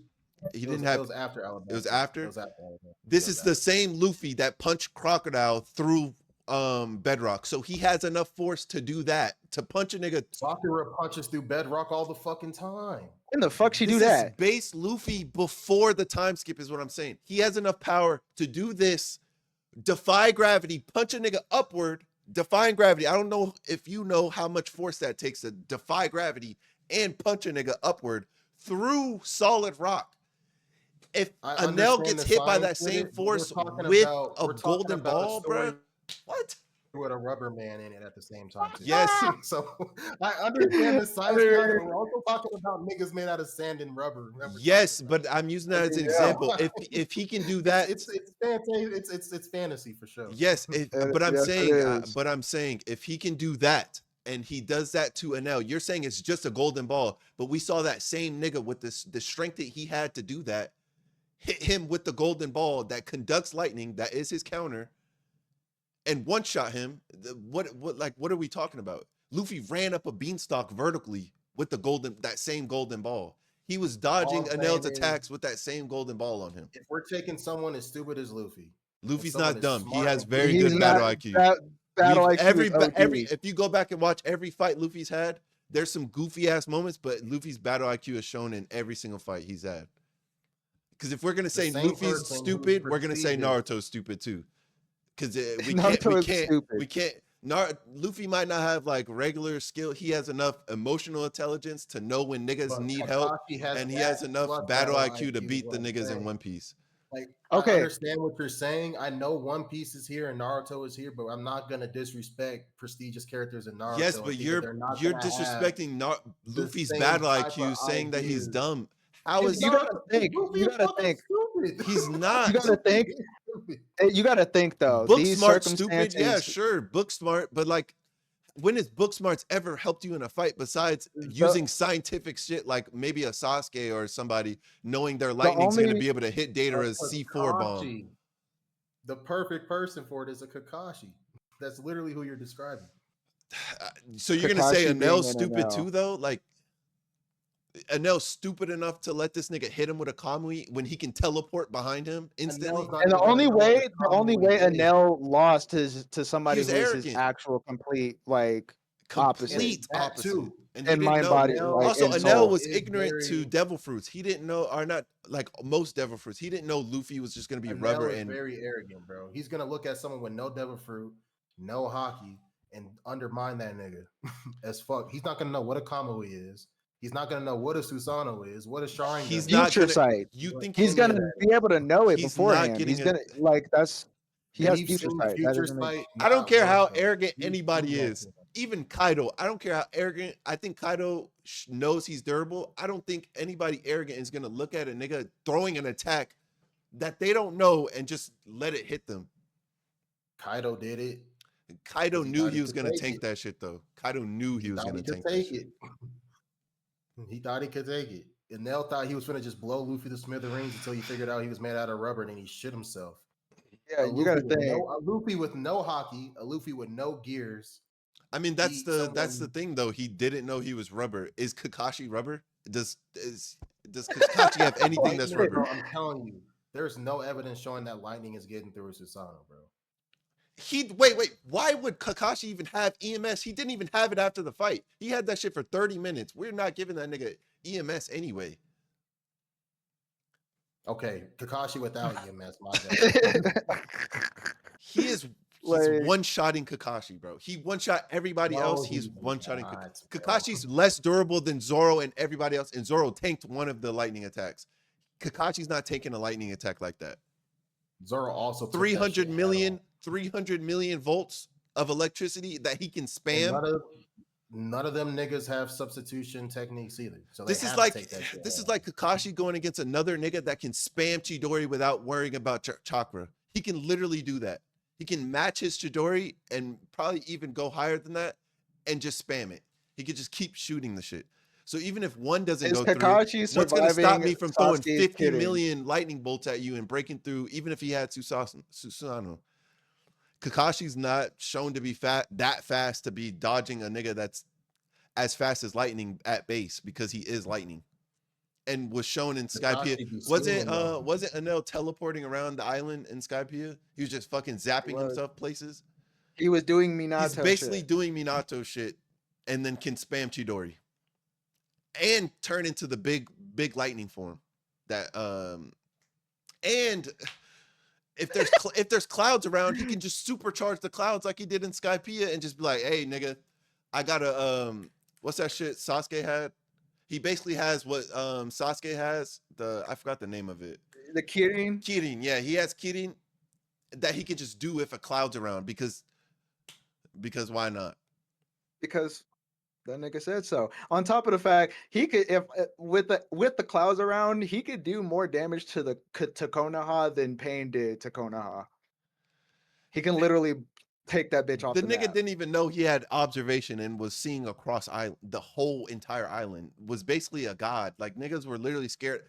He it didn't was- have. It was after Alabama. It was after? It was after Alabama. This It was is the after. same Luffy that punched Crocodile through Bedrock. So he has enough force to do that. To punch a nigga. Sakura punches through bedrock all the fucking time. When the fuck she do This is that? base Luffy before the time skip is what I'm saying. He has enough power to do this, defy gravity, punch a nigga upward, defying gravity. I don't know if you know how much force that takes to defy gravity and punch a nigga upward through solid rock. If I Anel understand gets the hit by science that with same it, but force with a golden ball, story bruh, what? with a rubber man in it at the same time. Too. Yes. So I understand the science behind it, but we're also talking about niggas made out of sand and rubber. Yes, but I'm using that as an example. If he can do that, it's fantasy. It's fantasy for sure. yes. But I'm Yes, it saying, is. if he can do that and he does that to Anel, you're saying it's just a golden ball. But we saw that same nigga with the strength that he had to do that, hit him with the golden ball that conducts lightning, that is his counter, and one shot him. What are we talking about? Luffy ran up a beanstalk vertically with that same golden ball. He was dodging All I'm Anel's saying is, attacks with that same golden ball on him. if we're taking someone as stupid as Luffy, Luffy's someone not is dumb. He smart has and very He's good not battle IQ. that battle IQ Every is OD. if you go back and watch every fight Luffy's had, there's some goofy ass moments, but Luffy's battle IQ is shown in every single fight he's had. Because if we're gonna say same Luffy's person who's stupid, we're gonna say prestigious. Naruto's stupid too. Because Naruto is stupid. we can't. Luffy might not have like regular skill. He has enough emotional intelligence to know when niggas But need help, Kakashi has and he that has enough plus battle IQ to is beat what the I'm niggas in saying. One Piece. Like, Okay. I understand what you're saying. I know One Piece is here and Naruto is here, but I'm not gonna disrespect prestigious characters in Naruto. Yes, and but think that you're they're not you're gonna have disrespecting the Luffy's same battle type IQ, of saying that he's ideas. dumb. How It's is You not- gotta think. Luffy You is gotta fucking think. stupid. He's not? You gotta think. Stupid. You gotta think though. Book These smart, stupid? Yeah, circumstances. sure, book smart, but like, when has book smarts ever helped you in a fight besides The- using scientific shit like maybe a Sasuke or somebody knowing their lightning's going to only- be able to hit Deidara's C4 bomb? Kakashi. The perfect person for it is a Kakashi. That's literally who you're describing. So you're going to say Kakashi being Anel's an stupid Enel. too, though? Like, Anel's stupid enough to let this nigga hit him with a Kamui when he can teleport behind him instantly? Anel's not And the even only gonna know way, what the only way Kamui is. Enel lost to somebody was who is his arrogant. actual complete like opposite. Complete That opposite. too. And he And didn't mind know. body, Enel- like Also, and Anel soul. was is ignorant to very- devil fruits. He didn't know, or not like most devil fruits. He didn't know Luffy was just going to be Anel rubber is and very arrogant, bro. He's gonna look at someone with no devil fruit, no hockey, and undermine that nigga as fuck. He's not gonna know what a Kamui is. He's not gonna know what a Susano is, what a Sharingan he's is. not Future gonna. sight. You think He's any of gonna that. be able to know it He's not beforehand. getting He's it. gonna like that's he And has you've future seen sight. That future doesn't make- sight. I don't not care how work, though. arrogant You've anybody seen that is. shit. Even Kaido. I don't care how arrogant. I think Kaido knows he's durable. I don't think anybody arrogant is gonna look at a nigga throwing an attack that they don't know and just let it hit them. Kaido did it. Kaido 'Cause he knew thought he he was could gonna take tank it. that shit though. Kaido knew he was thought gonna he could tank that take shit. it. He thought he could take it. And Nell thought he was gonna just blow Luffy to smithereens until he figured out he was made out of rubber and then he shit himself. Yeah, A you gotta Luffy with think. a Luffy with no hockey, a Luffy with no gears. I mean, that's Beat the someone- thing though. He didn't know he was rubber. Is Kakashi rubber? Does Kakashi have anything that's Lightning, bro, rubber? I'm telling you, there's no evidence showing that lightning is getting through Susanoo, bro. Wait. Why would Kakashi even have EMS? He didn't even have it after the fight. He had that shit for 30 minutes. We're not giving that nigga EMS anyway. Okay, Kakashi without EMS, my bad. He is Like- one-shotting Kakashi, bro. He one-shot everybody No, else. he He's did one-shotting not, bro. Kakashi's less durable than Zoro and everybody else, and Zoro tanked one of the lightning attacks. Kakashi's not taking a lightning attack like that. Zoro also took that 300 shit million, head 300 million volts of electricity that he can on. And spam. none of them niggas have substitution techniques either. So This is like Kakashi going against another nigga that can spam Chidori without worrying about chakra. He can literally do that. He can match his Chidori and probably even go higher than that and just spam it. He could just keep shooting the shit. So even if one doesn't Is go through, Kakashi what's going to stop surviving me from throwing Sasuke's 50 kidding? million lightning bolts at you and breaking through, even if he had Susanoo? Kakashi's not shown to be that fast to be dodging a nigga that's as fast as lightning at base because he is lightning. And was shown in Skypiea. Kakashi be Wasn't stealing, though. wasn't Enel teleporting around the island in Skypiea? He was just fucking zapping was. himself places. He was doing Minato. He's basically shit. doing Minato shit and then can spam Chidori. And turn into the big lightning form. That and if there's clouds around, he can just supercharge the clouds like he did in Skypiea and just be like, hey nigga, I got a what's that shit Sasuke had? He basically has what Sasuke has. I forgot the name of it. The Kirin. Kirin, yeah, he has Kirin that he can just do if a cloud's around because why not? Because that nigga said so. On top of the fact he could, if with the clouds around, he could do more damage to the to Konoha than Pain did to Konoha. He can literally take that bitch off The the nigga map. didn't even know he had observation and was seeing across the whole entire island. Was basically a god. Like niggas were literally scared.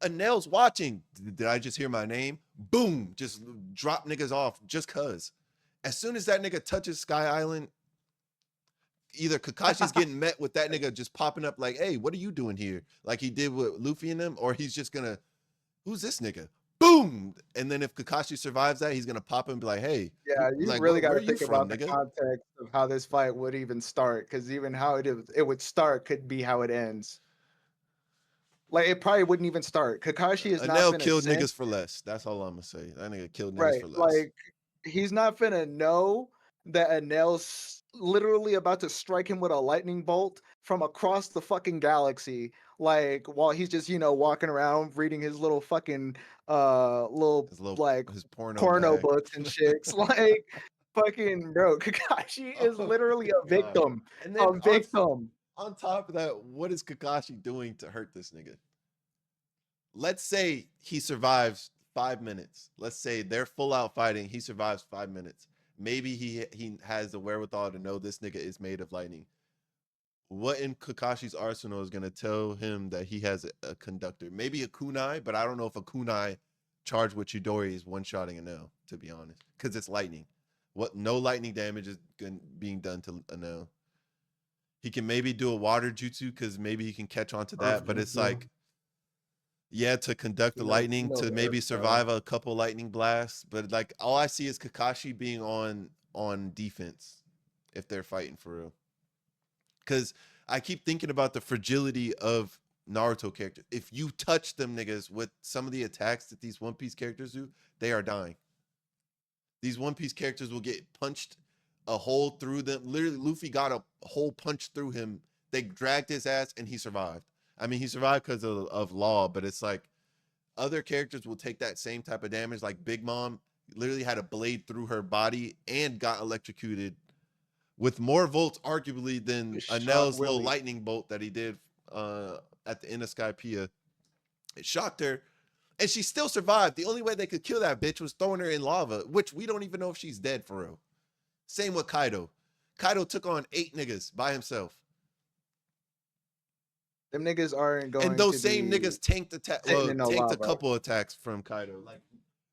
Anel's watching. Did I just hear my name? Boom! Just drop niggas off just cause. As soon as that nigga touches Sky Island, either Kakashi's getting met with that nigga just popping up like, hey, what are you doing here? Like he did with Luffy and them, or he's just gonna, who's this nigga? Boom! And then if Kakashi survives that, he's gonna pop and be like, hey, Yeah, you like, really got where to are you think from, about the nigga? context of how this fight would even start, because even how it would start could be how it ends. Like it probably wouldn't even start. Kakashi is not Anel finna killed sense, niggas for less. That's all I'm gonna say. That nigga killed niggas right? for less. Like he's not finna know that Anel's literally about to strike him with a lightning bolt from across the fucking galaxy. Like while he's just walking around reading his little fucking little his little like his porno porno bag. books and chicks. Like fucking bro, Kakashi is Oh literally my a God. victim. And A then victim. on top of that, what is Kakashi doing to hurt this nigga? Let's say he survives 5 minutes. Let's say they're full out fighting. He survives 5 minutes. Maybe he has the wherewithal to know this nigga is made of lightning. What in Kakashi's arsenal is gonna tell him that he has a conductor? Maybe a kunai, but I don't know if a kunai charged with Chidori is one-shotting a nail, to be honest, because it's lightning. What no lightning damage is being done to a nail. He can maybe do a water jutsu because maybe he can catch on to that, but it's like, yeah, to conduct the lightning to maybe survive a couple lightning blasts, but like all I see is Kakashi being on defense if they're fighting for real. Because I keep thinking about the fragility of Naruto characters. If you touch them niggas with some of the attacks that these One Piece characters do, they are dying. These One Piece characters will get punched a hole through them. Literally, Luffy got a hole punched through him. They dragged his ass and he survived. I mean, he survived because of law, but it's like other characters will take that same type of damage. Like Big Mom literally had a blade through her body and got electrocuted with more volts, arguably, than Shock Anel's little Willie. lightning bolt that he did at the end of Skypiea. It shocked her, and she still survived. The only way they could kill that bitch was throwing her in lava, which we don't even know if she's dead for real. Same with Kaido. Kaido took on 8 niggas by himself. Them niggas aren't going And those to same be niggas tanked sitting in no tanked a lava. couple attacks from Kaido. Like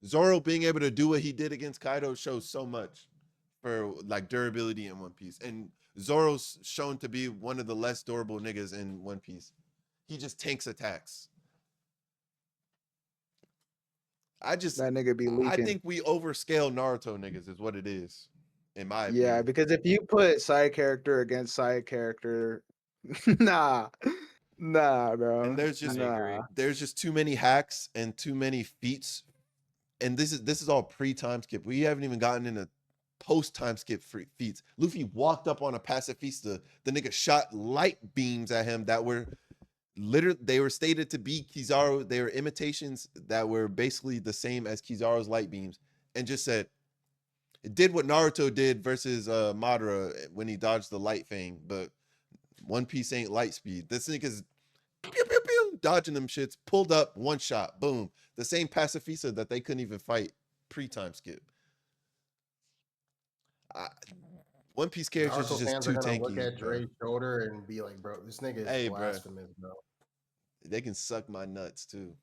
Zoro being able to do what he did against Kaido shows so much for like durability in One Piece. And Zoro's shown to be one of the less durable niggas in One Piece. He just tanks attacks. That nigga be leaking. I think we overscale Naruto niggas is what it is, in my opinion. Yeah, because if you put side character against side character, nah, bro. And there's just too many hacks and too many feats. And this is all pre-time skip. We haven't even gotten into post-time skip feats. Luffy walked up on a pacifista. The nigga shot light beams at him that were literally, they were stated to be Kizaru. They were imitations that were basically the same as Kizaru's light beams, and just said it did what Naruto did versus Madara when he dodged the light fang. But One Piece ain't light speed. This nigga's pew, pew, pew, dodging them shits, pulled up, one shot, boom. The same pacifista that they couldn't even fight pre-time skip. One Piece characters Naruto is just fans too are gonna tanky. look at bro. Dre's shoulder and be like, "Bro, this nigga is Hey, bro. blasphemous, bro." They can suck my nuts too.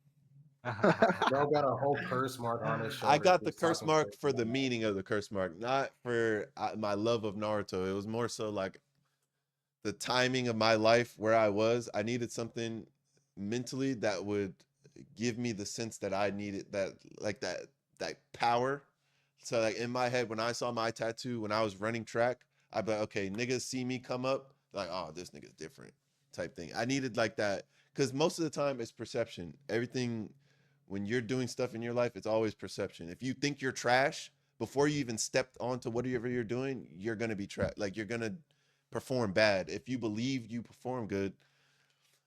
Bro got a whole curse mark on his shoulder. I got the just curse talking mark shit. for the meaning of the curse mark, not for my love of Naruto. It was more so like the timing of my life where I was. I needed something mentally that would give me the sense that I needed that power. So like in my head, when I saw my tattoo when I was running track, I'd be like, okay, niggas see me come up, like, oh, this nigga's different type thing. I needed like that because most of the time it's perception. Everything When you're doing stuff in your life, it's always perception. If you think you're trash before you even stepped onto whatever you're doing, you're gonna be trash. Like you're gonna perform bad. If you believe you perform good,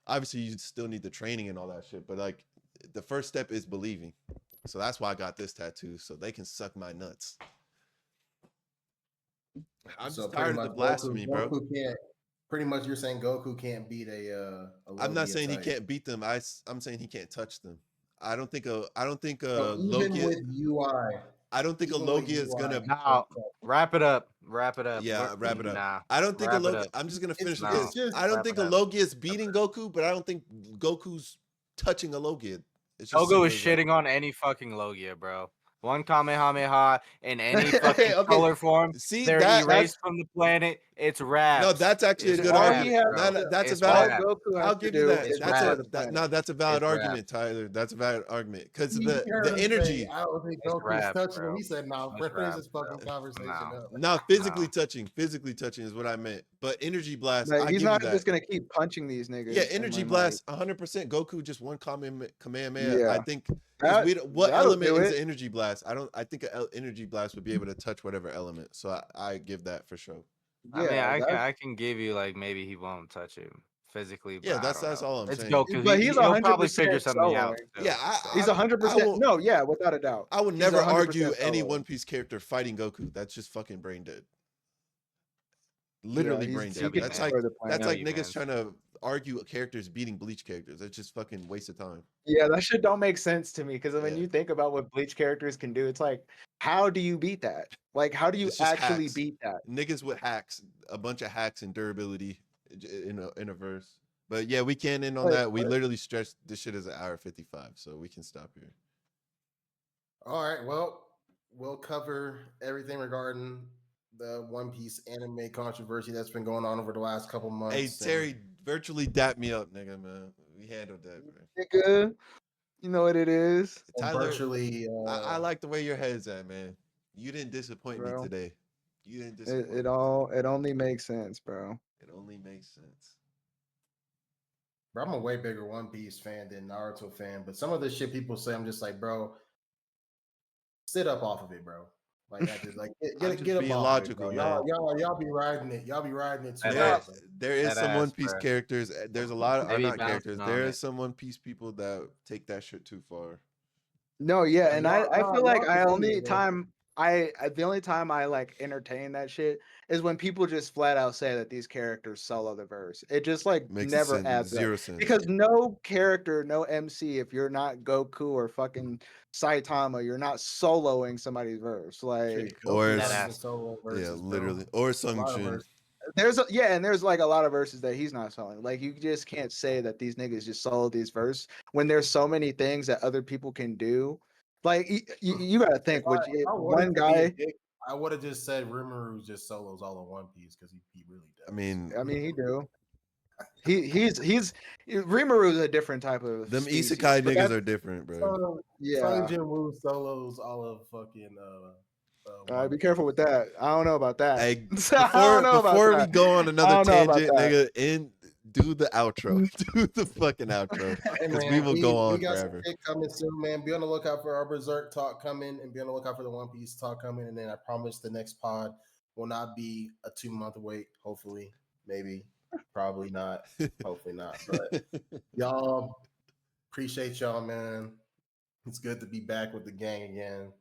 obviously you still need the training and all that shit. But like the first step is believing. So that's why I got this tattoo, so they can suck my nuts. I'm So just pretty tired of much the blasphemy, bro. Goku can't. Pretty much, you're saying Goku can't beat a I'm not Logia saying he type. can't beat them. I'm saying he can't touch them. I don't think So even Logia. with UI, I don't think a even with Logia is UI, gonna. Now, wrap it up. Wrap it up. Yeah, wrap it up. Nah, I don't think a wrap it Logia. up. I'm just gonna finish with No, this. just I don't wrap think it a up. Logia is beating Goku, but I don't think Goku's touching a Logia. It's just Goku simple is as that. shitting on any fucking Logia, bro. One Kamehameha in any fucking Okay, color form, See they're that? erased from the planet. It's No, raps. that's actually a It's good all raps, he argument. has bro. to, That's a It's all valid. rap. Goku has I'll to give you do that. It's is That's destroy a rap. the that planet. no, that's a valid It's argument, rap. Tyler. That's a valid argument because you the heard him say, energy. I don't think It's Goku's rap, touching him. bro. He said, "No, It's finish rap, this bro. fucking conversation No, up." No, no. physically touching is what I meant. But energy blast, Like I he's give you not that. just gonna keep punching these Yeah, niggas and energy then like, blast, 100%. Goku just one Kamehameha. I yeah, think because what that'll element do is it. an energy blast? I think an energy blast would be able to touch whatever element. So I give that for sure. I mean, Yeah, that. I can give you like maybe he won't touch him physically, but Yeah, I don't that's know. all I'm It's saying. Goku. But he's He'll probably 100% figure something out soloing. still. Yeah, So. He's I 100%. will No, yeah, without a doubt. I would He's never 100% argue any soloing. One Piece character fighting Goku. That's just fucking brain dead. Yeah, Literally brain he dead. can W, That's man. like destroy the planet. like W, niggas man. trying to argue characters beating Bleach characters. That's just fucking waste of time. Yeah, that shit don't make sense to me because when Yeah. you think about what Bleach characters can do, it's like, how do you beat that? Like, how do you It's just actually hacks. beat that? Niggas with hacks, a bunch of hacks and durability in a verse. But yeah, we can't end on Like, that. We what? literally stretched this shit as an hour 55, so we can stop here. All right, well, we'll cover everything regarding the One Piece anime controversy that's been going on over the last couple months. Hey and- Terry, virtually dap me up, nigga, man. We handled that, bro. Nigga, you know what it is, and Tyler, virtually, I like the way your head's at, man. You didn't disappoint me bro. today. You didn't disappoint me. It only makes sense, bro. It only makes sense. bro, I'm a way bigger One Piece fan than Naruto fan, but some of the shit people say, I'm just like, bro, sit up off of it, bro. Like I just like I'm get just get up being off logical, of it, man. bro. Y'all be riding it. Y'all be riding it too That hard, ass. bro. There is That some One ass, Piece bruh. characters. There's a lot of Maybe not bouncing characters. on There it. is some One Piece people that take that shit too far. No, yeah, Like, and I feel like y'all I continue, only man. time the only time I like entertain that shit is when people just flat out say that these characters solo the verse. It just like Makes never sense, adds up. zero sense. Because no character, no MC, if you're not Goku or fucking Saitama, you're not soloing somebody's verse. Like Or Goku's it's- not even ass. solo verses, yeah, bro. literally. Or A Sung lot of Jin. verses. and there's like a lot of verses that he's not soloing. Like you just can't say that these niggas just solo these verses when there's so many things that other people can do. Like you gotta think, If I wanted one to be a guy? dick, I would have just said Rimuru just solos all in One Piece because he really does. I mean, I mean, he do. He's Rimuru is a different type of them species, isekai but niggas that's- are different, bro. yeah. Sung Jin Woo solos all of fucking One Be careful with Piece. that. I don't know about that. Hey, I don't know about before we that. go on I another don't know about tangent, that. nigga, do the outro. Do the fucking outro. Hey, Because man, we will go on we got forever. some shit coming soon, man. Be on the lookout for our Berserk talk coming, and be on the lookout for the One Piece talk coming. And then I promise the next pod will not be a 2-month wait. Hopefully, maybe, probably not. Hopefully not. But y'all, appreciate y'all, man. It's good to be back with the gang again.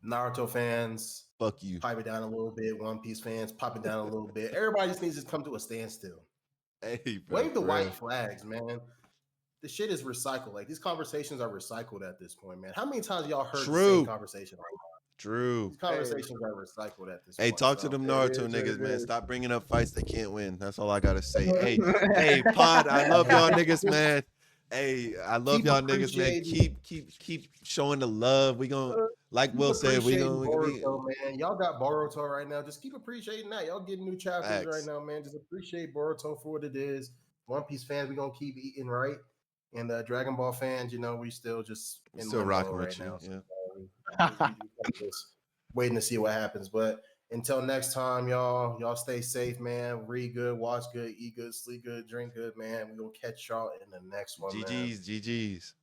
Naruto fans, Fuck you. pipe it down a little bit. One Piece fans, pop it down a little bit. Everybody just needs to come to a standstill. Hey, bro. Wave the for white real. flags, man. The shit is recycled. Like these conversations are recycled at this point, man. How many times y'all heard the True. same conversation? True. These conversations are recycled at this Hey, point. talk so. to them It Naruto is what niggas, it man. is. Stop bringing up fights they can't win. That's all I gotta say. Hey, Pod, I love y'all niggas, man. Hey, I love Keep y'all niggas, man. appreciating- Keep showing the love. We gonna, like Will said, we appreciating gonna. Boruto, man. Y'all got Boruto right now. Just keep appreciating that. Y'all getting new chapters Facts. right now, man. Just appreciate Boruto for what it is. One Piece fans, we gonna keep eating right. And Dragon Ball fans, you know, we still just in Still limbo rocking right with you. now. Yeah. We just waiting to see what happens. But until next time, y'all stay safe, man. Read good, watch good, eat good, sleep good, drink good, man. We gonna catch y'all in the next one, man. GG's.